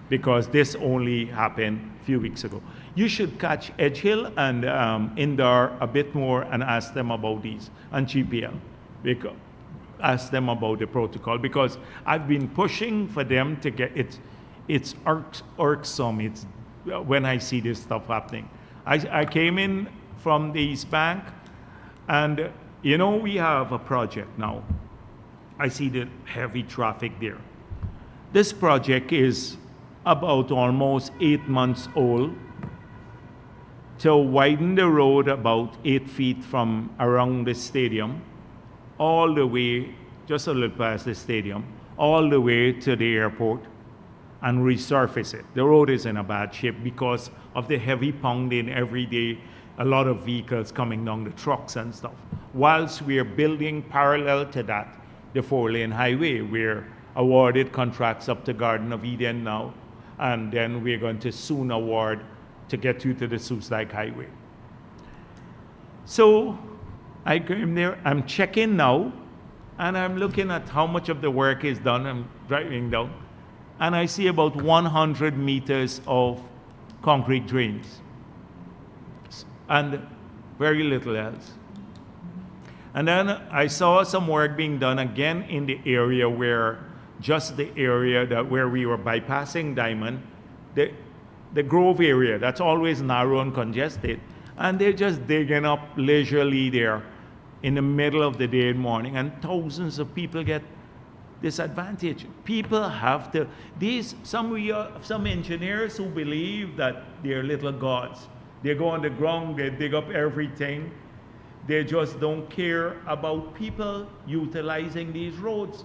because this only happened a few weeks ago. You should catch Edge Hill and Indar a bit more and ask them about these, and GPL, ask them about the protocol, because I've been pushing for them to get it. It's irksome. It's when I see this stuff happening. I came in from the East Bank, and we have a project now. I see the heavy traffic there. This project is about almost 8 months old, to widen the road about 8 feet from around the stadium, all the way, just a little past the stadium, all the way to the airport, and resurface it. The road is in a bad shape because of the heavy pounding every day, a lot of vehicles coming down, the trucks and stuff. Whilst we are building parallel to that, the 4-lane highway, we're awarded contracts up to Garden of Eden now, and then we're going to soon award to get you to the Sioux Lake Highway. So I came there, I'm checking now, and I'm looking at how much of the work is done. I'm driving down, and I see about 100 meters of concrete drains, and very little else. And then I saw some work being done again in the area where, just the area where we were bypassing Diamond, the Grove area, that's always narrow and congested, and they're just digging up leisurely there in the middle of the day and morning, and thousands of people get disadvantaged. People have to, some engineers who believe that they're little gods. They go on the ground, they dig up everything. They just don't care about people utilizing these roads.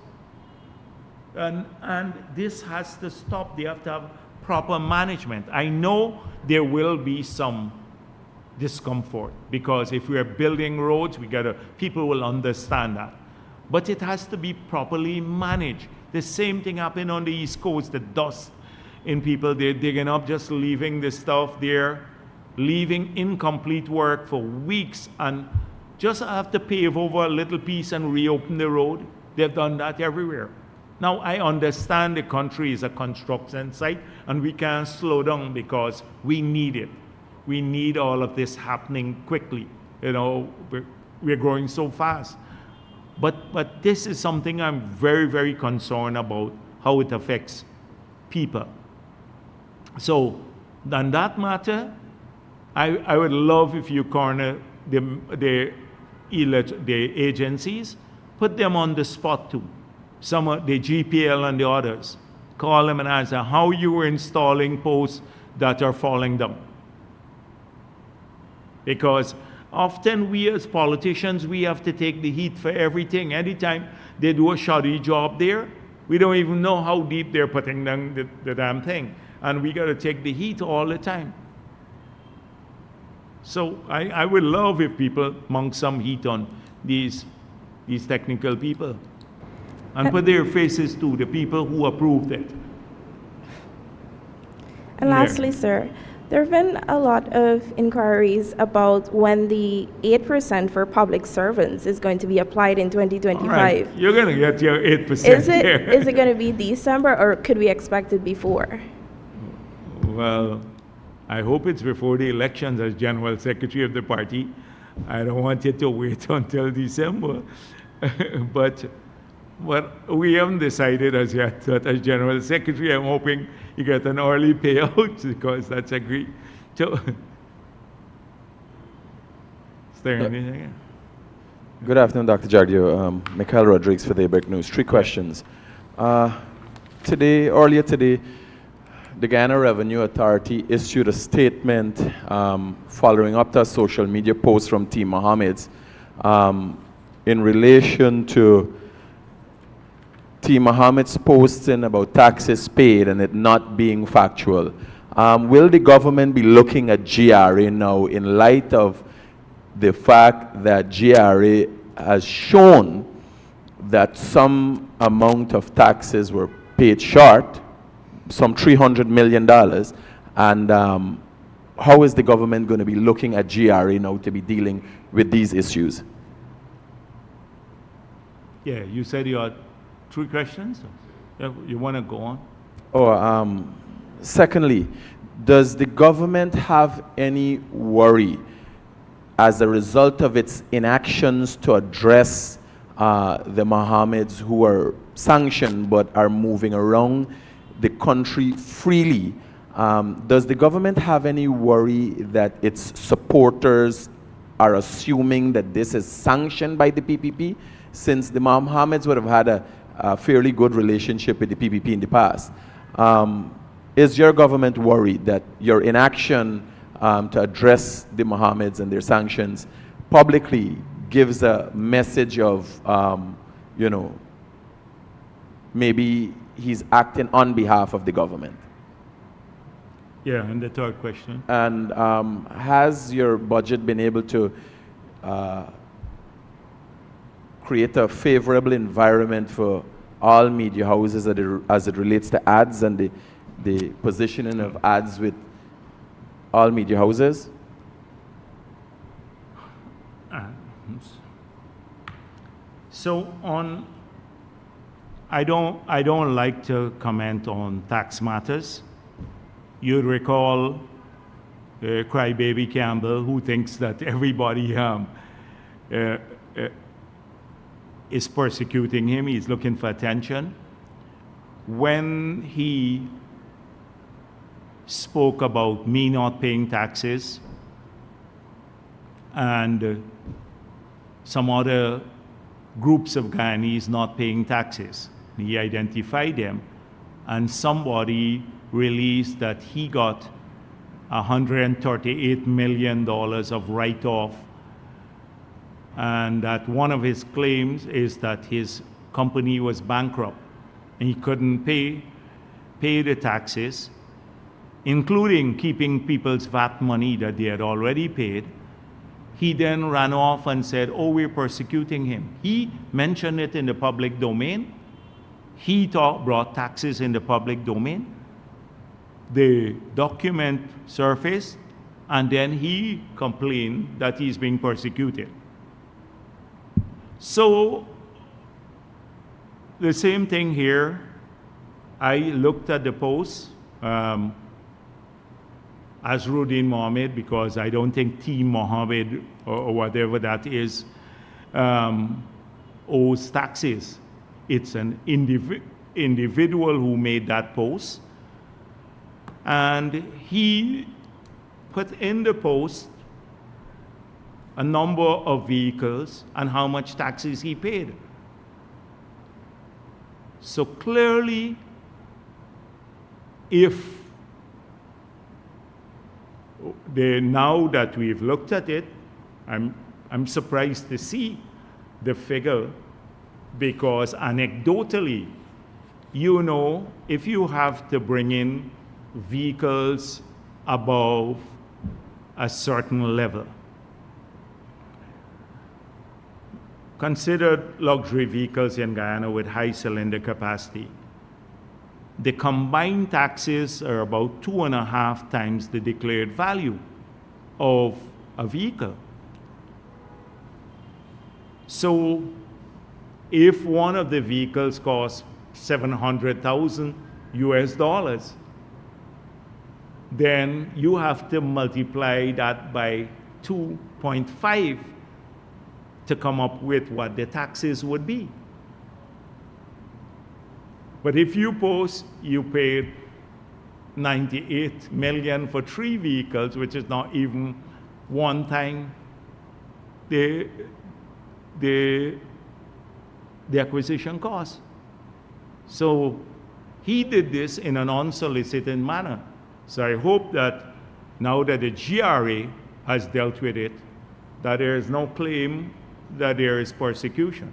And this has to stop. They have to have proper management. I know there will be some discomfort, because if we are building roads, people will understand that. But it has to be properly managed. The same thing happened on the East Coast, the dust in people, they're digging up, just leaving the stuff there, leaving incomplete work for weeks, and just have to pave over a little piece and reopen the road. They've done that everywhere. Now, I understand the country is a construction site, and we can't slow down because we need it. We need all of this happening quickly. We're growing so fast. But this is something I'm very, very concerned about, how it affects people. So, on that matter, I would love if you corner the agencies, put them on the spot too. Some of the GPL and the others. Call them and ask them how you are installing posts that are falling down. Because often we as politicians, we have to take the heat for everything. Anytime they do a shoddy job there, we don't even know how deep they're putting down the damn thing. And we got to take the heat all the time. So I would love if people mount some heat on these technical people and put their faces to the people who approved it. And lastly, sir, there have been a lot of inquiries about when the 8% for public servants is going to be applied in 2025. All right, you're going to get your 8% Is here. it going to be December, or could we expect it before? Well, I hope it's before the elections as General Secretary of the party. I don't want you to wait until December. But what we haven't decided as yet, that as General Secretary, I'm hoping you get an early payout because that's agreed. So, is there anything? Good afternoon, Dr. Jagdeo. Mikhail Rodriguez for the Daybreak News. 3 questions. Earlier today, the Guyana Revenue Authority issued a statement following up to a social media post from T. Mohammed's in relation to T. Mohammed's posting about taxes paid and it not being factual. Will the government be looking at GRA now in light of the fact that GRA has shown that some amount of taxes were paid short, some $300 million, and how is the government going to be looking at GRA now to be dealing with these issues? Yeah, you said you had 3 questions? You want to go on? Oh, secondly, does the government have any worry as a result of its inactions to address the Mohammeds who are sanctioned but are moving around the country freely? Does the government have any worry that its supporters are assuming that this is sanctioned by the PPP, since the Mohammeds would have had a fairly good relationship with the PPP in the past? Is your government worried that your inaction to address the Mohammeds and their sanctions publicly gives a message of, you know, maybe he's acting on behalf of the government? Yeah, and the 3rd question. And has your budget been able to create a favorable environment for all media houses as it relates to ads and the positioning of ads with all media houses? So I don't like to comment on tax matters. You'd recall Crybaby Campbell, who thinks that everybody is persecuting him. He's looking for attention. When he spoke about me not paying taxes and some other groups of Guyanese not paying taxes, he identified them, and somebody released that he got $138 million of write-off, and that one of his claims is that his company was bankrupt and he couldn't pay the taxes, including keeping people's VAT money that they had already paid. He then ran off and said, oh, we're persecuting him. He mentioned it in the public domain. He brought taxes in the public domain. The document surfaced, and then he complained that he's being persecuted. So the same thing here. I looked at the post as Rudin Mohammed, because I don't think Team Mohammed or whatever that is owes taxes. It's an individual who made that post, and he put in the post a number of vehicles and how much taxes he paid. So clearly, now that we've looked at it, I'm surprised to see the figure, because anecdotally, you know, if you have to bring in vehicles above a certain level. Considered luxury vehicles in Guyana with high cylinder capacity. The combined taxes are about 2.5 times the declared value of a vehicle. So if one of the vehicles costs $700,000 US, then you have to multiply that by 2.5 to come up with what the taxes would be. But if you paid 98 million for 3 vehicles, which is not even 1 time the acquisition cost. So he did this in an unsolicited manner. So I hope that now that the GRA has dealt with it, that there is no claim that there is persecution.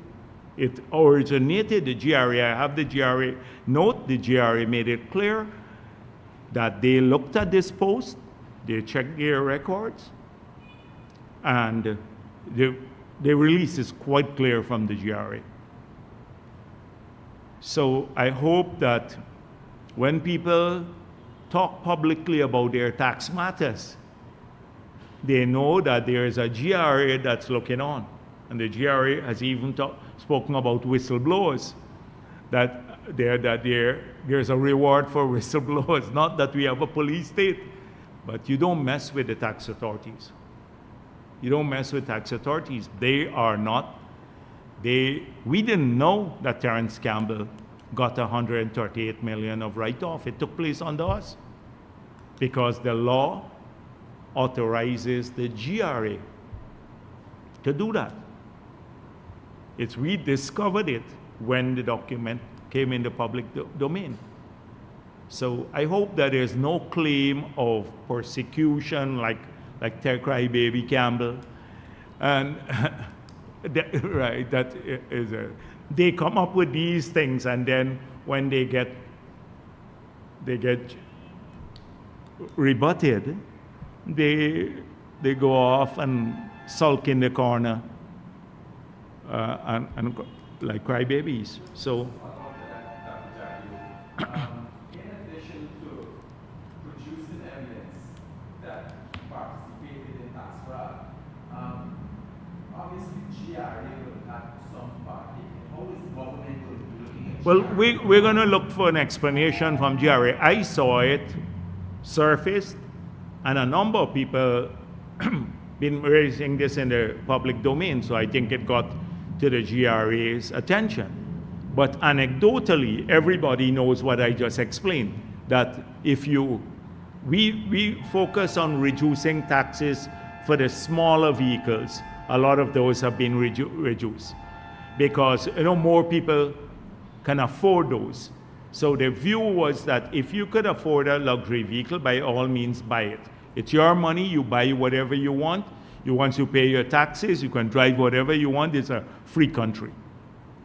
It originated the GRA. I have the GRA note. The GRA made it clear that they looked at this post, they checked their records, and the release is quite clear from the GRA. So I hope that when people talk publicly about their tax matters, they know that there is a GRA that's looking on. And the GRA has even spoken about whistleblowers, that there's a reward for whistleblowers. Not that we have a police state, but you don't mess with the tax authorities. You don't mess with tax authorities. They are not. We didn't know that Terence Campbell got 138 million of write-off. It took place under us because the law authorizes the GRA to do that. We discovered it when the document came in the public domain. So I hope that there's no claim of persecution like Crybaby Campbell. And they come up with these things, and then when they get rebutted, they go off and sulk in the corner and like crybabies. So. In addition to producing evidence that participated in tax fraud, obviously GRA will have some part in it. How is the government going to be looking at Well, we're going to look for an explanation from GRA. I saw it surfaced, and a number of people been raising this in the public domain, so I think it got to the GRA's attention. But anecdotally, everybody knows what I just explained, that if we focus on reducing taxes for the smaller vehicles, a lot of those have been reduced because more people can afford those. So the view was that if you could afford a luxury vehicle, by all means buy it. It's your money, you buy whatever you want. Once you pay your taxes, you can drive whatever you want. It's a free country.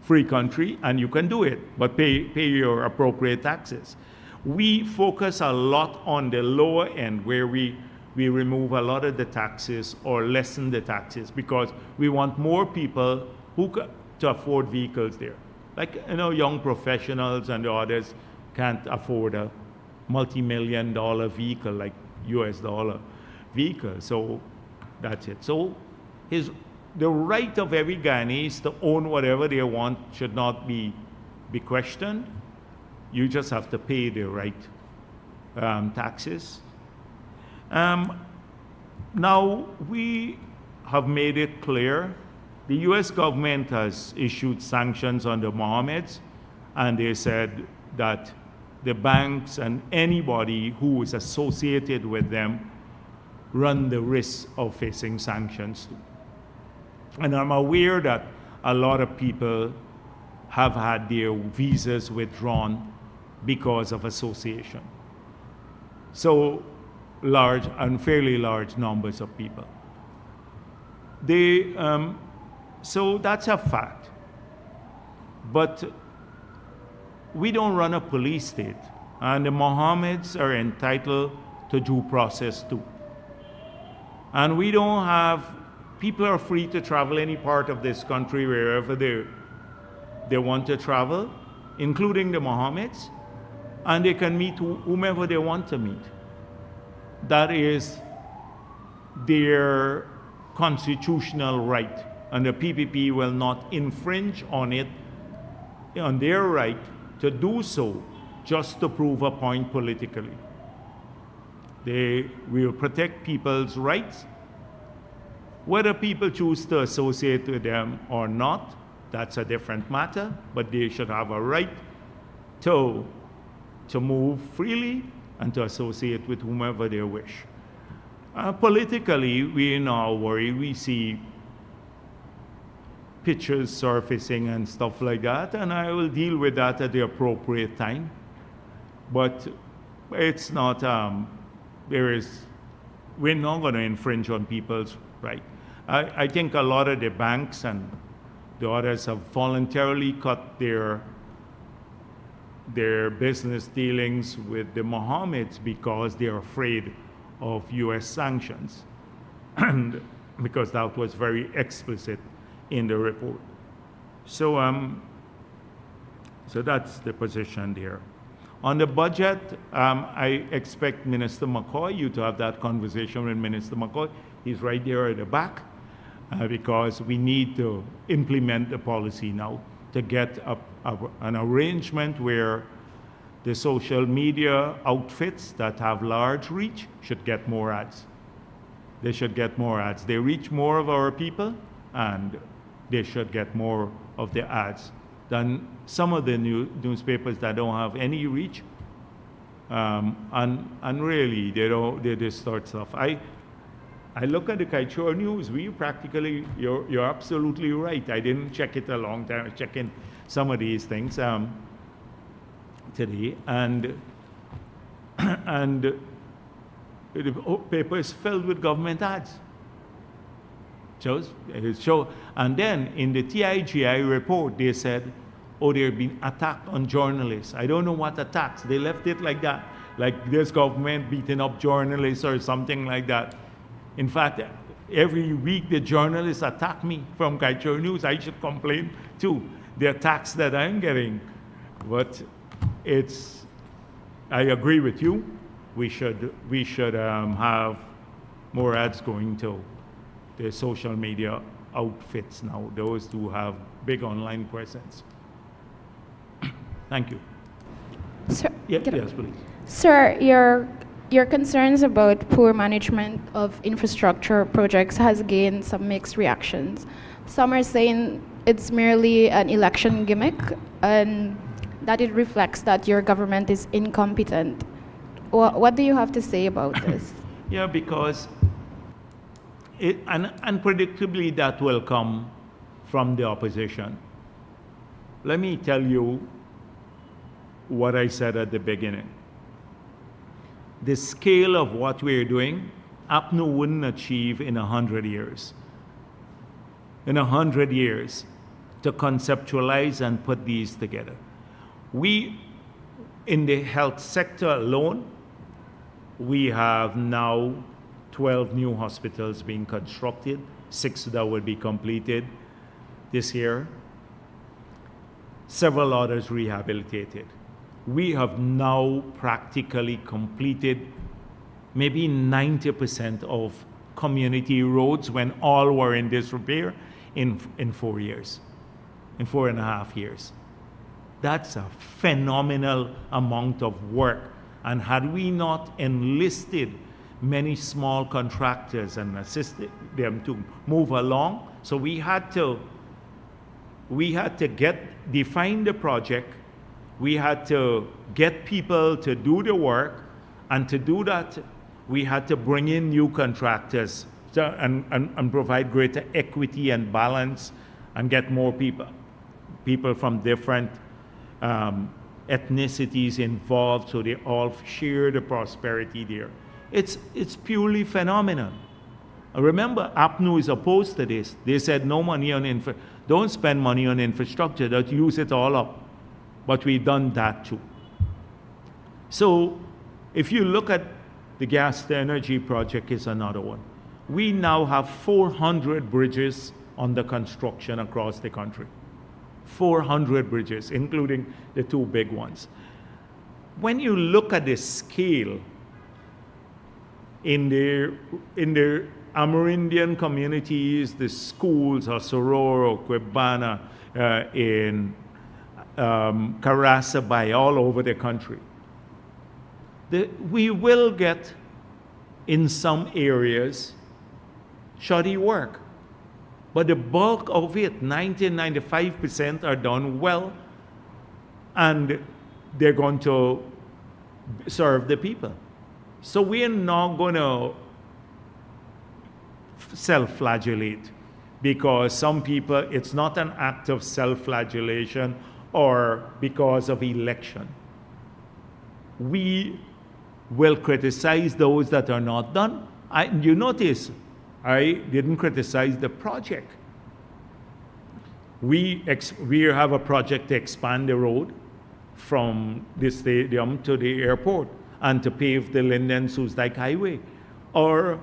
Free country, and you can do it, but pay your appropriate taxes. We focus a lot on the lower end where we remove a lot of the taxes or lessen the taxes because we want more people to afford vehicles there. Like, young professionals and the others can't afford a multi-million-dollar vehicle like US dollar vehicle. So that's it. So the right of every Guyanese to own whatever they want should not be questioned. You just have to pay the right taxes. Now, we have made it clear the US government has issued sanctions on the Mohammeds, and they said that the banks and anybody who is associated with them run the risk of facing sanctions too. And I'm aware that a lot of people have had their visas withdrawn because of association. So large and fairly large numbers of people. So that's a fact. But we don't run a police state, and the Mohammeds are entitled to due process too. And we don't have, people are free to travel any part of this country wherever they want to travel, including the Mohammeds, and they can meet whomever they want to meet. That is their constitutional right, and the PPP will not infringe on it, on their right to do so just to prove a point politically. They will protect people's rights. Whether people choose to associate with them or not, that's a different matter, but they should have a right to move freely and to associate with whomever they wish. Politically, we now worry. We see pictures surfacing and stuff like that, and I will deal with that at the appropriate time. But it's not, we're not going to infringe on people's right. I think a lot of the banks and the others have voluntarily cut their business dealings with the Mohammeds because they're afraid of US sanctions, and because that was very explicit in the report. So, so that's the position there. On the budget, I expect Minister McCoy, you to have that conversation with Minister McCoy. He's right there at the back, because we need to implement the policy now to get an arrangement where the social media outfits that have large reach should get more ads. They should get more ads. They reach more of our people, and they should get more of the ads than some of the newspapers that don't have any reach. And really, they distort stuff. I look at the Kaichor News. We practically, you're absolutely right. I didn't check it a long time. I was checking some of these things today, and the paper is filled with government ads. And then in the TIGI report, they said, oh, they've been attacked on journalists. I don't know what attacks. They left it like that, like this government beating up journalists or something like that. In fact, every week the journalists attack me from Kaichor News. I should complain too, the attacks that I'm getting. But I agree with you. We should have more ads going to the social media outfits now, those who have big online presence. Thank you. Sir, yes, please. Sir, your concerns about poor management of infrastructure projects has gained some mixed reactions. Some are saying it's merely an election gimmick and that it reflects that your government is incompetent. What do you have to say about this? Yeah, because unpredictably that will come from the opposition. Let me tell you what I said at the beginning. The scale of what we're doing, APNU wouldn't achieve in 100 years. In 100 years, to conceptualize and put these together. We, in the health sector alone, we have now 12 new hospitals being constructed, 6 that will be completed this year, several others rehabilitated. We have now practically completed maybe 90% of community roads when all were in disrepair in 4 years, in 4.5 years. That's a phenomenal amount of work. And had we not enlisted many small contractors and assisted them to move along, so we had to define the project, we had to get people to do the work, and to do that, we had to bring in new contractors and provide greater equity and balance and get more people from different ethnicities involved, so they all share the prosperity there. It's purely phenomenal. Remember, APNU is opposed to this. They said no money on don't spend money on infrastructure, don't use it all up. But we've done that too. So if you look at the gas to energy project is another one. We now have 400 bridges under construction across the country. 400 bridges, including the two big ones. When you look at the scale in the Amerindian communities, the schools, Sororo, Quebana, in Karasabay, all over the country, we will get, in some areas, shoddy work. But the bulk of it, 95%, are done well, and they're going to serve the people. So we are not going to self-flagellate, because some people, it's not an act of self-flagellation or because of election. We will criticize those that are not done. You notice, I didn't criticize the project. We have a project to expand the road from the stadium to the airport and to pave the Linden-Soesdijk Highway, or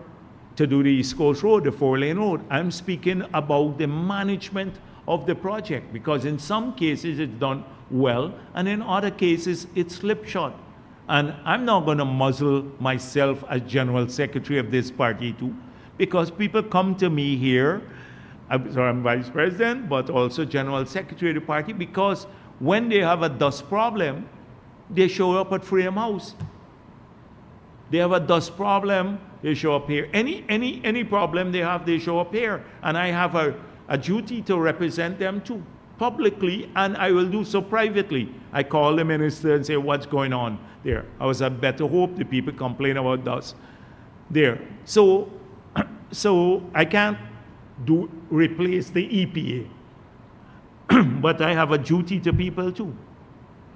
to do the East Coast Road, the 4-lane road. I'm speaking about the management of the project, because in some cases it's done well, and in other cases it's slipshod. And I'm not going to muzzle myself as General Secretary of this party too, because people come to me here, I'm Vice President, but also General Secretary of the party, because when they have a dust problem, they show up at Freedom House. They have a dust problem, they show up here. Any problem they have, they show up here. And I have a duty to represent them too, publicly, and I will do so privately. I call the minister and say, what's going on there? I was at Better Hope, the people complain about dust there. So I can't replace the EPA, but I have a duty to people too.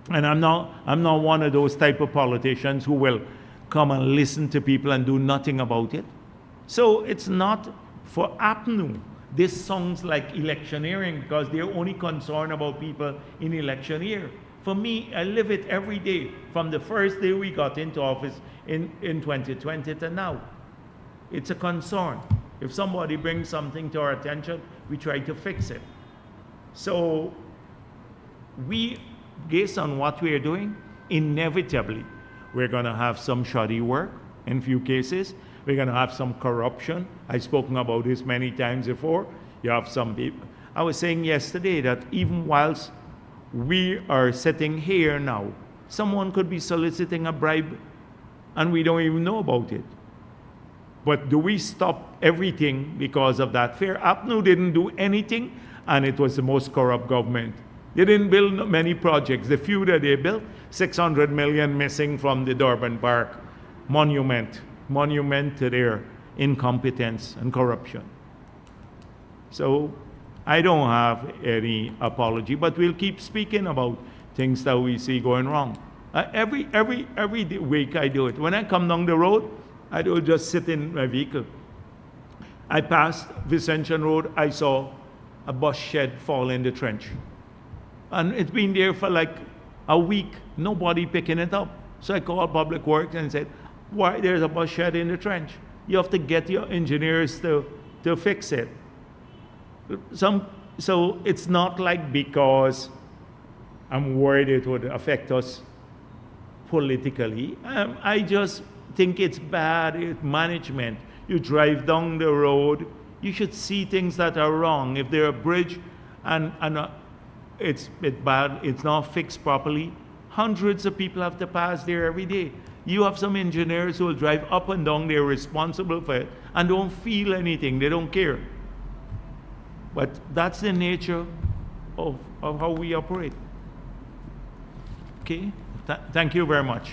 And I'm not one of those type of politicians who will come and listen to people and do nothing about it. So it's not for APNU. This sounds like electioneering, because they're only concerned about people in election year. For me, I live it every day, from the first day we got into office in 2020 to now. It's a concern. If somebody brings something to our attention, we try to fix it. So based on what we are doing, inevitably, we're going to have some shoddy work in few cases. We're going to have some corruption. I've spoken about this many times before. You have some people. I was saying yesterday that even whilst we are sitting here now, someone could be soliciting a bribe and we don't even know about it. But do we stop everything because of that fear? APNU didn't do anything, and it was the most corrupt government. They didn't build many projects. The few that they built, 600 million missing from the Durban Park monument to their incompetence and corruption. So I don't have any apology, but we'll keep speaking about things that we see going wrong. Every week I do it. When I come down the road, I don't just sit in my vehicle. I passed Vicention Road, I saw a bus shed fall in the trench. And it's been there for like a week, nobody picking it up. So I called Public Works and said, why there's a bus shed in the trench? You have to get your engineers to fix it. So it's not like because I'm worried it would affect us politically. I just think it's bad management. You drive down the road, you should see things that are wrong. If there's a bridge and it's bad, it's not fixed properly, hundreds of people have to pass there every day. You have some engineers who will drive up and down, they're responsible for it, and don't feel anything, they don't care. But that's the nature of how we operate. Okay? Thank you very much.